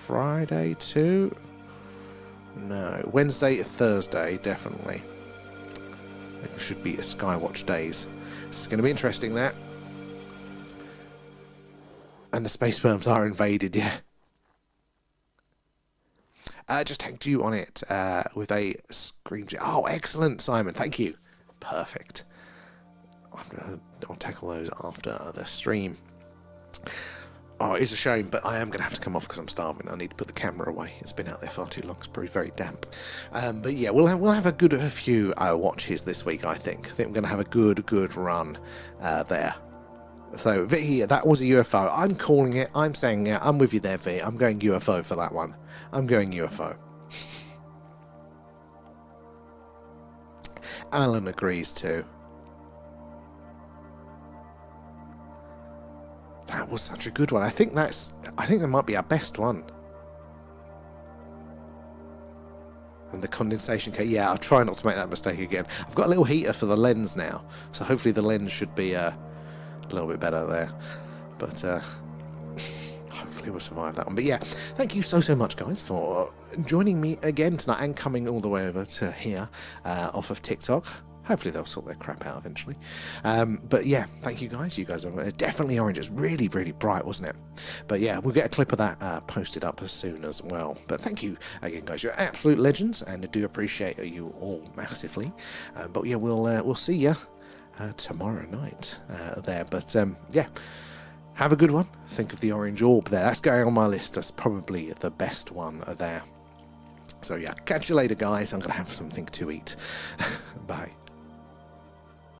Friday too? No. Wednesday, Thursday, definitely. There should be a Skywatch days. This is going to be interesting, that. And the space worms are invaded, yeah. Just tagged you on it with a screen. Oh, excellent, Simon. Thank you. Perfect. I'll tackle those after the stream. Oh, it's a shame, but I am going to have to come off because I'm starving. I need to put the camera away. It's been out there far too long. It's probably very damp. But yeah, we'll have a few watches this week, I think. I think we're going to have a good run there. So, Vicky, that was a UFO. I'm calling it. I'm saying it. I'm with you there, V. I'm going UFO for that one. I'm going UFO. Alan agrees too. That was such a good one. I think that might be our best one. And the condensation case. Yeah, I'll try not to make that mistake again. I've got a little heater for the lens now, so hopefully the lens should be a little bit better there. But hopefully we'll survive that one. But yeah, thank you so much, guys, for joining me again tonight and coming all the way over to here off of TikTok. Hopefully they'll sort their crap out eventually. But yeah, thank you guys. You guys are definitely orange. It's really, really bright, wasn't it? But yeah, we'll get a clip of that posted up as soon as well. But thank you again, guys. You're absolute legends, and I do appreciate you all massively. But yeah, we'll see you tomorrow night there. But yeah, have a good one. Think of the orange orb there. That's going on my list. That's probably the best one there. So yeah, catch you later, guys. I'm going to have something to eat. Bye.